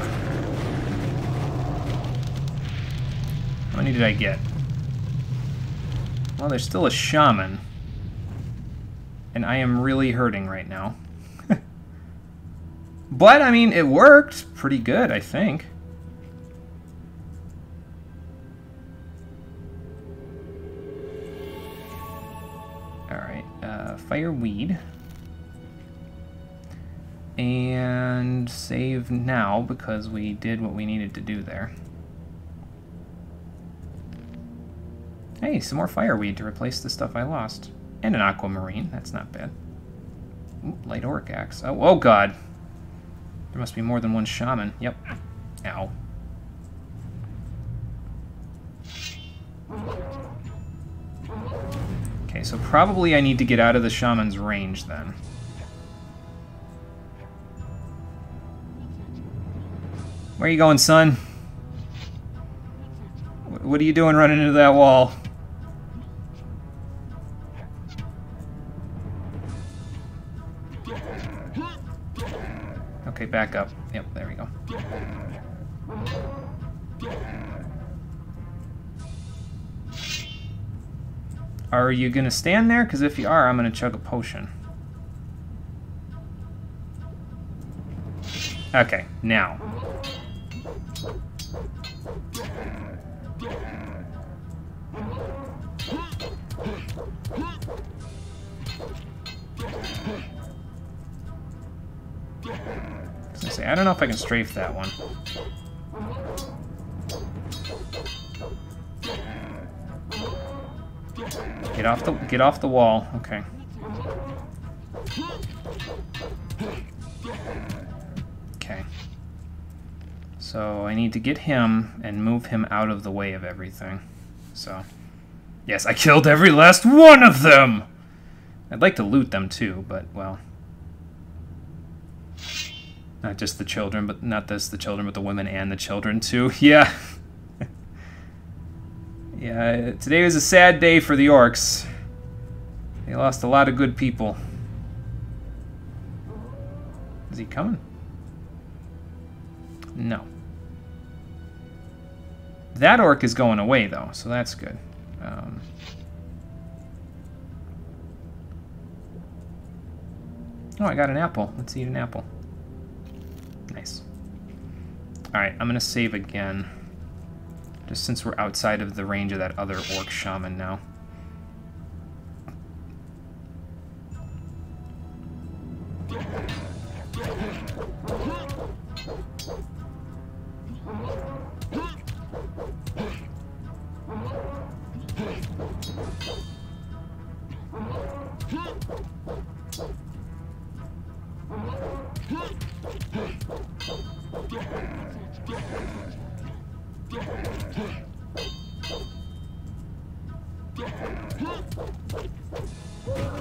Speaker 1: How many did I get? Well, there's still a shaman. And I am really hurting right now. But, I mean, it worked pretty good, I think. Fireweed. And save now because we did what we needed to do there. Hey, some more fireweed to replace the stuff I lost. And an aquamarine, that's not bad. Ooh, light orc axe. Oh god. There must be more than one shaman. Yep. Ow. Okay, so probably I need to get out of the shaman's range then. Where are you going, son? What are you doing running into that wall? Okay, back up. Yep, there we go. Are you gonna stand there? Because if you are, I'm gonna chug a potion. Okay, now. I don't know if I can strafe that one. Get off the wall. Okay. Okay. So I need to get him and move him out of the way of everything. So, yes, I killed every last one of them. I'd like to loot them too, but well, not just the children, but not just the children, but the women and the children too. Yeah. Yeah, today was a sad day for the orcs. They lost a lot of good people. Is he coming? No. That orc is going away, though, so that's good. Oh, I got an apple. Let's eat an apple. Nice. Alright, I'm going to save again. Just since we're outside of the range of that other orc shaman now.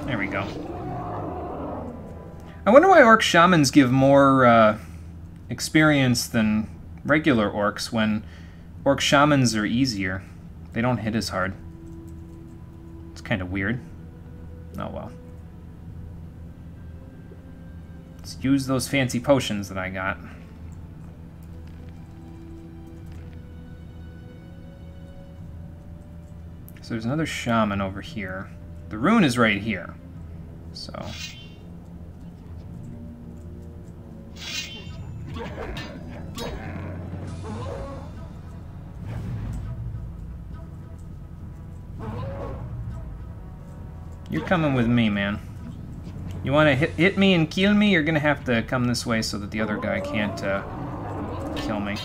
Speaker 1: There we go. I wonder why orc shamans give more experience than regular orcs when orc shamans are easier. They don't hit as hard. It's kind of weird. Oh well. Let's use those fancy potions that I got. So there's another shaman over here. The rune is right here. So. You're coming with me, man. You want to hit me and kill me? You're going to have to come this way so that the other guy can't kill me.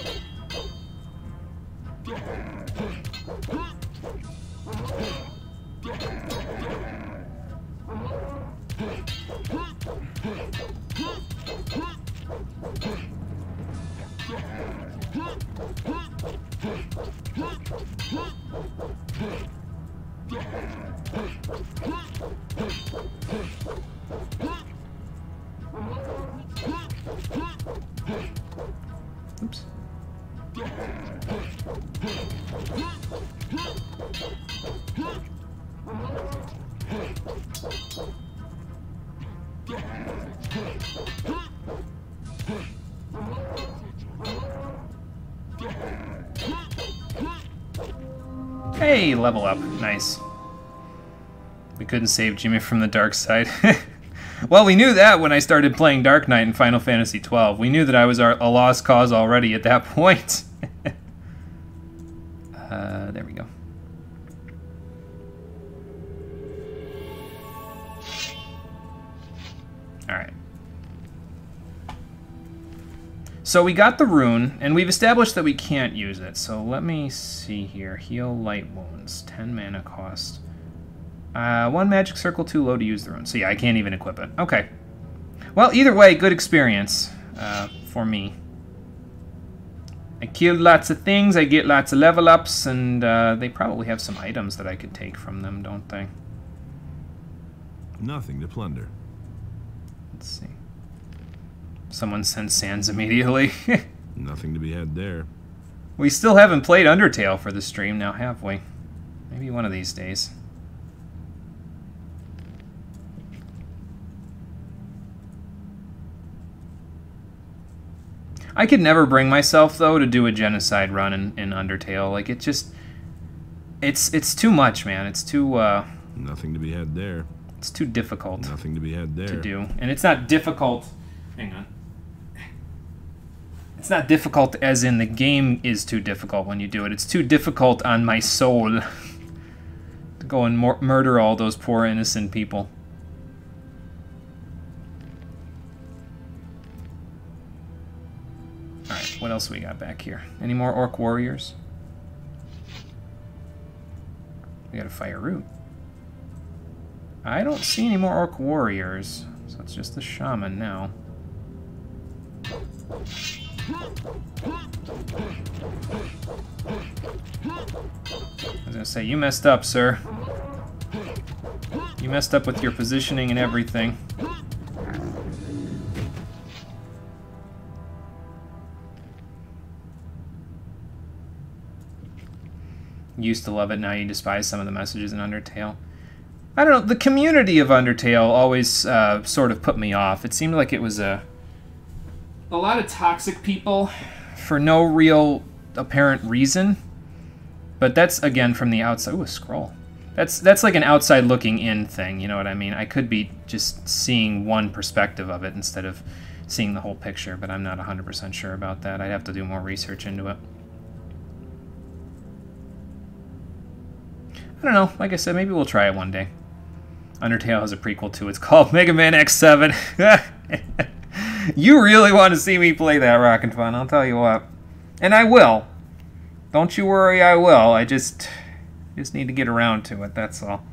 Speaker 1: Oops. Hey, level up. Nice. We couldn't save Jimmy from the dark side. Well, we knew that when I started playing Dark Knight in Final Fantasy XII. We knew that I was a lost cause already at that point. There we go. Alright. So we got the rune, and we've established that we can't use it. So let me see here. Heal light wounds. 10 mana cost. 1 magic circle, too low to use the rune. So yeah, I can't even equip it. Okay. Well, either way, good experience for me. I killed lots of things, I get lots of level ups, and they probably have some items that I could take from them, don't they?
Speaker 3: Nothing to plunder.
Speaker 1: Let's see. Someone sent Sans immediately.
Speaker 3: Nothing to be had there.
Speaker 1: We still haven't played Undertale for the stream now, have we? Maybe one of these days. I could never bring myself, though, to do a genocide run in Undertale. Like, it just... It's too much, man. It's too,
Speaker 3: Nothing to be had there.
Speaker 1: It's too difficult.
Speaker 3: Nothing to be had there.
Speaker 1: To do. And it's not difficult... Hang on. It's not difficult as in the game is too difficult when you do it. It's too difficult on my soul to go and murder all those poor innocent people. Alright, what else we got back here? Any more orc warriors? We got a fire root. I don't see any more orc warriors, so it's just the shaman now. I was gonna say, you messed up, sir. You messed up with your positioning and everything. You used to love it, now you despise some of the messages in Undertale. I don't know, the community of Undertale always sort of put me off. It seemed like it was a lot of toxic people for no real apparent reason. But that's, again, from the outside. Ooh, a scroll. That's like an outside looking in thing, you know what I mean? I could be just seeing one perspective of it instead of seeing the whole picture, but I'm not 100% sure about that. I'd have to do more research into it. I don't know. Like I said, maybe we'll try it one day. Undertale has a prequel too. It's called Mega Man X7. You really want to see me play that, Rockin' Fun, I'll tell you what. And I will. Don't you worry, I will. I just need to get around to it, that's all.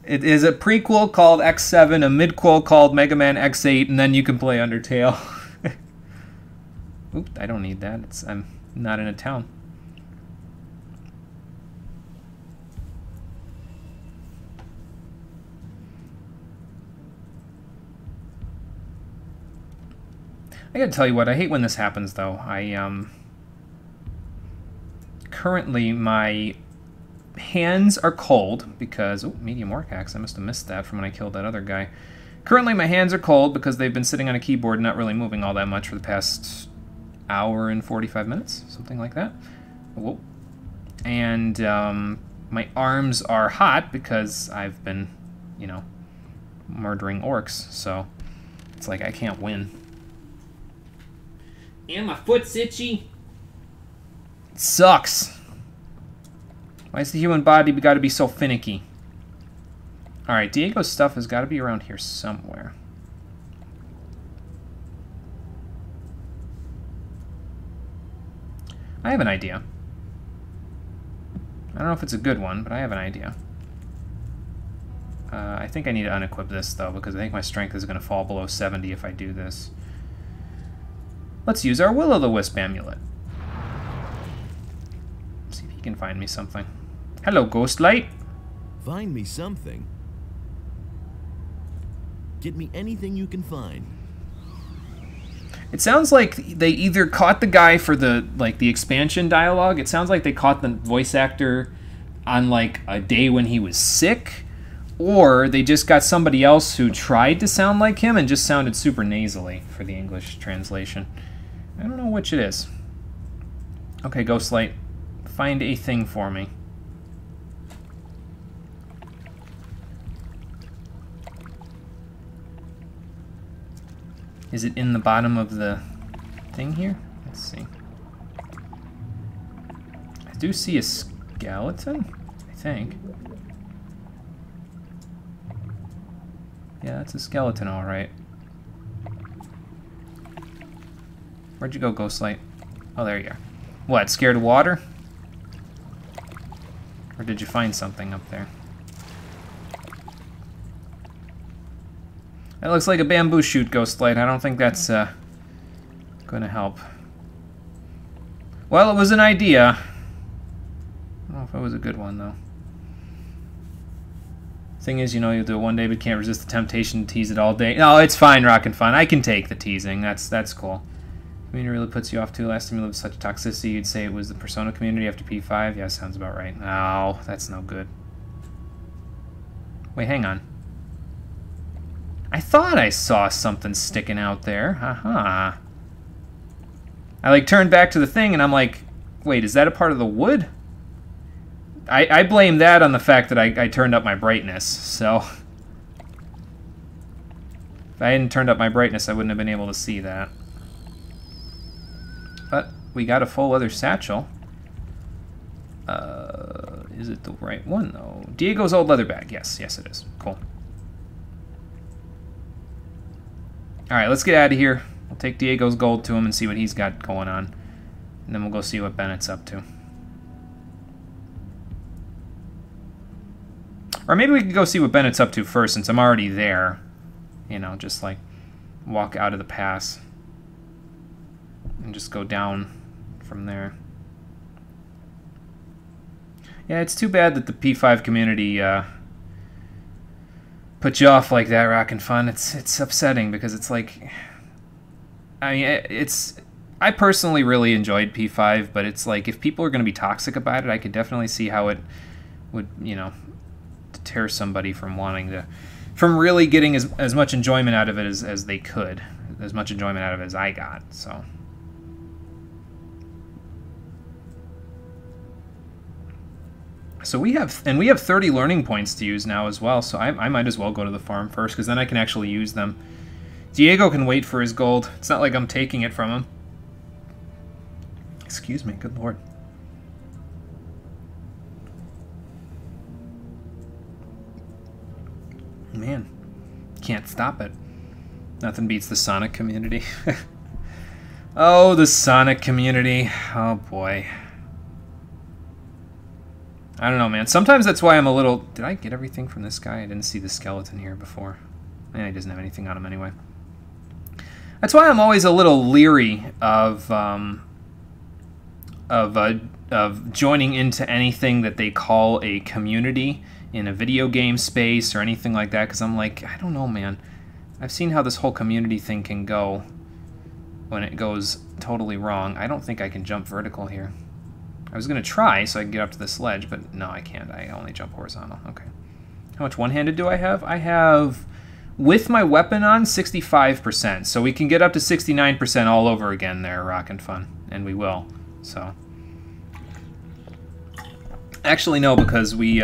Speaker 1: It is a prequel called X7, a midquel called Mega Man X8, and then you can play Undertale. Oop, I don't need that. I'm not in a town. I gotta tell you what, I hate when this happens, though. Currently, my hands are cold because... Oh, medium orc axe. I must have missed that from when I killed that other guy. Currently, my hands are cold because they've been sitting on a keyboard not really moving all that much for the past hour and 45 minutes, something like that. Whoa. And my arms are hot because I've been, you know, murdering orcs, so it's like I can't win. And my foot's itchy. It sucks. Why is the human body got to be so finicky? Alright, Diego's stuff has got to be around here somewhere. I have an idea. I don't know if it's a good one, but I have an idea. I think I need to unequip this, though, because I think my strength is going to fall below 70 if I do this. Let's use our Will-o'-the-Wisp amulet. See if he can find me something. Hello, Ghostlight.
Speaker 14: Find me something? Get me anything you can find.
Speaker 1: It sounds like they either caught the guy for the expansion dialogue. It sounds like they caught the voice actor on like a day when he was sick, or they just got somebody else who tried to sound like him and just sounded super nasally for the English translation. I don't know which it is. Okay, Ghostlight, find a thing for me. Is it in the bottom of the thing here? Let's see. I do see a skeleton, I think. Yeah, that's a skeleton, all right. Where'd you go, Ghostlight? Oh, there you are. What, scared of water? Or did you find something up there? That looks like a bamboo shoot, Ghostlight. I don't think that's going to help. Well, it was an idea. I don't know if it was a good one, though. Thing is, you know, you'll do it one day, but can't resist the temptation to tease it all day. No, it's fine, Rockin' Fun. I can take the teasing. That's cool. Community really puts you off, too. Last time you lived such toxicity, you'd say it was the Persona community after P5? Yeah, sounds about right. No, that's no good. Wait, hang on. I thought I saw something sticking out there. Haha. I like turned back to the thing and I'm like, wait, is that a part of the wood? I blame that on the fact that I turned up my brightness, so if I hadn't turned up my brightness, I wouldn't have been able to see that. But we got a full leather satchel. Is it the right one, though? Diego's old leather bag. Yes, yes it is. Cool. Alright, let's get out of here. We'll take Diego's gold to him and see what he's got going on. And then we'll go see what Bennett's up to. Or maybe we could go see what Bennett's up to first, since I'm already there. You know, just like walk out of the pass. And just go down from there. Yeah, it's too bad that the P5 community put you off like that, Rockin' Fun. It's upsetting because it's like, I mean, I personally really enjoyed P5, but it's like if people are going to be toxic about it, I could definitely see how it would, you know, deter somebody from from really getting as much enjoyment out of it as they could, as much enjoyment out of it as I got. So we have 30 learning points to use now as well, so I might as well go to the farm first, because then I can actually use them. Diego can wait for his gold. It's not like I'm taking it from him. Excuse me, good lord. Man, can't stop it. Nothing beats the Sonic community. Oh, the Sonic community. Oh boy. I don't know, man. Sometimes that's why I'm a little... Did I get everything from this guy? I didn't see the skeleton here before. Eh, he doesn't have anything on him anyway. That's why I'm always a little leery of joining into anything that they call a community in a video game space or anything like that, because I'm like, I don't know, man. I've seen how this whole community thing can go when it goes totally wrong. I don't think I can jump vertical here. I was going to try so I can get up to this ledge, but no, I can't. I only jump horizontal. Okay. How much one-handed do I have? I have, with my weapon on, 65%. So we can get up to 69% all over again there, Rockin' Fun. And we will. So. Actually, no, because we,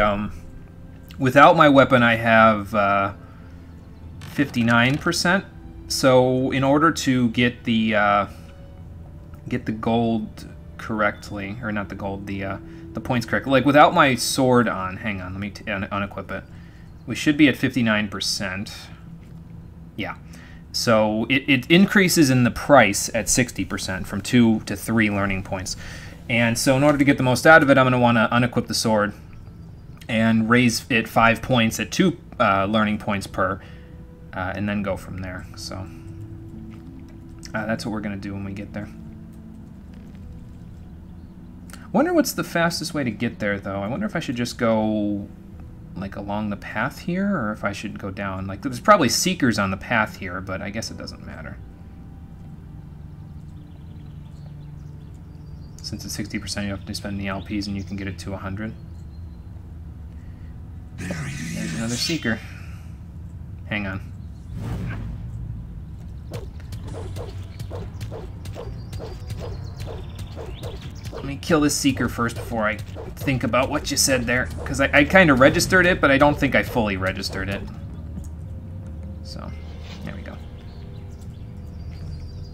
Speaker 1: without my weapon, I have 59%. So in order to get the gold correctly, or not the gold, the the points correctly. Like, without my sword on, hang on, let me unequip it. We should be at 59%. Yeah. So it increases in the price at 60% from 2 to 3 learning points. And so in order to get the most out of it, I'm going to want to unequip the sword and raise it 5 points at 2 learning points per, and then go from there. So that's what we're going to do when we get there. Wonder what's the fastest way to get there, though. I wonder if I should just go, like, along the path here, or if I should go down. Like, there's probably seekers on the path here, but I guess it doesn't matter. Since it's 60%, you have to spend the LPs, and you can get it to 100. There's another seeker. Hang on. Let me kill this seeker first before I think about what you said there, because I kind of registered it, but I don't think I fully registered it. So, there we go.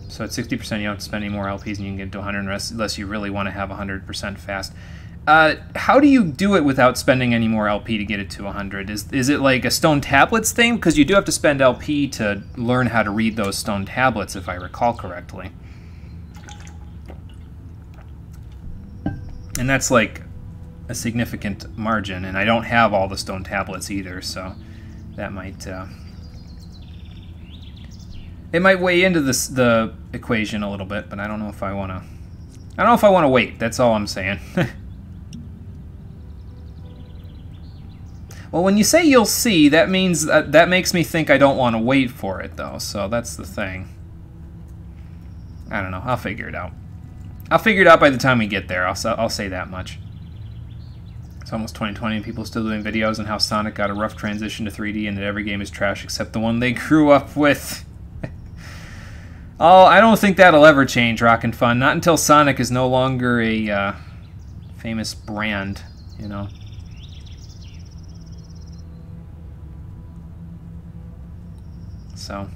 Speaker 1: So at 60%, you don't have to spend any more LPs, and you can get to 100 unless you really want to have 100% fast. How do you do it without spending any more LP to get it to 100? Is it like a stone tablets thing? Because you do have to spend LP to learn how to read those stone tablets, if I recall correctly. And that's like a significant margin, and I don't have all the stone tablets either, so that might it might weigh into the equation a little bit, but I don't know if I want to. I don't know if I want to wait. That's all I'm saying. Well, when you say you'll see, that means that makes me think I don't want to wait for it, though. So that's the thing. I don't know. I'll figure it out. I'll figure it out by the time we get there. I'll say that much. It's almost 2020 and people still doing videos on how Sonic got a rough transition to 3D and that every game is trash except the one they grew up with. Oh, I don't think that'll ever change, Rockin' Fun. Not until Sonic is no longer a famous brand, you know. So,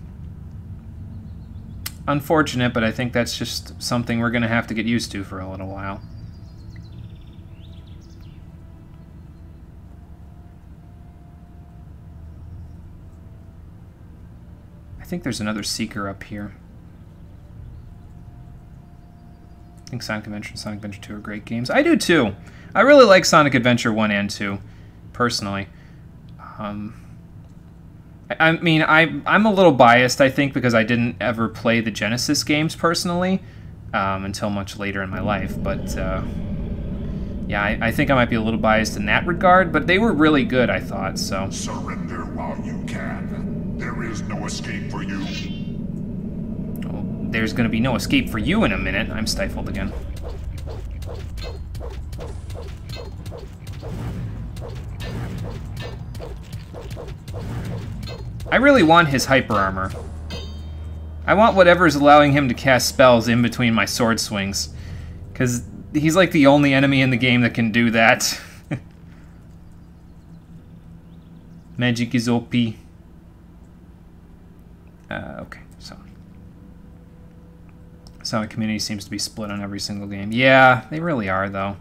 Speaker 1: unfortunate, but I think that's just something we're going to have to get used to for a little while. I think there's another Seeker up here. I think Sonic Adventure and Sonic Adventure 2 are great games. I do too. I really like Sonic Adventure 1 and 2, personally. I mean, I'm a little biased, I think, because I didn't ever play the Genesis games personally until much later in my life. But yeah, I think I might be a little biased in that regard. But they were really good, I thought. So
Speaker 2: surrender while you can. There is no escape for you.
Speaker 1: Well, there's going to be no escape for you in a minute. I'm stifled again. I really want his hyper armor. I want whatever's allowing him to cast spells in between my sword swings. Because he's like the only enemy in the game that can do that. Magic is OP. Okay, so. Sonic community seems to be split on every single game. Yeah, they really are, though.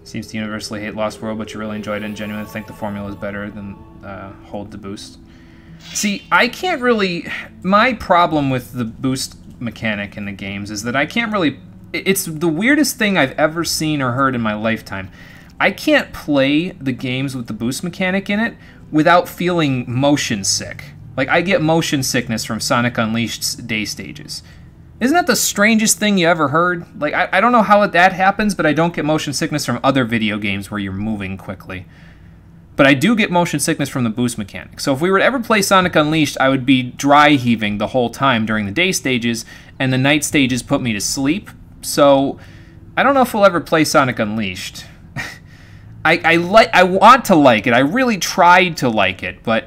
Speaker 1: Seems to universally hate Lost World, but you really enjoyed it and genuinely think the formula is better than hold the boost. See, I can't really... My problem with the boost mechanic in the games is that I can't really... It's the weirdest thing I've ever seen or heard in my lifetime. I can't play the games with the boost mechanic in it without feeling motion sick. Like, I get motion sickness from Sonic Unleashed's day stages. Isn't that the strangest thing you ever heard? Like, I don't know how that happens, but I don't get motion sickness from other video games where you're moving quickly. But I do get motion sickness from the boost mechanic. So if we were to ever play Sonic Unleashed, I would be dry heaving the whole time during the day stages, and the night stages put me to sleep. So I don't know if we'll ever play Sonic Unleashed. I want to like it. I really tried to like it, but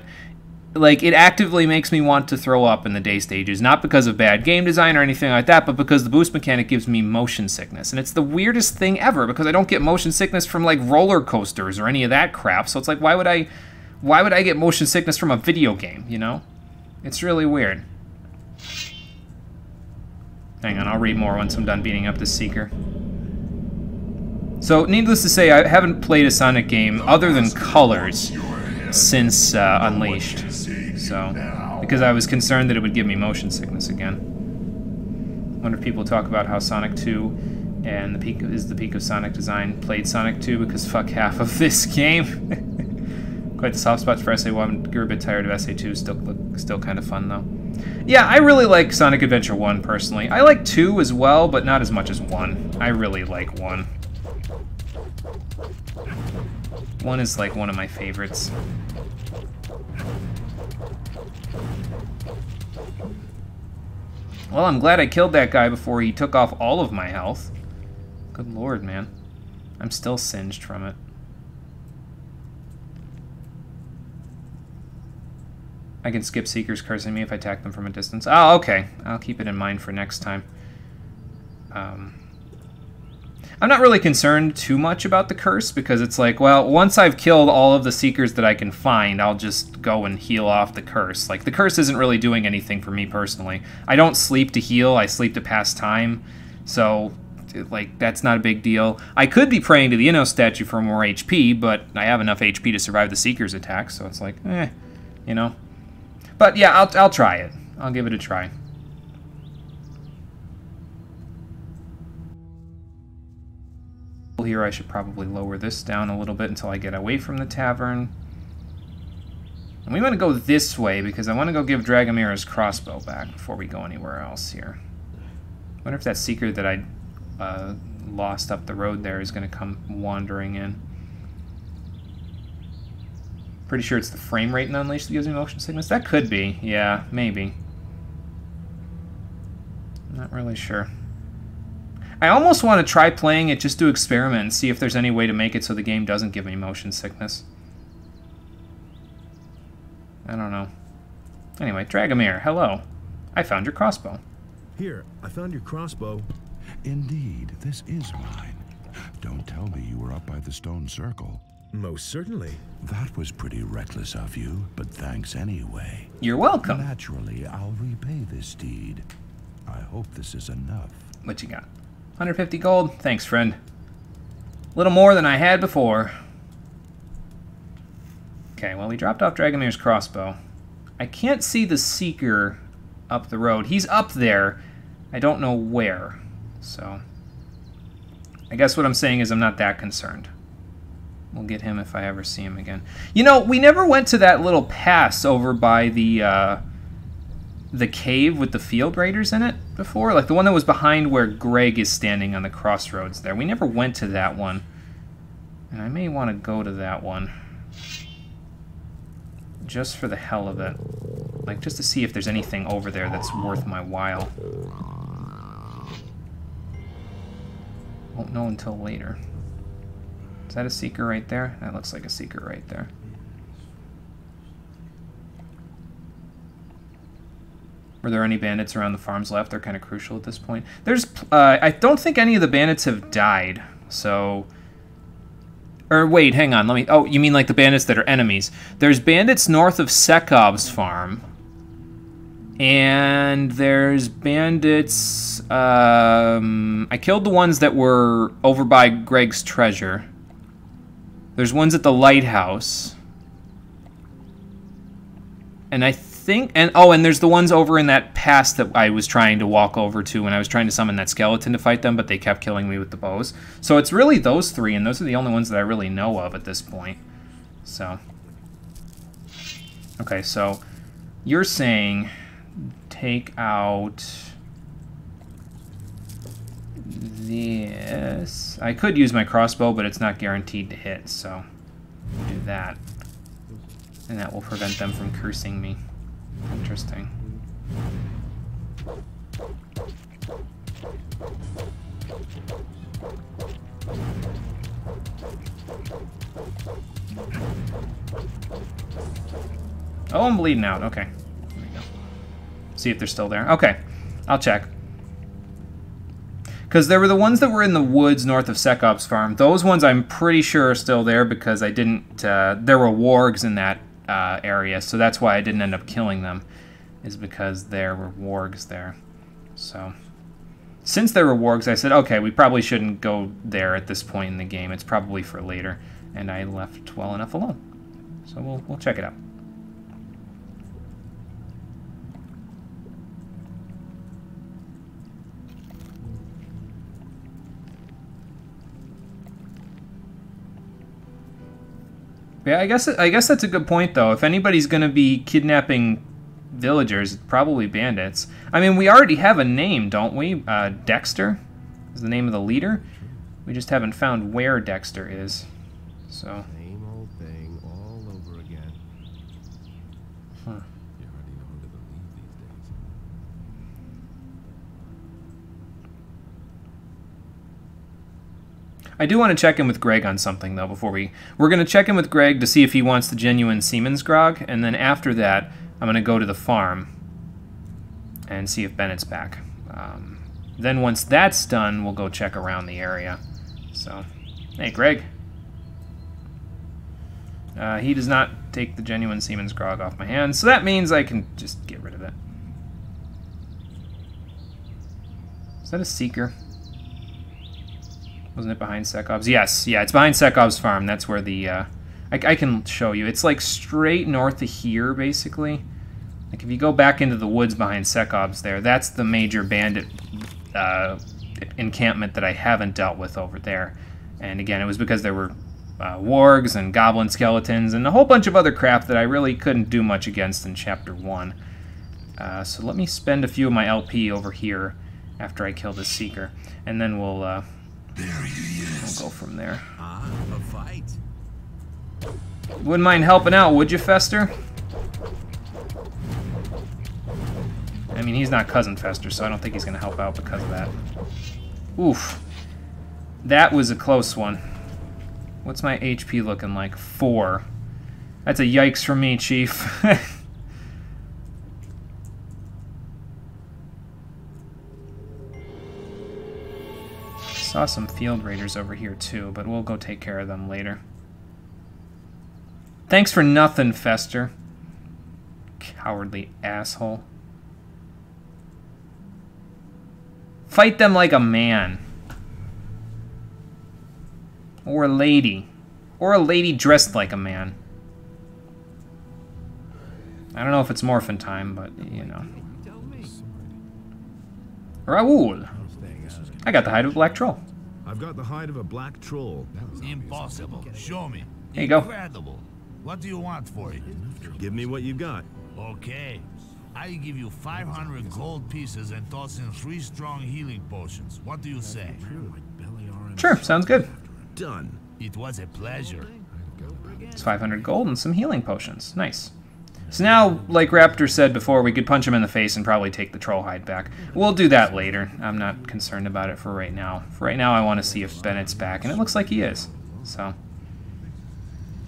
Speaker 1: like, it actively makes me want to throw up in the day stages, not because of bad game design or anything like that, but because the boost mechanic gives me motion sickness. And it's the weirdest thing ever, because I don't get motion sickness from, like, roller coasters or any of that crap. So it's like, why would I get motion sickness from a video game, you know? It's really weird. Hang on, I'll read more once I'm done beating up this Seeker. So, needless to say, I haven't played a Sonic game other than Colors since Unleashed. So, because I was concerned that it would give me motion sickness again. I wonder if people talk about how Sonic 2 and the peak of Sonic design played Sonic 2 because fuck half of this game. Quite the soft spots for SA1. You're a bit tired of SA2. Still kind of fun though. Yeah, I really like Sonic Adventure 1 personally. I like 2 as well, but not as much as 1. I really like 1. 1 is like one of my favorites. Well, I'm glad I killed that guy before he took off all of my health. Good lord, man. I'm still singed from it. I can skip Seekers cursing me if I attack them from a distance. Oh, okay. I'll keep it in mind for next time. I'm not really concerned too much about the curse because it's like, well, once I've killed all of the Seekers that I can find, I'll just go and heal off the curse. Like, the curse isn't really doing anything for me personally. I don't sleep to heal, I sleep to pass time. So, like, that's not a big deal. I could be praying to the Inno statue for more HP, but I have enough HP to survive the Seeker's attack, so it's like, you know. But yeah, I'll try it. I'll give it a try. Here I should probably lower this down a little bit until I get away from the tavern. And we want to go this way because I want to go give Dragomira's crossbow back before we go anywhere else here. I wonder if that Seeker that I lost up the road there is going to come wandering in. Pretty sure it's the frame rate in Unleashed that gives me motion sickness. That could be. Yeah, maybe. I'm not really sure. I almost want to try playing it just to experiment and see if there's any way to make it so the game doesn't give me motion sickness. I don't know. Anyway, Dragomir, hello. I found your crossbow.
Speaker 3: Here, I found your crossbow.
Speaker 9: Indeed, this is mine. Don't tell me you were up by the stone circle.
Speaker 3: Most certainly.
Speaker 9: That was pretty reckless of you, but thanks anyway.
Speaker 1: You're welcome.
Speaker 9: Naturally, I'll repay this deed. I hope this is enough.
Speaker 1: What you got? 150 gold? Thanks, friend. A little more than I had before. Okay, well, we dropped off Dragomir's crossbow. I can't see the Seeker up the road. He's up there. I don't know where. So, I guess what I'm saying is I'm not that concerned. We'll get him if I ever see him again. You know, we never went to that little pass over by the cave with the field raiders in it before. Like the one that was behind where Greg is standing on the crossroads there. We never went to that one. And I may want to go to that one. Just for the hell of it. Like, just to see if there's anything over there that's worth my while. Won't know until later. Is that a Seeker right there? That looks like a Seeker right there. Were there any bandits around the farms left? They're kind of crucial at this point. There's, I don't think any of the bandits have died, so... Or wait, hang on, let me... Oh, you mean like the bandits that are enemies. There's bandits north of Sekov's farm. And there's bandits... I killed the ones that were over by Greg's treasure. There's ones at the lighthouse. And I think... And there's the ones over in that pass that I was trying to walk over to when I was trying to summon that skeleton to fight them, but they kept killing me with the bows. So it's really those three, and those are the only ones that I really know of at this point. So... Okay, so... You're saying... Take out... this. I could use my crossbow, but it's not guaranteed to hit, so we'll do that. And that will prevent them from cursing me. Interesting. Oh, I'm bleeding out. Okay. There we go. See if they're still there. Okay. I'll check. Because there were the ones that were in the woods north of Sekov's farm. Those ones I'm pretty sure are still there because I didn't... there were wargs in that area, so that's why I didn't end up killing them. Is because there were wargs there. So... since there were wargs, I said, okay, we probably shouldn't go there at this point in the game. It's probably for later. And I left well enough alone. So we'll check it out. Yeah, I guess that's a good point, though. If anybody's going to be kidnapping villagers, probably bandits. I mean, we already have a name, don't we? Dexter is the name of the leader. We just haven't found where Dexter is. So.
Speaker 12: Same old thing all over again.
Speaker 1: Huh.
Speaker 9: You already know who to believe these days.
Speaker 1: I do want to check in with Greg on something, though, before we're going to check in with Greg to see if he wants the genuine Seaman's Grog, and then after that, I'm going to go to the farm and see if Bennett's back. Then once that's done, we'll go check around the area. So, hey, Greg. He does not take the genuine Seaman's Grog off my hands, so that means I can just get rid of it. Is that a Seeker? Wasn't it behind Sekov's? Yes, yeah, it's behind Sekov's farm. That's where the... I can show you. It's like straight north of here, basically. Like if you go back into the woods behind Sekov's there, that's the major bandit encampment that I haven't dealt with over there. And again, it was because there were wargs and goblin skeletons and a whole bunch of other crap that I really couldn't do much against in Chapter 1. So let me spend a few of my LP over here after I kill this Seeker. And then we'll go from there.
Speaker 14: A fight.
Speaker 1: Wouldn't mind helping out, would you, Fester? I mean, he's not Cousin Fester, so I don't think he's going to help out because of that. Oof. That was a close one. What's my HP looking like? 4. That's a yikes for me, Chief. Saw some field raiders over here too, but we'll go take care of them later. Thanks for nothing, Fester. Cowardly asshole. Fight them like a man. Or a lady. Or a lady dressed like a man. I don't know if it's morphin time, but, you know. Raoul. I got the hide of a black troll.
Speaker 3: I've got the hide of a black troll.
Speaker 15: Impossible. Show me.
Speaker 1: There you go.
Speaker 15: Incredible. What do you want for it?
Speaker 3: Give me what you've got.
Speaker 15: Okay. I give you 500 gold pieces and toss in 3 strong healing potions. What do you say?
Speaker 1: Sure, sounds good.
Speaker 3: Done.
Speaker 15: It was a pleasure.
Speaker 1: It's 500 gold and some healing potions. Nice. So now, like Raptor said before, we could punch him in the face and probably take the troll hide back. We'll do that later. I'm not concerned about it for right now. For right now, I want to see if Bennett's back, and it looks like he is. So,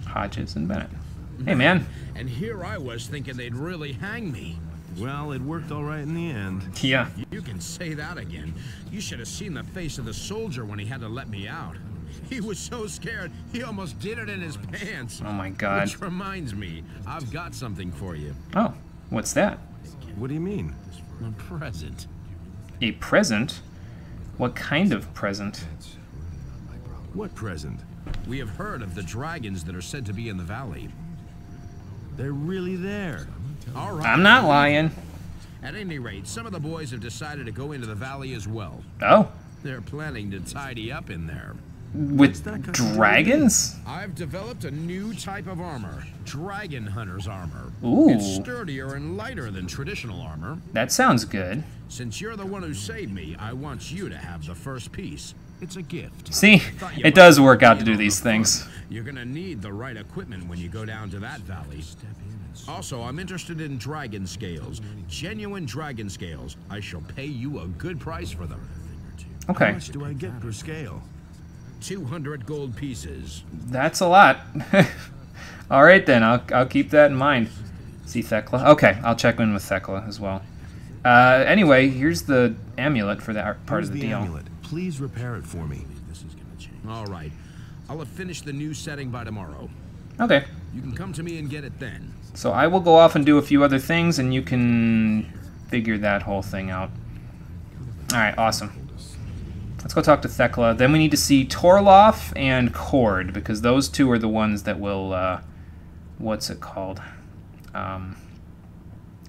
Speaker 1: Hodges and Bennett. Hey, man.
Speaker 8: And here I was thinking they'd really hang me.
Speaker 3: Well, it worked all right in the end.
Speaker 1: Yeah.
Speaker 8: You can say that again. You should have seen the face of the soldier when he had to let me out. He was so scared, he almost did it in his pants.
Speaker 1: Oh my God.
Speaker 8: Which reminds me, I've got something for you.
Speaker 1: Oh, what's that?
Speaker 3: What do you mean?
Speaker 8: A present.
Speaker 1: A present? What kind of present?
Speaker 3: What present?
Speaker 8: We have heard of the dragons that are said to be in the valley.
Speaker 3: They're really there.
Speaker 8: All right.
Speaker 1: I'm not lying.
Speaker 8: At any rate, some of the boys have decided to go into the valley as well.
Speaker 1: Oh?
Speaker 8: They're planning to tidy up in there.
Speaker 1: With dragons?
Speaker 8: I've developed a new type of armor. Dragon Hunter's armor.
Speaker 1: Ooh.
Speaker 8: It's sturdier and lighter than traditional armor.
Speaker 1: That sounds good.
Speaker 8: Since you're the one who saved me, I want you to have the first piece. It's a gift.
Speaker 1: See? It does work out to do these things.
Speaker 8: You're gonna need the right equipment when you go down to that valley. Also, I'm interested in dragon scales. Genuine dragon scales. I shall pay you a good price for them.
Speaker 1: Okay.
Speaker 3: How much do I get per scale?
Speaker 8: 200 gold pieces.
Speaker 1: That's a lot. All right, then. I'll keep that in mind. See Thekla? Okay, I'll check in with Thekla as well. Anyway, here's the amulet for that part of the deal.
Speaker 3: Amulet. Please repair it for me.
Speaker 8: All right. I'll have finished the new setting by tomorrow.
Speaker 1: Okay.
Speaker 8: You can come to me and get it then.
Speaker 1: So I will go off and do a few other things, and you can figure that whole thing out. All right, awesome. Let's go talk to Thekla. Then we need to see Torloff and Cord, because those two are the ones that will, what's it called?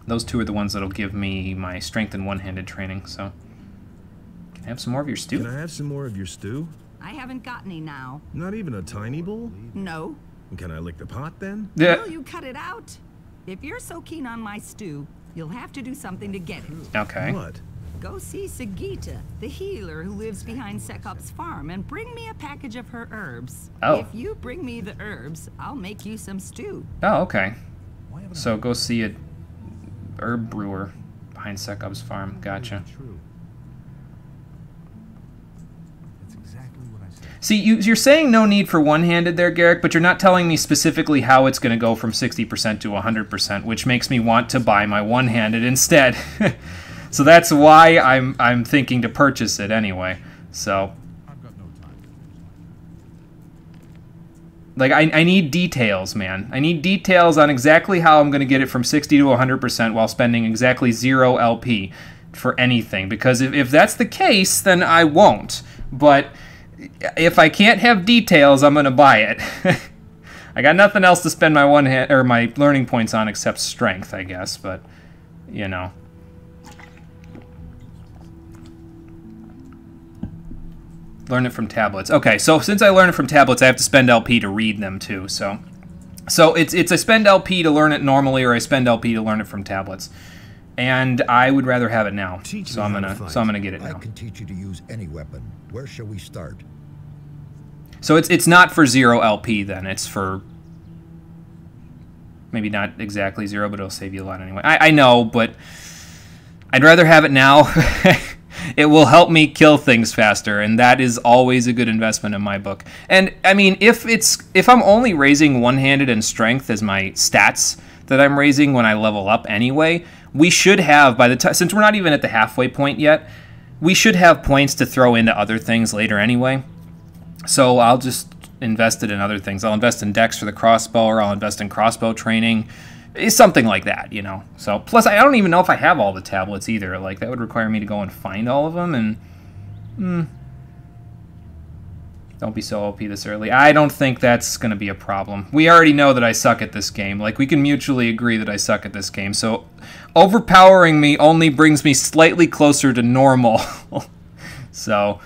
Speaker 1: Those two are the ones that'll give me my strength and one-handed training, so. Can I have some more of your stew?
Speaker 3: Can I have some more of your stew?
Speaker 13: I haven't got any now.
Speaker 3: Not even a tiny bowl?
Speaker 13: No.
Speaker 3: Can I lick the pot then?
Speaker 1: Yeah.
Speaker 13: Will you cut it out? If you're so keen on my stew, you'll have to do something to get it.
Speaker 1: Okay.
Speaker 3: What?
Speaker 13: Go see Sagita, the healer who lives behind Sekop's farm, and bring me a package of her herbs.
Speaker 1: Oh.
Speaker 13: If you bring me the herbs, I'll make you some stew.
Speaker 1: Oh, okay. So go see a herb brewer behind Sekop's farm. Gotcha. See, you're saying no need for one-handed there, Garrick, but you're not telling me specifically how it's going to go from 60% to 100%, which makes me want to buy my one-handed instead. So that's why I'm thinking to purchase it anyway. So, like, I need details, man. I need details on exactly how I'm going to get it from 60 to 100% while spending exactly 0 LP for anything. Because if that's the case, then I won't. But if I can't have details, I'm going to buy it. I got nothing else to spend my my learning points on except strength, I guess. But, you know. Learn it from tablets. Okay, so since I learn it from tablets, I have to spend LP to read them too. So it's I spend LP to learn it normally, or I spend LP to learn it from tablets. And I would rather have it now. So I'm gonna get it now.
Speaker 11: I can teach you to use any weapon. Where shall we start?
Speaker 1: So it's not for 0 LP then. It's for maybe not exactly 0, but it'll save you a lot anyway. I know, but I'd rather have it now. It will help me kill things faster, and that is always a good investment in my book. And I mean, if I'm only raising one-handed and strength as my stats that I'm raising when I level up anyway, we should have, by the time, since we're not even at the halfway point yet, we should have points to throw into other things later anyway. So I'll just invest it in other things. I'll invest in Dex for the crossbow, or I'll invest in crossbow training. It's something like that, you know. So, plus, I don't even know if I have all the tablets either. Like, that would require me to go and find all of them, and... Don't be so OP this early. I don't think that's going to be a problem. We already know that I suck at this game. Like, we can mutually agree that I suck at this game. So, overpowering me only brings me slightly closer to normal. So,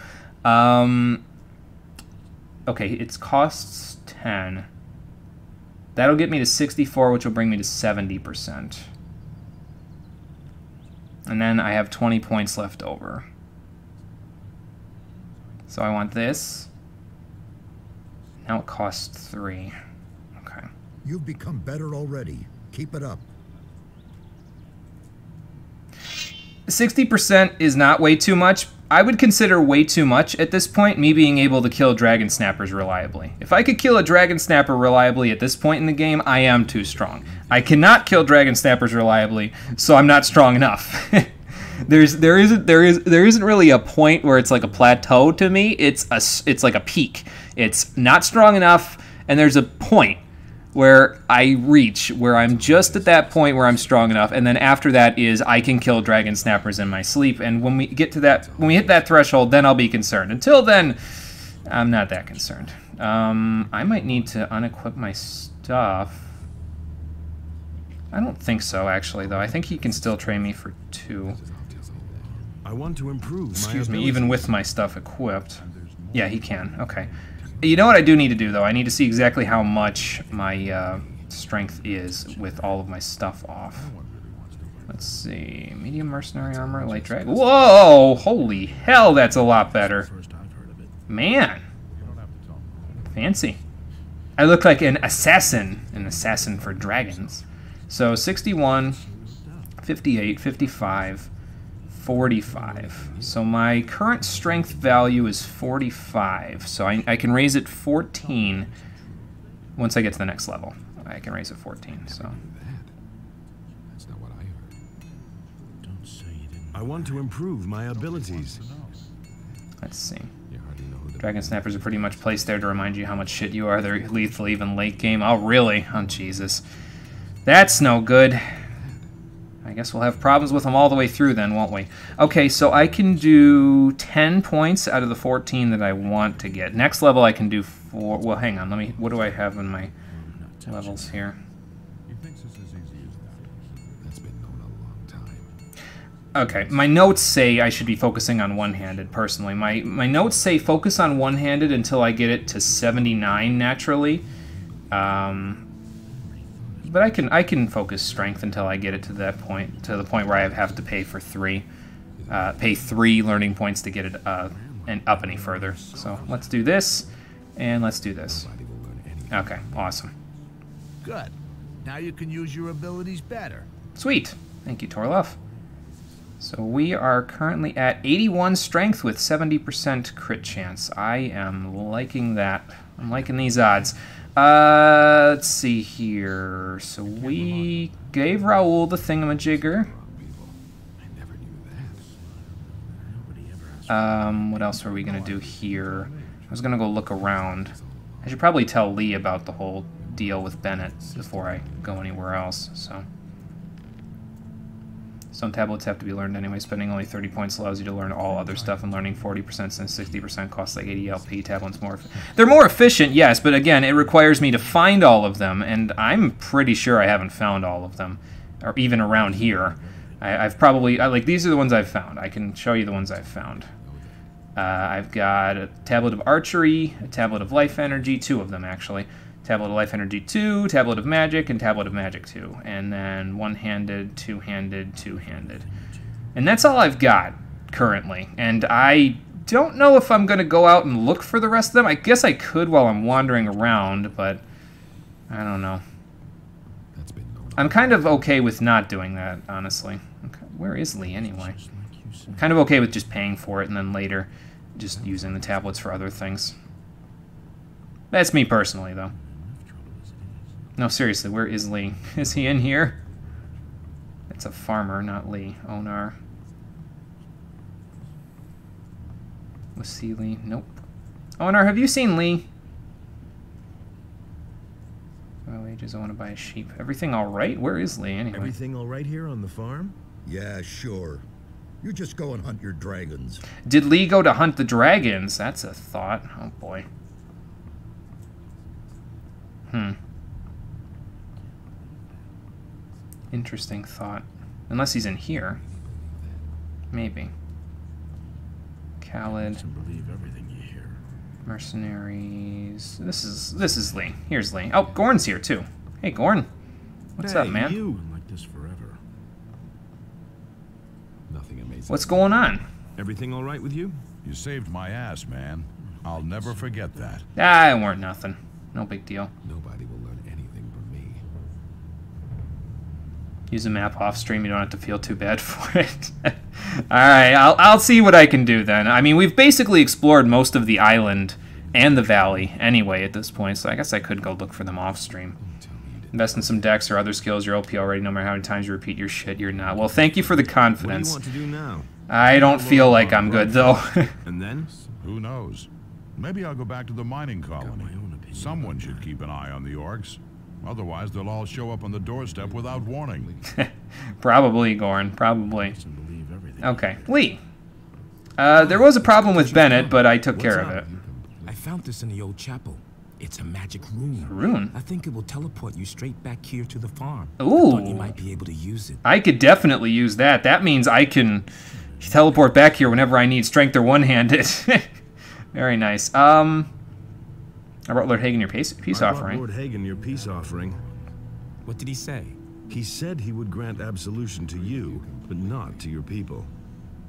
Speaker 1: okay, it costs 10. That'll get me to 64, which will bring me to 70%. And then I have 20 points left over. So I want this. Now it costs 3. Okay.
Speaker 11: You've become better already. Keep it up.
Speaker 1: 60% is not way too much. I would consider way too much at this point, me being able to kill dragon snappers reliably. If I could kill a dragon snapper reliably at this point in the game, I am too strong. I cannot kill dragon snappers reliably, so I'm not strong enough. There isn't really a point where it's like a plateau to me. It's like a peak. It's not strong enough, and there's a point where I reach, where I'm just at that point where I'm strong enough, and then after that is I can kill dragon snappers in my sleep. And when we get to that, when we hit that threshold, then I'll be concerned. Until then, I'm not that concerned. I might need to unequip my stuff. I don't think so, actually, though. I think he can still train me for 2.
Speaker 3: I want to improve my
Speaker 1: Excuse me,
Speaker 3: abilities.
Speaker 1: even with my stuff equipped. Yeah, he can. Okay. You know what I do need to do, though? I need to see exactly how much my strength is with all of my stuff off. Let's see. Medium mercenary armor, light drag. Whoa! Holy hell, that's a lot better. Man. Fancy. I look like an assassin for dragons. So 61, 58, 55, 45. So my current strength value is 45. So I can raise it 14 once I get to the next level. I can raise it 14. So
Speaker 9: that's not what I heard.
Speaker 3: Don't say you didn't. I want to improve my abilities.
Speaker 1: Let's see. Dragon snappers are pretty much placed there to remind you how much shit you are. They're lethal even late game. Oh really? Oh Jesus. That's no good. I I guess we'll have problems with them all the way through then, won't we? Okay, so I can do 10 points out of the 14 that I want to get. Next level I can do 4. Well, hang on. What do I have in my levels here? Okay, my notes say I should be focusing on one-handed, personally. My notes say focus on one-handed until I get it to 79 naturally. But I can focus strength until I get it to that point, to the point where I have to pay for 3 learning points to get it and up any further. So let's do this, and let's do this. Okay, awesome.
Speaker 15: Good. Now you can use your abilities better.
Speaker 1: Sweet. Thank you, Torloff. So we are currently at 81 strength with 70% crit chance. I am liking that. I'm liking these odds. Let's see here. So we gave Raoul the thingamajigger. What else are we going to do here? I was going to go look around. I should probably tell Lee about the whole deal with Bennett before I go anywhere else, so... Some tablets have to be learned anyway. Spending only 30 points allows you to learn all other stuff, and learning 40% since 60% costs like 80 LP. Tablets they're more efficient, yes, but again, it requires me to find all of them, and I'm pretty sure I haven't found all of them, or even around here. I've probably like these are the ones I've found. I can show you the ones I've found. I've got a tablet of archery, a tablet of life energy, 2 of them actually. Tablet of Life Energy 2, Tablet of Magic, and Tablet of Magic 2. And then one-handed, two-handed, two-handed. And that's all I've got currently. And I don't know if I'm going to go out and look for the rest of them. I guess I could while I'm wandering around, but I don't know. I'm kind of okay with not doing that, honestly. Okay. Where is Lee, anyway? I'm kind of okay with just paying for it and then later just using the tablets for other things. That's me personally, though. No, seriously, where is Lee? Is he in here? It's a farmer, not Lee. Onar. Was see Lee? Nope. Onar, have you seen Lee? Oh, ages, I want to buy a sheep. Everything all right? Where is Lee, anyway?
Speaker 3: Everything all right here on the farm?
Speaker 11: Yeah, sure. You just go and hunt your dragons.
Speaker 1: Did Lee go to hunt the dragons? That's a thought. Oh, boy. Interesting thought. Unless he's in here. Maybe. Khaled. Mercenaries. This is Lee. Here's Lee. Oh, Gorn's here too. Hey, Gorn. What's up, man?
Speaker 9: You. Like this forever. Nothing amazing.
Speaker 1: What's going on?
Speaker 9: Everything all right with you?
Speaker 2: You saved my ass, man. I'll never forget that.
Speaker 1: Ah, it weren't nothing. No big deal.
Speaker 9: Nobody will learn anything from me.
Speaker 1: Use a map off stream. You don't have to feel too bad for it. All right, I'll see what I can do then. I mean, we've basically explored most of the island and the valley anyway at this point, so I guess I could go look for them off stream. Invest in some decks or other skills. You're OP already. No matter how many times you repeat your shit, you're not. Well, thank you for the confidence.
Speaker 9: What do you want to do now?
Speaker 1: I don't feel like I'm good though.
Speaker 9: And then?
Speaker 2: Who knows? Maybe I'll go back to the mining colony. Someone should keep an eye on the orcs. Otherwise, they'll all show up on the doorstep without warning.
Speaker 1: Probably, Gorn. Probably. Okay. Lee. There was a problem with Bennett, but I took care of it.
Speaker 10: I found this in the old chapel. It's a magic rune.
Speaker 1: A rune?
Speaker 10: I think it will teleport you straight back here to the farm.
Speaker 1: Ooh.
Speaker 10: I thought you might be able to use it.
Speaker 1: I could definitely use that. That means I can teleport back here whenever I need strength or one-handed. Very nice. I brought Lord Hagen your peace offering.
Speaker 3: Lord Hagen your peace offering.
Speaker 10: What did he say?
Speaker 3: He said he would grant absolution to you, but not to your people.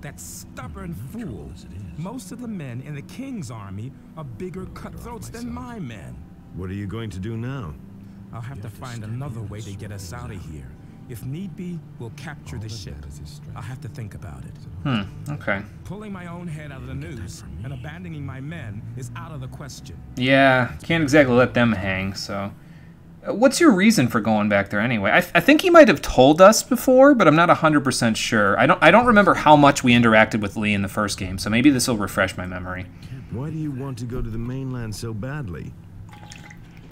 Speaker 10: That stubborn fool. Most of the men in the king's army are bigger cutthroats than my men.
Speaker 3: What are you going to do now?
Speaker 10: I'll have to find another way to get us out of here. If need be, we'll capture the ship. I'll have to think about it.
Speaker 1: Okay.
Speaker 10: Pulling my own head out of the noose and abandoning my men is out of the question.
Speaker 1: Yeah, can't exactly let them hang, so... What's your reason for going back there anyway? I think he might have told us before, but I'm not 100% sure. I don't remember how much we interacted with Lee in the first game, so maybe this will refresh my memory.
Speaker 3: Why do you want to go to the mainland so badly?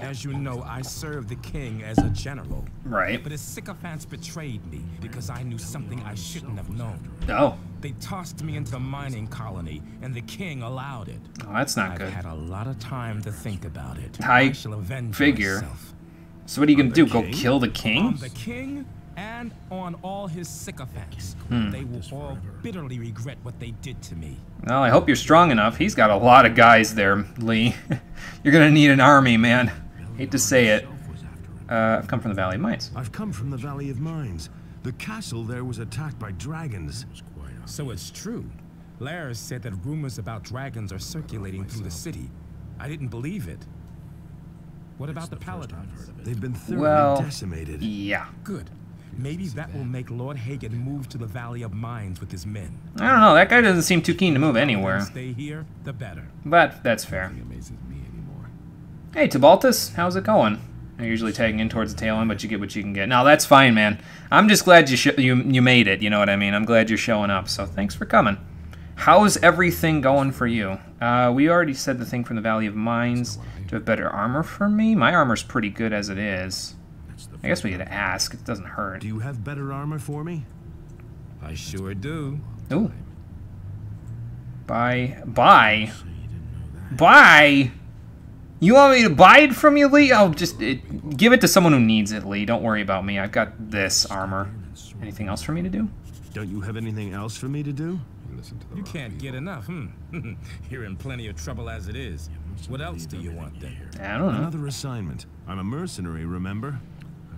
Speaker 10: As you know, I served the king as a general.
Speaker 1: Right.
Speaker 10: But his sycophants betrayed me because I knew something I shouldn't have known.
Speaker 1: Oh.
Speaker 10: They tossed me into the mining colony, and the king allowed it.
Speaker 1: Oh, that's not good.
Speaker 10: I've had a lot of time to think about it.
Speaker 1: I
Speaker 10: shall avenge
Speaker 1: figure.
Speaker 10: myself.
Speaker 1: So what are you gonna do? Go kill the king?
Speaker 10: On the king and on all his sycophants. They will all bitterly regret what they did to me.
Speaker 1: Well, I hope you're strong enough. He's got a lot of guys there, Lee. You're gonna need an army, man. Hate to say it. I've come from the Valley of Mines.
Speaker 3: I've come from the Valley of Mines. The castle there was attacked by dragons.
Speaker 10: So it's true. Lars said that rumors about dragons are circulating through the city. I didn't believe it. What about the paladins?
Speaker 3: They've been thoroughly decimated.
Speaker 1: Yeah.
Speaker 10: Good. Maybe that will make Lord Hagen move to the Valley of Mines with his men.
Speaker 1: I don't know. That guy doesn't seem too keen to move anywhere.
Speaker 10: Stay here, the better.
Speaker 1: But that's fair. Hey, Tabaltus, how's it going? You're usually tagging in towards the tail end, but you get what you can get. No, that's fine, man. I'm just glad you made it. You know what I mean? I'm glad you're showing up. So thanks for coming. How's everything going for you? We already said the thing from the Valley of Mines. Do you have better armor for me? My armor's pretty good as it is. I guess we could ask. It doesn't hurt.
Speaker 3: Do you have better armor for me?
Speaker 10: I sure do.
Speaker 1: Ooh. Buy. You want me to buy it from you, Lee? I'll just give it to someone who needs it, Lee. Don't worry about me. I've got this armor. Anything else for me to do?
Speaker 3: Don't you have anything else for me to do?
Speaker 10: You can't get enough, You're in plenty of trouble as it is. What else do you want then?
Speaker 1: I don't know.
Speaker 3: Another assignment. I'm a mercenary, remember?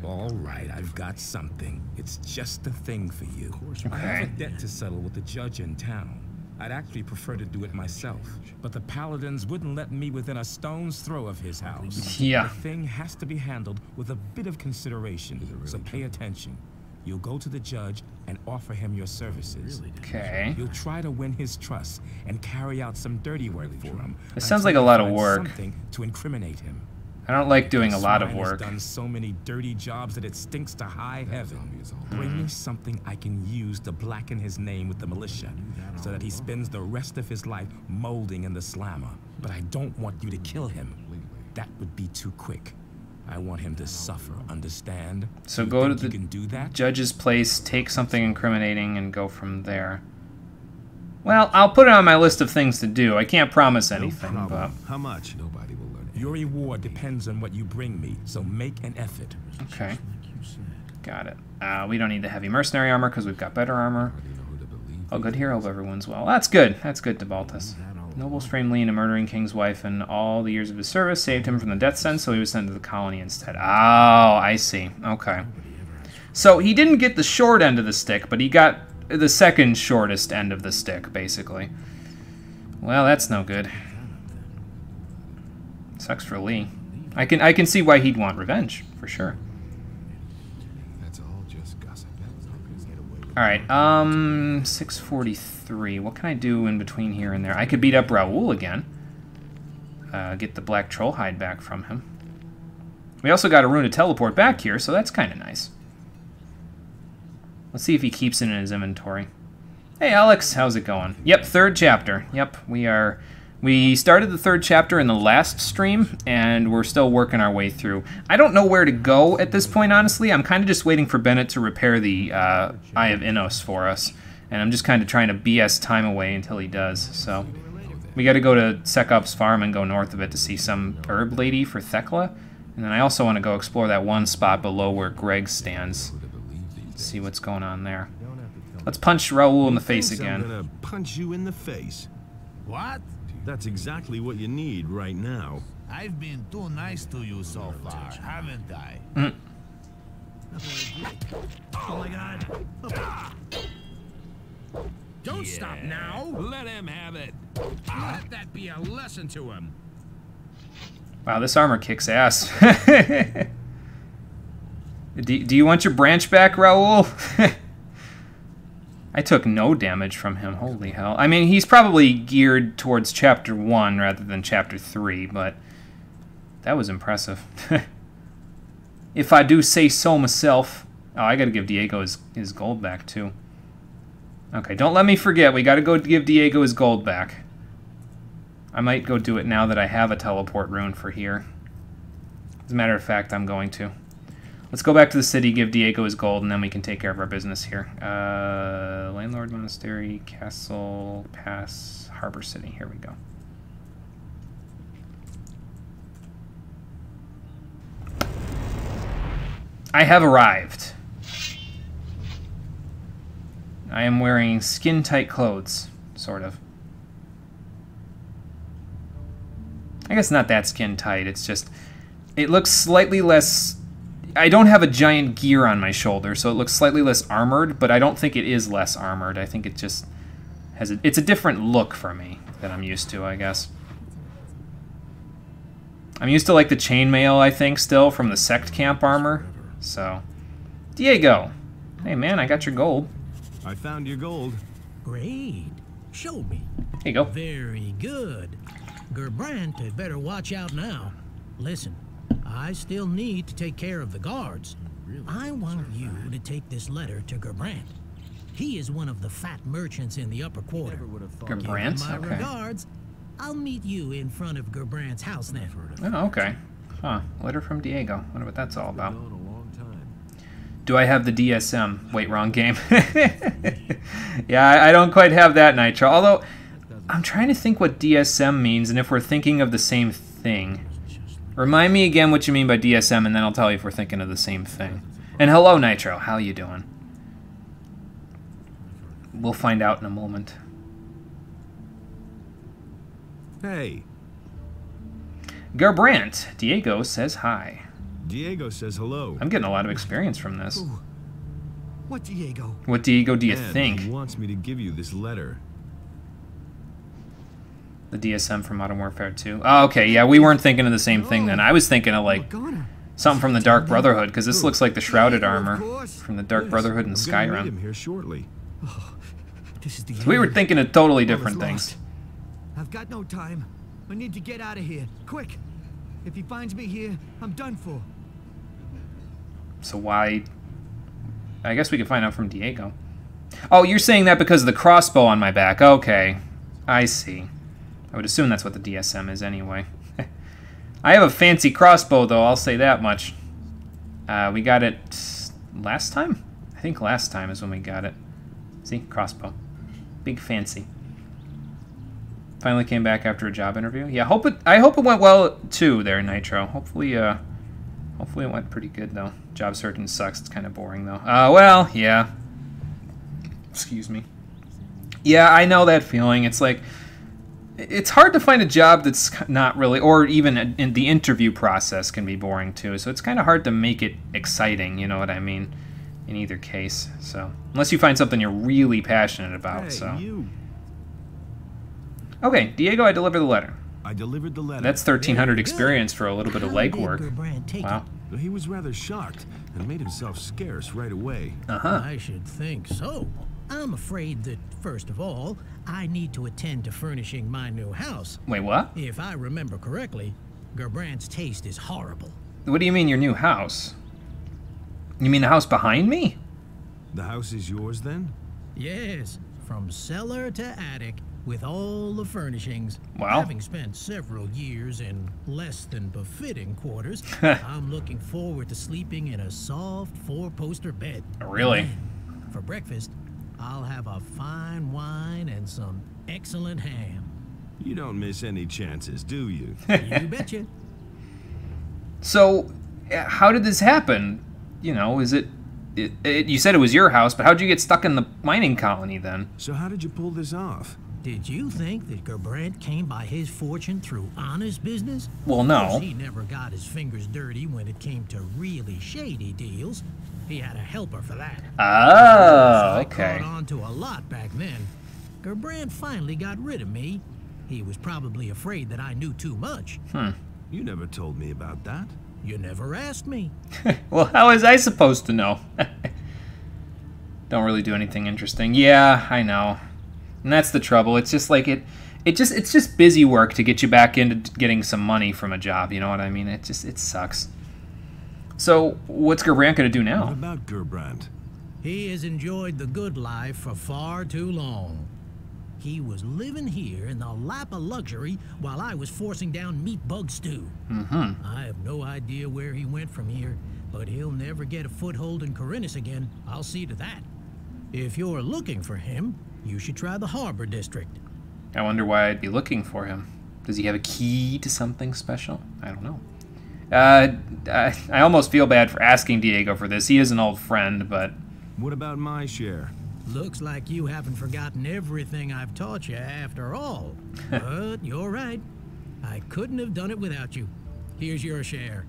Speaker 10: All right, I've got something. It's just the thing for you. I have a debt to settle with the judge in town. I'd actually prefer to do it myself, but the paladins wouldn't let me within a stone's throw of his house.
Speaker 1: Yeah.
Speaker 10: The thing has to be handled with a bit of consideration, so pay attention. You'll go to the judge and offer him your services.
Speaker 1: Okay.
Speaker 10: You'll try to win his trust and carry out some dirty work for him.
Speaker 1: It sounds like a lot of work.
Speaker 10: Something to incriminate him.
Speaker 1: I don't like doing a lot of work.
Speaker 10: He's done so many dirty jobs that it stinks to high heaven. Bring me something I can use to blacken his name with the militia, so that he spends the rest of his life molding in the slammer. But I don't want you to kill him. That would be too quick. I want him to suffer, understand?
Speaker 1: So go to the
Speaker 10: can do that?
Speaker 1: judge's place, take something incriminating, and go from there. Well, I'll put it on my list of things to do. I can't promise anything, but...
Speaker 3: How much?
Speaker 9: Nobody will learn.
Speaker 10: Your reward depends on what you bring me, so make an effort.
Speaker 1: Okay. Got it. We don't need the heavy mercenary armor because we've got better armor. Oh, good hero, hope everyone's well. That's good. That's good, Tabaltus. Nobles framed Lee into murdering King's wife, and all the years of his service saved him from the death sentence, so he was sent to the colony instead. Oh, I see. Okay. So he didn't get the short end of the stick, but he got the second shortest end of the stick, basically. Well, that's no good. Sucks for Lee. I can see why he'd want revenge, for sure.
Speaker 9: That's all just gossip.
Speaker 1: Alright, 643. What can I do in between here and there? I could beat up Raoul again. Get the black troll hide back from him. We also got a rune to teleport back here, so that's kind of nice. Let's see if he keeps it in his inventory. Hey Alex, how's it going? Yep, third chapter. Yep, we started the third chapter in the last stream, and we're still working our way through. I don't know where to go at this point, honestly. I'm kind of just waiting for Bennett to repair the Eye of Innos for us, and I'm just kind of trying to BS time away until he does. So we got to go to Sekop's farm and go north of it to see some herb lady for Thekla, and then I also want to go explore that one spot below where Greg stands. See what's going on there. Let's punch Raoul in the face again.
Speaker 3: I'm gonna punch you in the face.
Speaker 15: What?
Speaker 3: That's exactly what you need right now.
Speaker 15: I've been too nice to you so far, haven't I?
Speaker 12: Oh my God!
Speaker 8: Don't stop now! Let him have it! Let that be a lesson to him!
Speaker 1: Wow, this armor kicks ass. Do you want your branch back, Raoul? I took no damage from him, holy hell. I mean, he's probably geared towards Chapter 1 rather than Chapter 3, but that was impressive. If I do say so myself. Oh, I gotta give Diego his gold back, too. Okay, don't let me forget, we gotta go give Diego his gold back. I might go do it now that I have a teleport rune for here. As a matter of fact, I'm going to. Let's go back to the city, give Diego his gold, and then we can take care of our business here. Landlord, Monastery, Castle, Pass, Harbor City. Here we go. I have arrived. I am wearing skin-tight clothes, sort of. I guess not that skin-tight, it's just... It looks slightly less... I don't have a giant gear on my shoulder, so it looks slightly less armored, but I don't think it is less armored. I think it just has a... It's a different look for me that I'm used to, I guess. I'm used to, like, the chainmail, I think, still, from the sect camp armor. So... Diego! Hey, man, I got your gold.
Speaker 12: I found your gold.
Speaker 4: Great. Show me.
Speaker 1: Here you go.
Speaker 4: Very good. Gerbrant had better watch out now. Listen, I still need to take care of the guards. I want you to take this letter to Gerbrant. He is one of the fat merchants in the upper quarter.
Speaker 1: Gerbrant?
Speaker 4: Give him my
Speaker 1: Okay.
Speaker 4: regards. I'll meet you in front of Gerbrant's house then.
Speaker 1: Oh, okay. Huh. Letter from Diego. Wonder what that's all about. Do I have the DSM? Wait, wrong game. Yeah, I don't quite have that, Nitro. Although, I'm trying to think what DSM means and if we're thinking of the same thing. Remind me again what you mean by DSM, and then I'll tell you if we're thinking of the same thing. And hello, Nitro. How you doing? We'll find out in a moment.
Speaker 12: Hey.
Speaker 1: Gerbrant. Diego says hi.
Speaker 12: Diego says hello.
Speaker 1: I'm getting a lot of experience from this.
Speaker 12: Ooh. What Diego?
Speaker 1: What Diego do you
Speaker 12: And
Speaker 1: think?
Speaker 12: He wants me to give you this letter.
Speaker 1: The DSM from Modern Warfare 2. Oh, okay, yeah, we weren't thinking of the same thing then. I was thinking of, like, something from the Dark Brotherhood, because this looks like the Shrouded Armor from the Dark Brotherhood and
Speaker 12: I'm gonna meet
Speaker 1: Skyrim.
Speaker 12: him here shortly.
Speaker 16: This is the
Speaker 1: So we were thinking of totally different things.
Speaker 16: I've got no time. I need to get out of here. Quick! If he finds me here, I'm done for.
Speaker 1: So why... I guess we could find out from Diego. Oh, you're saying that because of the crossbow on my back. Okay. I see. I would assume that's what the DSM is anyway. I have a fancy crossbow, though, I'll say that much. We got it last time? I think last time is when we got it. See? Crossbow. Big fancy. Finally came back after a job interview. Yeah, I hope it went well, too, there, Nitro. Hopefully it went pretty good, though. Job searching sucks. It's kind of boring, though. Well, yeah. Excuse me. Yeah, I know that feeling. It's like... It's hard to find a job that's not really... Or even in the interview process can be boring, too. So it's kind of hard to make it exciting, you know what I mean? In either case. So unless you find something you're really passionate about,
Speaker 12: Hey,
Speaker 1: so...
Speaker 12: you.
Speaker 1: Okay, Diego, I delivered the letter.
Speaker 12: I delivered the letter.
Speaker 1: That's 1,300 experience for a little bit of legwork. Wow.
Speaker 12: He was rather shocked and made himself scarce right away.
Speaker 4: I should think so. I'm afraid that, first of all, I need to attend to furnishing my new house.
Speaker 1: Wait, what?
Speaker 4: If I remember correctly, Gerbrandt's taste is horrible.
Speaker 1: What do you mean your new house? You mean the house behind me?
Speaker 12: The house is yours, then?
Speaker 4: Yes, from cellar to attic, with all the furnishings.
Speaker 1: Wow.
Speaker 4: Having spent several years in less than befitting quarters, I'm looking forward to sleeping in a soft four-poster bed.
Speaker 1: Really?
Speaker 4: And for breakfast, I'll have a fine wine and some excellent ham.
Speaker 12: You don't miss any chances, do you?
Speaker 4: You betcha.
Speaker 1: So, how did this happen? You know, is it you said it was your house, but how'd you get stuck in the mining colony then?
Speaker 12: So how did you pull this off?
Speaker 4: Did you think that Gerbrant came by his fortune through honest business?
Speaker 1: Well, no.
Speaker 4: Of course, he never got his fingers dirty when it came to really shady deals. He had a helper for that.
Speaker 1: Oh, okay.
Speaker 4: I caught on to a lot back then. Gerbrant finally got rid of me. He was probably afraid that I knew too much.
Speaker 12: You never told me about that.
Speaker 4: You never asked me.
Speaker 1: Well, how was I supposed to know? Don't really do anything interesting. Yeah, I know. And that's the trouble. It's just like it's just busy work to get you back into getting some money from a job, you know what I mean? It sucks. So, what's Gerbrant going to do now?
Speaker 12: What about Gerbrant?
Speaker 4: He has enjoyed the good life for far too long. he was living here in the lap of luxury while I was forcing down meat bug stew. I have no idea where he went from here, but he'll never get a foothold in Corinus again. I'll see to that. If you're looking for him, you should try the Harbor District.
Speaker 1: I wonder why I'd be looking for him. Does he have a key to something special? I don't know. I almost feel bad for asking Diego for this. He is an old friend, but...
Speaker 17: What about my share?
Speaker 4: Looks like you haven't forgotten everything I've taught you after all. But you're right. I couldn't have done it without you. Here's your share.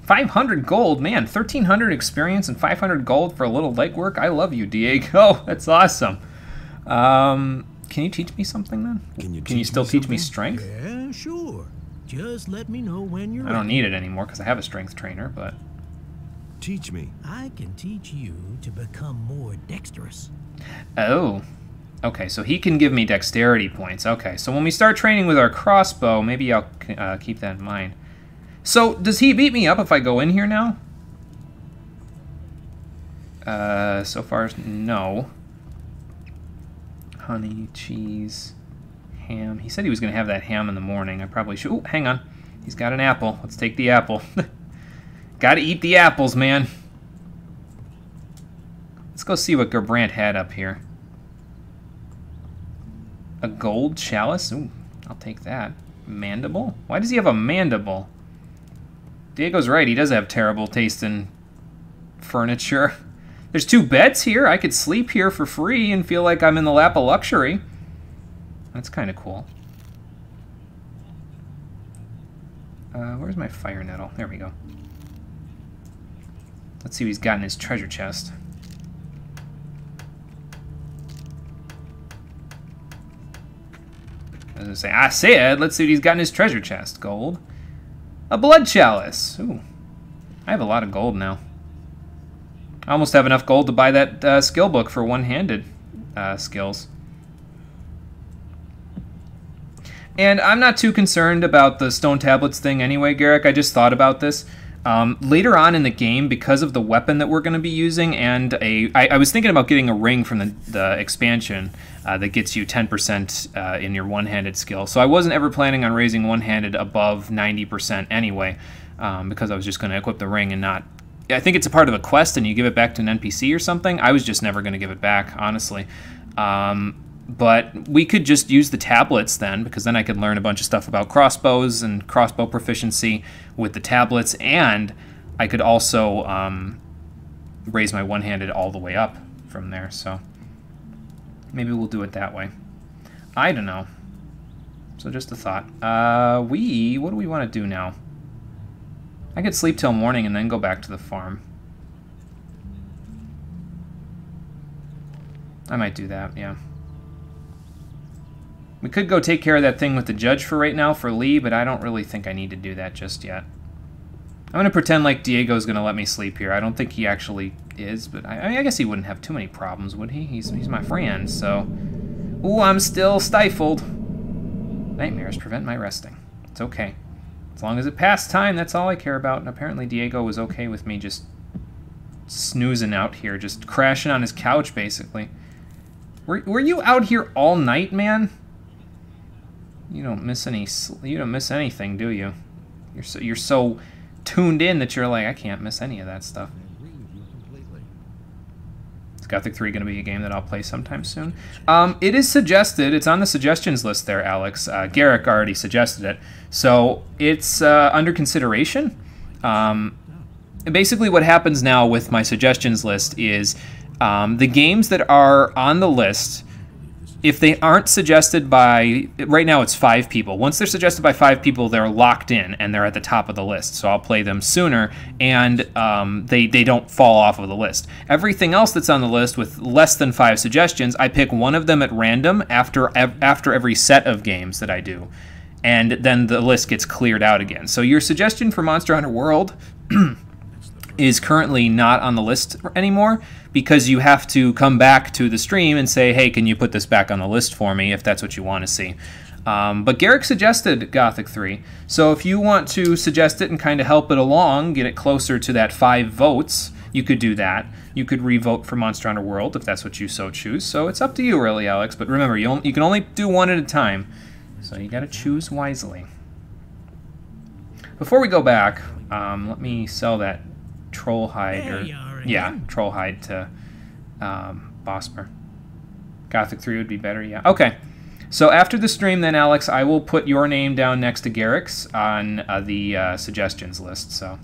Speaker 1: 500 gold, man. 1,300 experience and 500 gold for a little legwork. I love you, Diego. That's awesome. Can you teach me something then? Can you still teach me strength?
Speaker 4: Yeah, sure. Just let me know when you're
Speaker 1: I don't need it anymore because I have a strength trainer, but...
Speaker 3: Teach me.
Speaker 4: I can teach you to become more dexterous.
Speaker 1: Oh. Okay, so he can give me dexterity points. Okay, so when we start training with our crossbow, maybe I'll keep that in mind. So, does he beat me up if I go in here now? So far, no. Honey, cheese, ham. He said he was going to have that ham in the morning. I probably should. Oh, hang on. He's got an apple. Let's take the apple. Gotta eat the apples, man. Let's go see what Gerbrandt had up here. A gold chalice? Ooh, I'll take that. Mandible? Why does he have a mandible? Diego's right. He does have terrible taste in furniture. There's 2 beds here. I could sleep here for free and feel like I'm in the lap of luxury. That's kind of cool. Where's my fire nettle? There we go. Let's see what he's got in his treasure chest. I was gonna say, I said, let's see what he's got in his treasure chest. Gold. A blood chalice. Ooh. I have a lot of gold now. I almost have enough gold to buy that skill book for one-handed skills. And I'm not too concerned about the stone tablets thing anyway, Garrick. I just thought about this. Later on in the game, because of the weapon that we're going to be using, and I was thinking about getting a ring from the expansion that gets you 10% in your one-handed skill. So I wasn't ever planning on raising one-handed above 90% anyway, because I was just going to equip the ring and not... I think it's a part of a quest and you give it back to an NPC or something. I was just never going to give it back, honestly. But we could just use the tablets then, because then I could learn a bunch of stuff about crossbows and crossbow proficiency with the tablets, and I could also raise my one-handed all the way up from there. So maybe we'll do it that way. I don't know. So just a thought. What do we want to do now? I could sleep till morning and then go back to the farm. I might do that, yeah. We could go take care of that thing with the judge for right now for Lee, but I don't really think I need to do that just yet. I'm going to pretend like Diego's going to let me sleep here. I don't think he actually is, but I guess he wouldn't have too many problems, would he? He's my friend, so... Ooh, I'm still stifled. Nightmares prevent my resting. It's okay. As long as it passed time, that's all I care about. And apparently Diego was okay with me just snoozing out here, just crashing on his couch, basically. Were you out here all night, man? You don't miss anything, do you? You're so tuned in that you're like, I can't miss any of that stuff. Is Gothic 3 going to be a game that I'll play sometime soon? It is suggested. It's on the suggestions list there, Alex. Garrick already suggested it. So it's under consideration. Basically what happens now with my suggestions list is the games that are on the list, if they aren't suggested by, right now it's 5 people. Once they're suggested by 5 people, they're locked in and they're at the top of the list. So I'll play them sooner and they don't fall off of the list. Everything else that's on the list with less than 5 suggestions, I pick one of them at random after every set of games that I do. And then the list gets cleared out again. So your suggestion for Monster Hunter World is currently not on the list anymore because you have to come back to the stream and say, hey, can you put this back on the list for me if that's what you want to see. But Garrick suggested Gothic 3, so if you want to suggest it and kind of help it along, get it closer to that 5 votes, you could do that. You could re-vote for Monster Hunter World if that's what you so choose. So it's up to you, really, Alex. But remember, you can only do one at a time. So you got to choose wisely. Before we go back, let me sell that troll hide. Troll hide to Bosmer. Gothic 3 would be better, yeah. Okay. So after the stream, then, Alex, I will put your name down next to Garrick's on the suggestions list. So,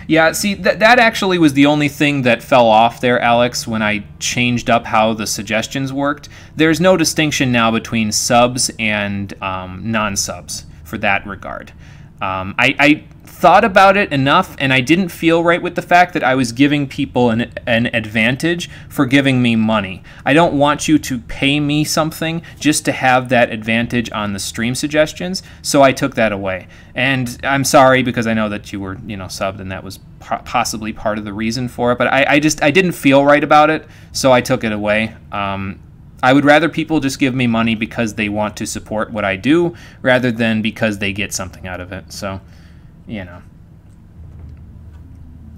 Speaker 1: yeah, see, that actually was the only thing that fell off there, Alex, when I changed up how the suggestions worked. There's no distinction now between subs and non-subs for that regard. I thought about it enough, and I didn't feel right with the fact that I was giving people an advantage for giving me money. I don't want you to pay me something just to have that advantage on the stream suggestions, so I took that away. And I'm sorry, because I know that you were, subbed, and that was possibly part of the reason for it, but I didn't feel right about it, so I took it away. I would rather people just give me money because they want to support what I do, rather than because they get something out of it. So,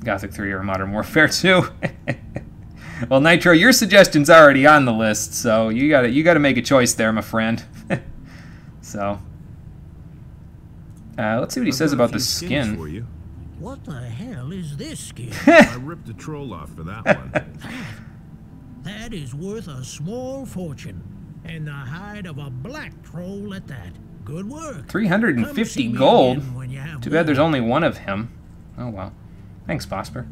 Speaker 1: Gothic 3 or Modern Warfare 2. Well, Nitro, your suggestion's already on the list, so you gotta make a choice there, my friend. So, let's see what he says about the skin.
Speaker 11: For you.
Speaker 4: What the hell is this skin?
Speaker 11: I ripped the troll off for that one.
Speaker 4: That is worth a small fortune, and the hide of a black troll at that. Good work.
Speaker 1: 350 gold. Too bad there's only one of him. Oh well. Thanks, Bosper.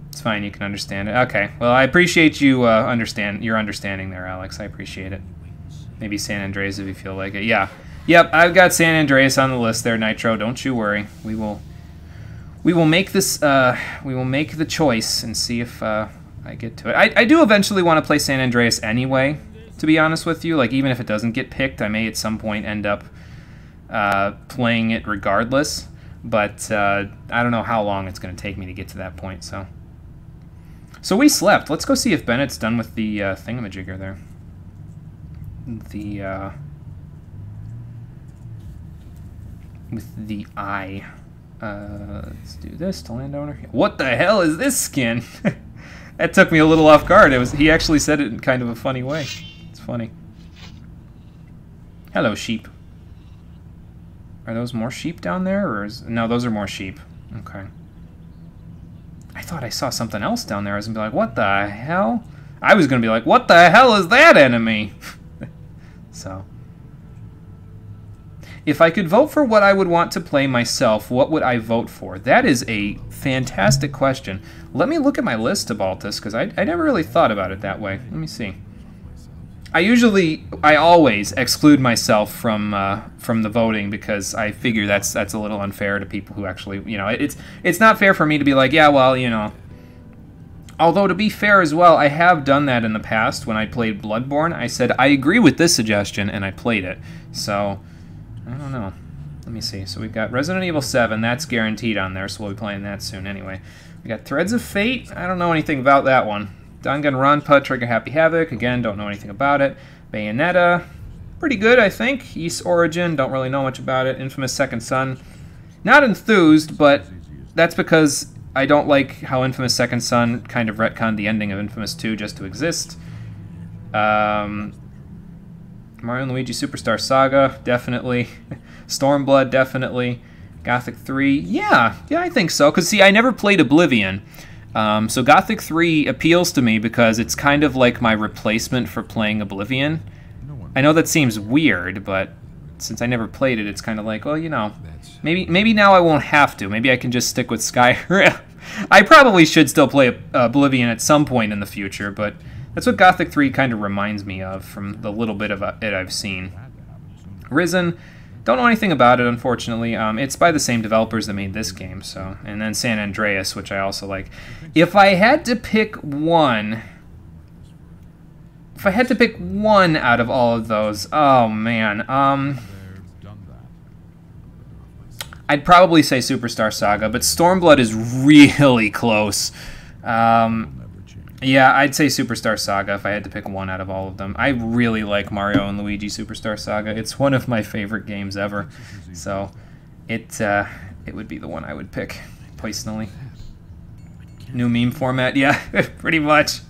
Speaker 1: It's fine. You can understand it. Okay. Well, I appreciate you your understanding there, Alex. I appreciate it. Maybe San Andreas if you feel like it. Yeah. Yep. I've got San Andreas on the list there, Nitro. Don't you worry. We will make this. We will make the choice and see if I get to it. I do eventually want to play San Andreas anyway. To be honest with you, like even if it doesn't get picked, I may at some point end up playing it regardless. But I don't know how long it's going to take me to get to that point. So we slept. Let's go see if Bennett's done with the thingamajigger there. With the eye. Let's do this to landowner. What the hell is this skin? That took me a little off guard. He actually said it in kind of a funny way. It's funny. Hello, sheep. Are those more sheep down there, or no? Those are more sheep. Okay. I thought I saw something else down there. I was gonna be like, what the hell? I was gonna be like, what the hell is that enemy? So, if I could vote for what I would want to play myself, what would I vote for? That is a fantastic question. Let me look at my list, Baltus, because I never really thought about it that way. Let me see. I always exclude myself from the voting because I figure that's a little unfair to people who actually, it's not fair for me to be like, yeah, well, Although, to be fair as well, I have done that in the past when I played Bloodborne. I said, I agree with this suggestion, and I played it. So, I don't know. Let me see. So we've got Resident Evil 7. That's guaranteed on there, so we'll be playing that soon anyway. We got Threads of Fate. I don't know anything about that one. Danganronpa, Trigger Happy Havoc. Again, don't know anything about it. Bayonetta. Pretty good, I think. Ys Origin. Don't really know much about it. Infamous Second Son. Not enthused, but that's because I don't like how Infamous Second Son kind of retconned the ending of Infamous 2 just to exist. Mario & Luigi Superstar Saga, definitely. Stormblood, definitely. Gothic 3, yeah, I think so. Because, see, I never played Oblivion. So Gothic 3 appeals to me because it's kind of like my replacement for playing Oblivion. I know that seems weird, but since I never played it, it's kind of like, well, maybe now I won't have to. Maybe I can just stick with Skyrim. I probably should still play Oblivion at some point in the future, but that's what Gothic 3 kind of reminds me of from the little bit of it I've seen. Risen, don't know anything about it, unfortunately. It's by the same developers that made this game, so. And then San Andreas, which I also like. If I had to pick one... out of all of those, oh man, I'd probably say Superstar Saga, but Stormblood is really close. Yeah, I'd say Superstar Saga if I had to pick one out of all of them. I really like Mario & Luigi Superstar Saga. It's one of my favorite games ever, so it would be the one I would pick, personally. New meme format, yeah, pretty much.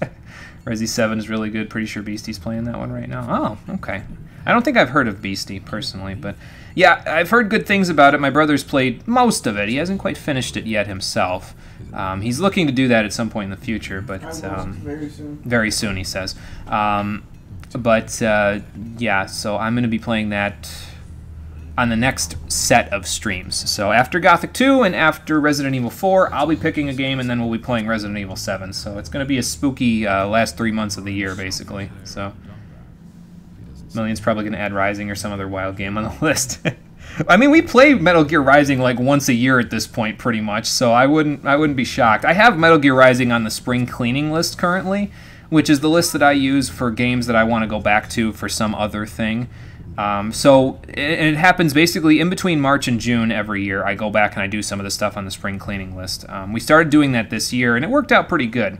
Speaker 1: Resi 7 is really good. Pretty sure Beastie's playing that one right now. Oh, okay. I don't think I've heard of Beastie, personally, but yeah, I've heard good things about it. My brother's played most of it. He hasn't quite finished it yet himself. He's looking to do that at some point in the future, but
Speaker 18: very soon.
Speaker 1: Very soon, he says. Yeah, so I'm going to be playing that on the next set of streams. So after Gothic 2 and after Resident Evil 4, I'll be picking a game, and then we'll be playing Resident Evil 7. So it's going to be a spooky last 3 months of the year, basically. So Million's probably going to add Rising or some other wild game on the list. I mean, we play Metal Gear Rising like once a year at this point, pretty much. So I wouldn't be shocked. I have Metal Gear Rising on the spring cleaning list currently, which is the list that I use for games that I want to go back to for some other thing. So it happens basically in between March and June every year. I go back and I do some of the stuff on the spring cleaning list. We started doing that this year, and it worked out pretty good.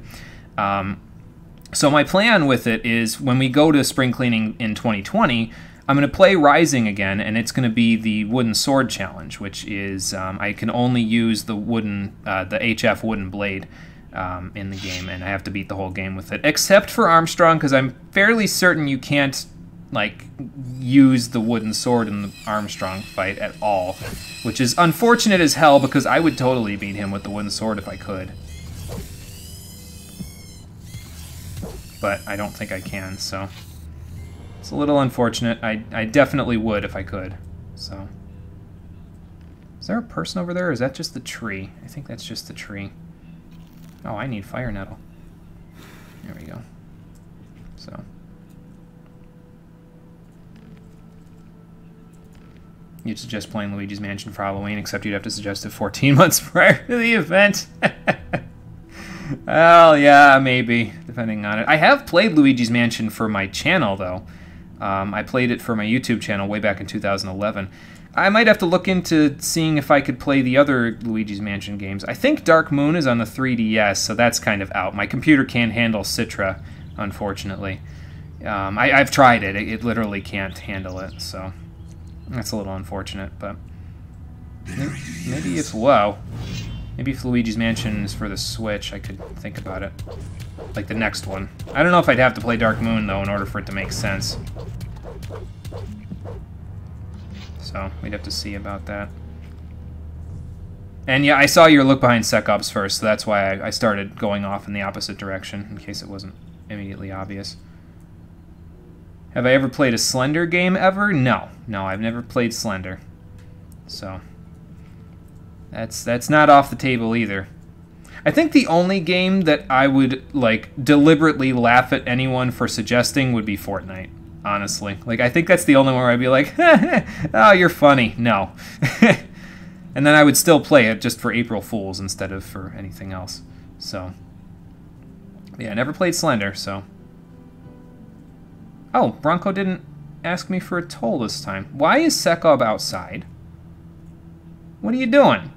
Speaker 1: So my plan with it is when we go to spring cleaning in 2020, I'm going to play Rising again, and it's going to be the Wooden Sword Challenge, which is I can only use the HF wooden blade in the game, and I have to beat the whole game with it, except for Armstrong, because I'm fairly certain you can't like use the wooden sword in the Armstrong fight at all, which is unfortunate as hell because I would totally beat him with the wooden sword if I could. But I don't think I can, so it's a little unfortunate. I definitely would if I could. So is there a person over there, or is that just the tree? I think that's just the tree. Oh, I need fire nettle. There we go. So you'd suggest playing Luigi's Mansion for Halloween, except you'd have to suggest it 14 months prior to the event. Well, yeah, maybe, depending on it. I have played Luigi's Mansion for my channel, though. I played it for my YouTube channel way back in 2011. I might have to look into seeing if I could play the other Luigi's Mansion games. I think Dark Moon is on the 3DS, so that's kind of out. My computer can't handle Citra, unfortunately. I've tried it. It literally can't handle it, so that's a little unfortunate, but maybe if, whoa. Maybe if Luigi's Mansion is for the Switch, I could think about it. Like the next one. I don't know if I'd have to play Dark Moon, though, in order for it to make sense. So, we'd have to see about that. And yeah, I saw your look behind Sec Ops first, so that's why I started going off in the opposite direction, in case it wasn't immediately obvious. Have I ever played a Slender game ever? No. No, I've never played Slender. So that's not off the table either. I think the only game that I would like deliberately laugh at anyone for suggesting would be Fortnite, honestly. Like, I think that's the only one where I'd be like, oh, you're funny. No. And then I would still play it just for April Fools instead of for anything else. So yeah, I never played Slender, so. Oh, Bronco didn't ask me for a toll this time. Why is Sekov outside? What are you doing?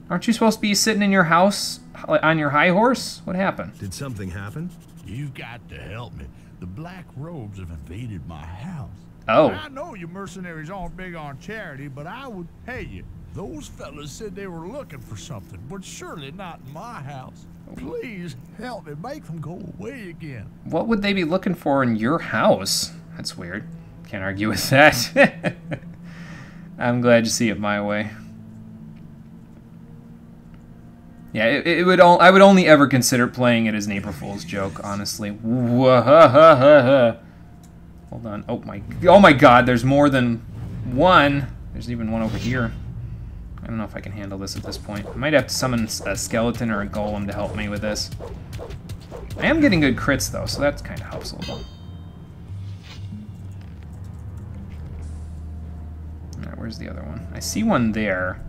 Speaker 1: Aren't you supposed to be sitting in your house on your high horse? What happened?
Speaker 3: Did something happen?
Speaker 15: You've got to help me. The Black Robes have invaded my house.
Speaker 1: Oh.
Speaker 15: I know you mercenaries aren't big on charity, but I would pay you. Those fellas said they were looking for something, but surely not in my house. Please help me make them go away again.
Speaker 1: What would they be looking for in your house? That's weird. Can't argue with that. I'm glad you see it my way. Yeah, I would only ever consider playing it as an April Fool's joke, honestly. Hold on. Oh my God, there's more than one. There's even one over here. I don't know if I can handle this at this point. I might have to summon a skeleton or a golem to help me with this. I am getting good crits though, so that kind of helps a little. Alright, where's the other one? I see one there.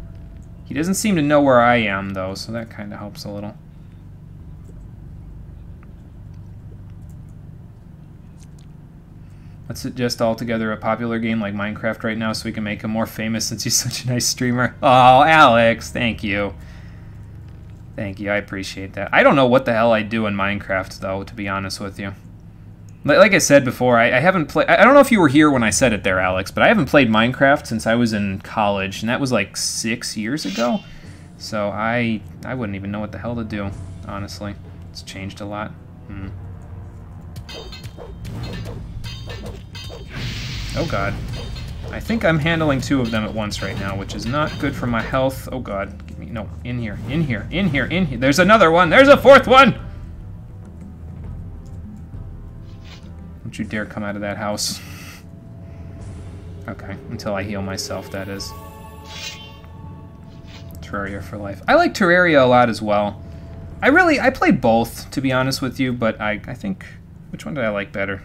Speaker 1: He doesn't seem to know where I am, though, so that kind of helps a little. Let's suggest altogether a popular game like Minecraft right now so we can make him more famous since he's such a nice streamer. Oh, Alex, thank you. Thank you, I appreciate that. I don't know what the hell I do in Minecraft, though, to be honest with you. Like I said before, I haven't played... I don't know if you were here when I said it there, Alex, but I haven't played Minecraft since I was in college, and that was like 6 years ago. So I wouldn't even know what the hell to do. honestly. It's changed a lot. Oh god. I think I'm handling 2 of them at once right now, which is not good for my health. Oh god. Give me, no, in here, in here, in here, in here. There's another one! There's a 4th one! Don't you dare come out of that house. Okay, until I heal myself, that is. Terraria for life. I like Terraria a lot as well. I played both, to be honest with you, but I think... Which one did I like better?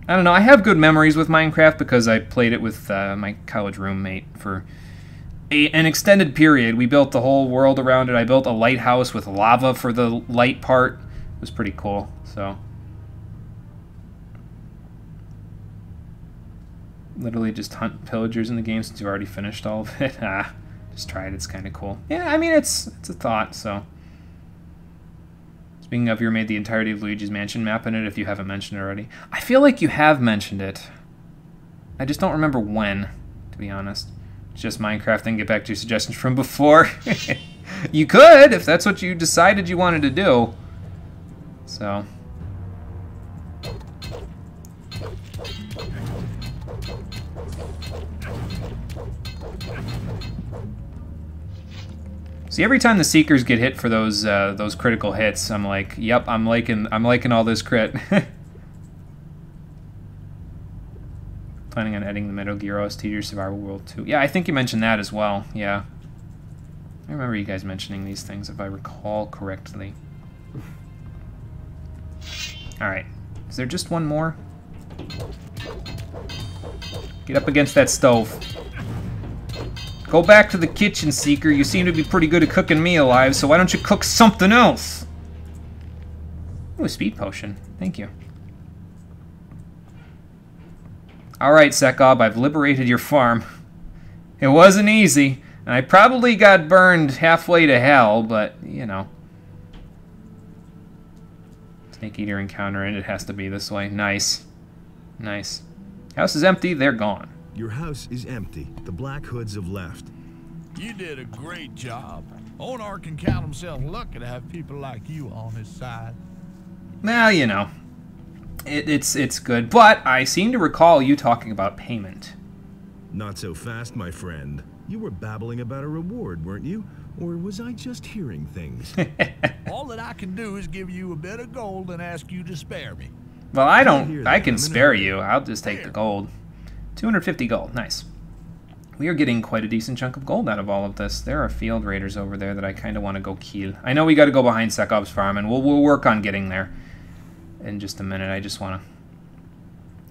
Speaker 1: I don't know, I have good memories with Minecraft because I played it with my college roommate for an extended period. We built the whole world around it. I built a lighthouse with lava for the light part. It was pretty cool, so... Literally just hunt pillagers in the game since you've already finished all of it. Just try it, it's kind of cool. Yeah, I mean, it's a thought, so... Speaking of, you made the entirety of Luigi's Mansion map in it, if you haven't mentioned it already. I feel like you have mentioned it. I just don't remember when, to be honest. It's just Minecraft, then get back to your suggestions from before. You could, if that's what you decided you wanted to do. So... See, every time the Seekers get hit for those critical hits, I'm like, yep, I'm liking all this crit. Planning on editing the Metal Gear OST Survival World 2. Yeah, I think you mentioned that as well, yeah. I remember you guys mentioning these things, if I recall correctly. Alright, is there just one more? Get up against that stove. Go back to the kitchen, Seeker. You seem to be pretty good at cooking me alive, so why don't you cook something else? Ooh, a speed potion. Thank you. Alright, Sekob, I've liberated your farm. It wasn't easy, and I probably got burned halfway to hell, but, you know. Snake Eater encounter, and it has to be this way. Nice. Nice. House is empty, they're gone.
Speaker 3: Your house is empty. The Black Hoods have left.
Speaker 15: You did a great job. Onar can count himself lucky to have people like you on his side.
Speaker 1: Well, you know, it's good. But I seem to recall you talking about payment.
Speaker 3: Not so fast, my friend. You were babbling about a reward, weren't you? Or was I just hearing things?
Speaker 15: All that I can do is give you a bit of gold and ask you to spare me.
Speaker 1: Well, I can spare you. I'll just take the gold. 250 gold, nice. We are getting quite a decent chunk of gold out of all of this. There are field raiders over there that I kind of want to go kill. I know we got to go behind Sekob's farm, and we'll work on getting there in just a minute. I just want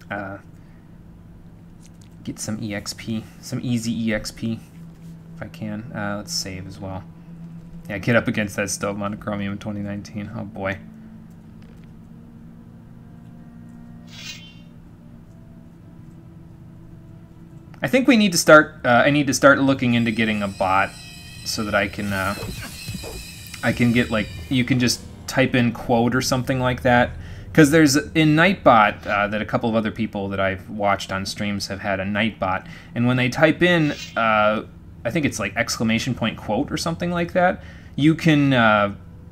Speaker 1: to get some EXP, some easy EXP, if I can. Let's save as well. Yeah, get up against that stove monochromium in 2019. Oh boy. I think we need to start. I need to start looking into getting a bot so that I can get, like, you can just type in quote or something like that. Because there's in Nightbot that a couple of other people that I've watched on streams have had a Nightbot, and when they type in, I think it's like exclamation point quote or something like that, you can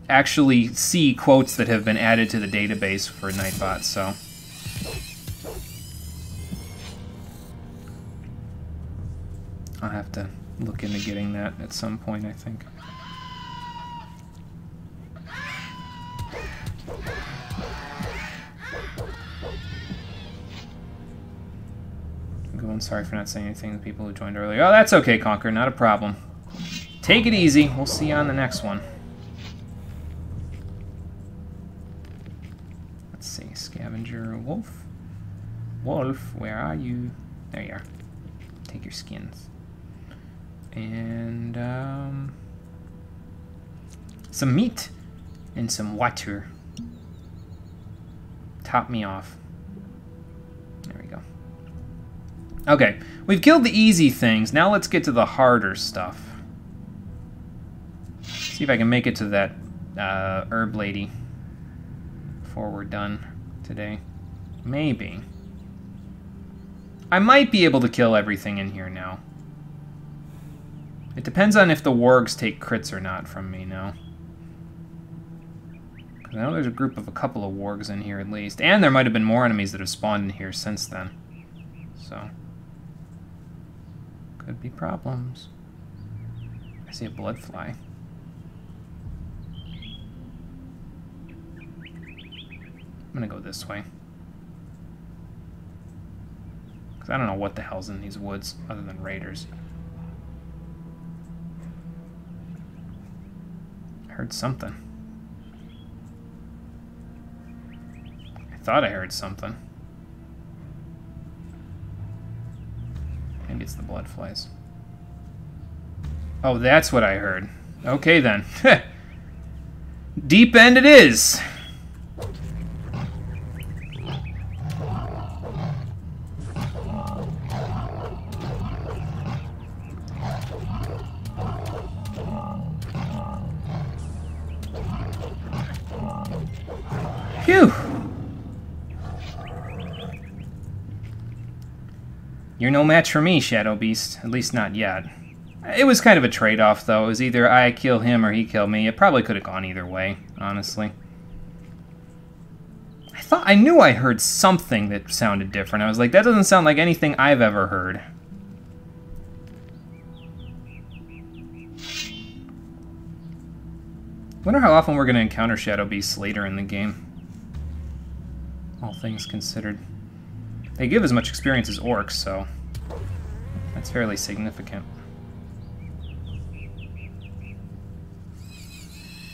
Speaker 1: actually see quotes that have been added to the database for Nightbot. So. I'll have to look into getting that at some point, I think. I'm sorry for not saying anything to the people who joined earlier. Oh, that's okay, Conquer, not a problem. Take it easy. We'll see you on the next one. Let's see. Scavenger Wolf. Wolf, where are you? There you are. Take your skins. And some meat and some water. Top me off. There we go. Okay, we've killed the easy things. Now let's get to the harder stuff. See if I can make it to that herb lady before we're done today. Maybe. I might be able to kill everything in here now. It depends on if the wargs take crits or not from me now. I know there's a group of a couple of wargs in here at least. And there might have been more enemies that have spawned in here since then. So, could be problems. I see a blood fly. I'm gonna go this way. Because I don't know what the hell's in these woods other than raiders. I heard something. I thought I heard something. Maybe it's the blood flies. Oh, that's what I heard. Okay then. Deep end it is. Phew. You're no match for me, Shadow Beast. At least not yet. It was kind of a trade-off, though. It was either I kill him or he kill me. It probably could have gone either way, honestly. I knew I heard something that sounded different. I was like, that doesn't sound like anything I've ever heard. Wonder how often we're going to encounter Shadow Beasts later in the game. All things considered. They give as much experience as orcs, so that's fairly significant.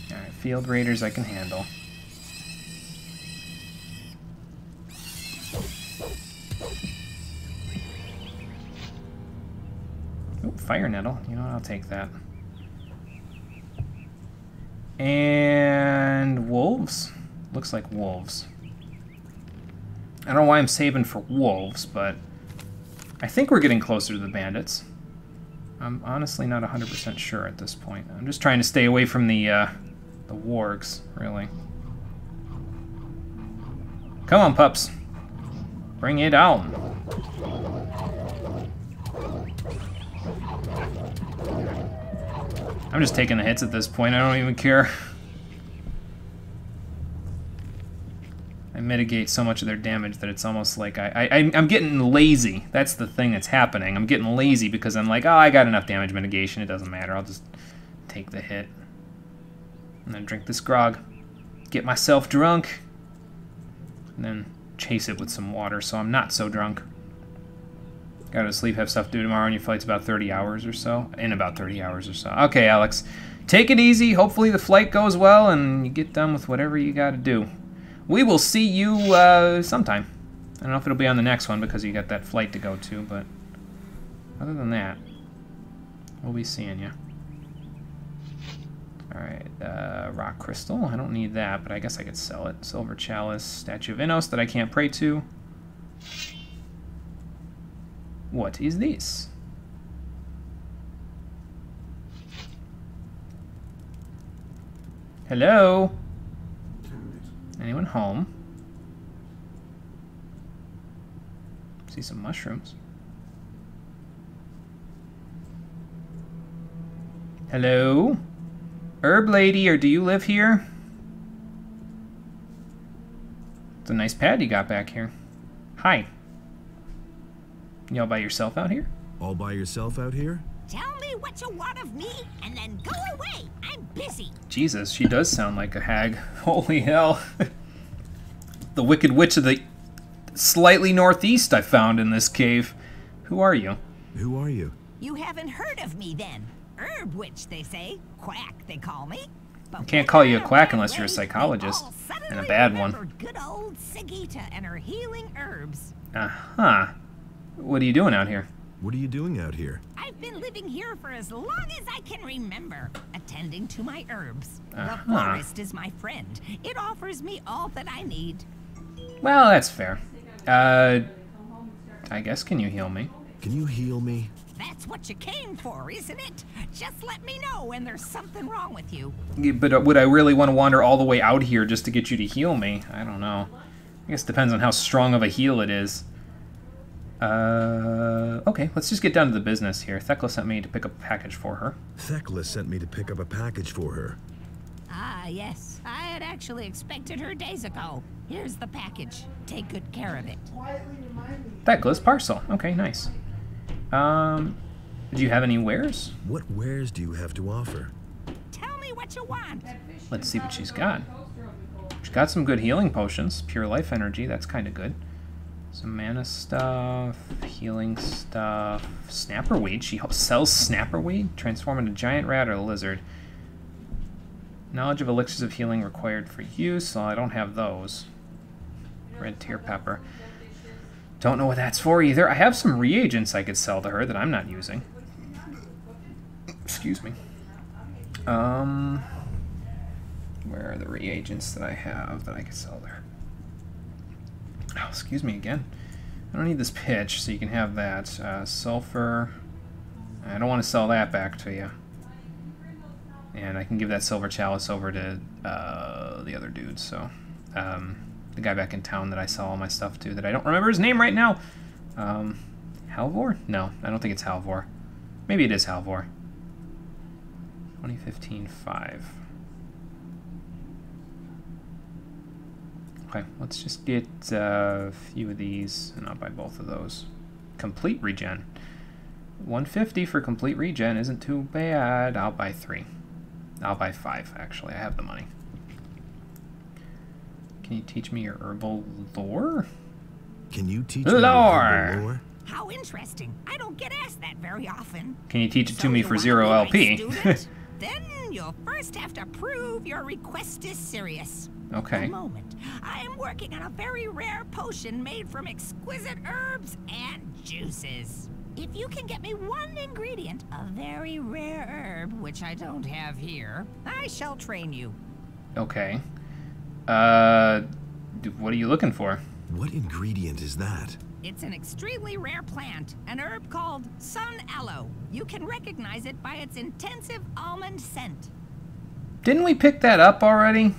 Speaker 1: Alright, field raiders I can handle. Ooh, fire nettle. You know what, I'll take that. And wolves? Looks like wolves. I don't know why I'm saving for wolves, but I think we're getting closer to the bandits. I'm honestly not 100% sure at this point. I'm just trying to stay away from the wargs, really. Come on, pups. Bring it on. I'm just taking the hits at this point. I don't even care. I mitigate so much of their damage that it's almost like I'm getting lazy. That's the thing that's happening. I'm getting lazy because I'm like, oh, I got enough damage mitigation. It doesn't matter. I'll just take the hit. And then drink this grog. Get myself drunk. And then chase it with some water so I'm not so drunk. Gotta sleep, have stuff to do tomorrow, and your flight's about 30 hours or so. In about 30 hours or so. Okay, Alex. Take it easy. Hopefully the flight goes well and you get done with whatever you gotta do. We will see you sometime. I don't know if it'll be on the next one because you got that flight to go to, but other than that, we'll be seeing you. Alright, rock crystal. I don't need that, but I guess I could sell it. Silver chalice, statue of Innos that I can't pray to. What is this? Hello? Anyone home? See some mushrooms. Hello? Herb lady, or do you live here? It's a nice pad you got back here. Hi. You all by yourself out here?
Speaker 3: All by yourself out here?
Speaker 18: Tell me what you want of me, and then go away. I'm busy.
Speaker 1: Jesus, she does sound like a hag. Holy hell. The Wicked Witch of the slightly northeast I found in this cave. Who are you?
Speaker 3: Who are you?
Speaker 18: You haven't heard of me then. Herb Witch, they say. Quack, they call me. But
Speaker 1: I can't call you a quack unless you're a psychologist. And a bad one.
Speaker 18: Good old Sigita and her healing herbs.
Speaker 1: Uh-huh. What are you doing out here?
Speaker 3: What are you doing out here?
Speaker 18: I've been living here for as long as I can remember, attending to my herbs.
Speaker 1: Uh-huh.
Speaker 18: The forest is my friend. It offers me all that I need.
Speaker 1: Well, that's fair. I guess, can you heal me?
Speaker 3: Can you heal me?
Speaker 18: That's what you came for, isn't it? Just let me know when there's something wrong with you.
Speaker 1: Yeah, but would I really want to wander all the way out here just to get you to heal me? I don't know. I guess it depends on how strong of a heal it is. Okay, let's just get down to the business here. Thekla sent me to pick up a package for her.
Speaker 3: Thekla sent me to pick up a package for her.
Speaker 18: Ah, yes. I had actually expected her days ago. Here's the package. Take good care of it.
Speaker 1: Thankless parcel. Okay, nice. Do you have any wares?
Speaker 3: What wares do you have to offer?
Speaker 18: Tell me what you want.
Speaker 1: Let's see what she's got. She's got some good healing potions. Pure life energy. That's kind of good. Some mana stuff. Healing stuff. Snapper weed. She sells snapper weed. Transform into giant rat or lizard. Knowledge of elixirs of healing required for use. So I don't have those. Red tear pepper. Don't know what that's for either. I have some reagents I could sell to her that I'm not using. Excuse me. Where are the reagents that I have that I could sell to her? Oh, excuse me again. I don't need this pitch, so you can have that. Sulfur. I don't want to sell that back to you. And I can give that silver chalice over to the other dude, so... the guy back in town that I sell all my stuff to, that I don't remember his name right now. Halvor? No, I don't think it's Halvor. Maybe it is Halvor. 2015-5. Okay, let's just get a few of these, and I'll buy both of those. Complete regen. 150 for complete regen isn't too bad. I'll buy 3. I'll buy 5, actually. I have the money. Can you teach me your herbal lore?
Speaker 3: Can you teach me your herbal lore?
Speaker 18: How interesting. I don't get asked that very often.
Speaker 1: Can you teach it to me for 0 LP?
Speaker 18: Then you'll first have to prove your request is serious.
Speaker 1: Okay.
Speaker 18: A moment. I am working on a very rare potion made from exquisite herbs and juices. If you can get me one ingredient, a very rare herb, which I don't have here, I shall train you.
Speaker 1: Okay. What are you looking for?
Speaker 3: What ingredient is that?
Speaker 18: It's an extremely rare plant, an herb called sun aloe. You can recognize it by its intensive almond scent.
Speaker 1: Didn't we pick that up already?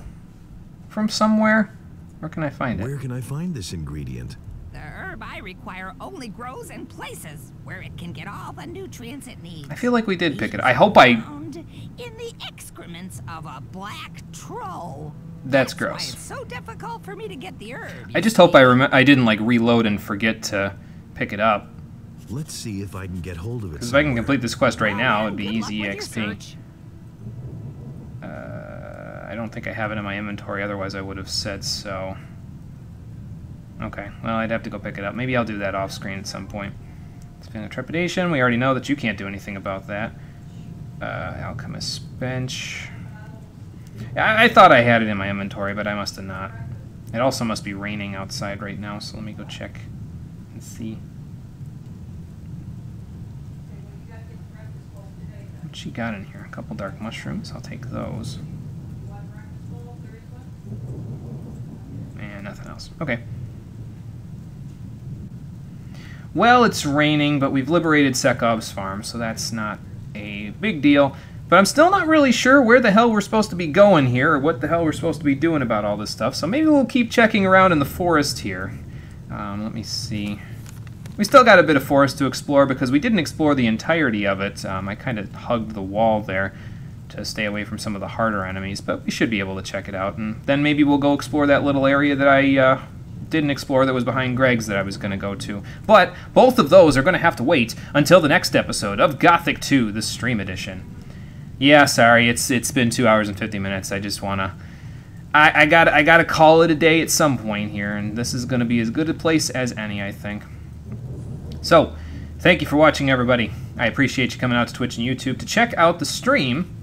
Speaker 1: From somewhere? Where can I find it?
Speaker 3: Where can I find this ingredient?
Speaker 18: The herb I require only grows in places where it can get all the nutrients it needs.
Speaker 1: I feel like we did pick it. I hope I...
Speaker 18: Found in the excrements of a black troll.
Speaker 1: That's
Speaker 18: Why
Speaker 1: gross.
Speaker 18: it's so difficult for me to get the herb.
Speaker 1: I just hope I didn't like reload and forget to pick it up.
Speaker 3: Let's see if I can get hold of it.
Speaker 1: Because if I can complete this quest right now, it'd be easy EXP. I don't think I have it in my inventory, otherwise I would have said so. Okay, well, I'd have to go pick it up. Maybe I'll do that off screen at some point. Spin of Trepidation, we already know that you can't do anything about that. Alchemist's Bench. I thought I had it in my inventory, but I must have not. It also must be raining outside right now, so let me go check and see. What she got in here? A couple dark mushrooms. I'll take those. And nothing else. Okay. Well, it's raining, but we've liberated Sekov's farm, so that's not a big deal. But I'm still not really sure where the hell we're supposed to be going here, or what the hell we're supposed to be doing about all this stuff. So maybe we'll keep checking around in the forest here. Let me see. We still got a bit of forest to explore because we didn't explore the entirety of it. I kind of hugged the wall there to stay away from some of the harder enemies, but we should be able to check it out. And then maybe we'll go explore that little area that I didn't explore that was behind Greg's that I was going to go to. But both of those are going to have to wait until the next episode of Gothic 2, the Stream Edition. Yeah, sorry, it's been 2 hours and 50 minutes. I just want to... I gotta call it a day at some point here, and this is going to be as good a place as any, I think. So, thank you for watching, everybody. I appreciate you coming out to Twitch and YouTube to check out the stream,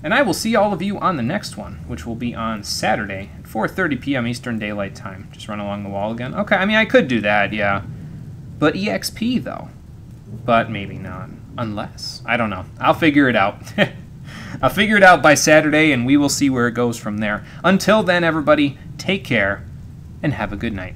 Speaker 1: and I will see all of you on the next one, which will be on Saturday at 4:30 p.m. Eastern Daylight Time. Just run along the wall again. Okay, I mean, I could do that, yeah. But EXP, though. But maybe not. Unless. I don't know. I'll figure it out. I'll figure it out by Saturday, and we will see where it goes from there. Until then, everybody, take care, and have a good night.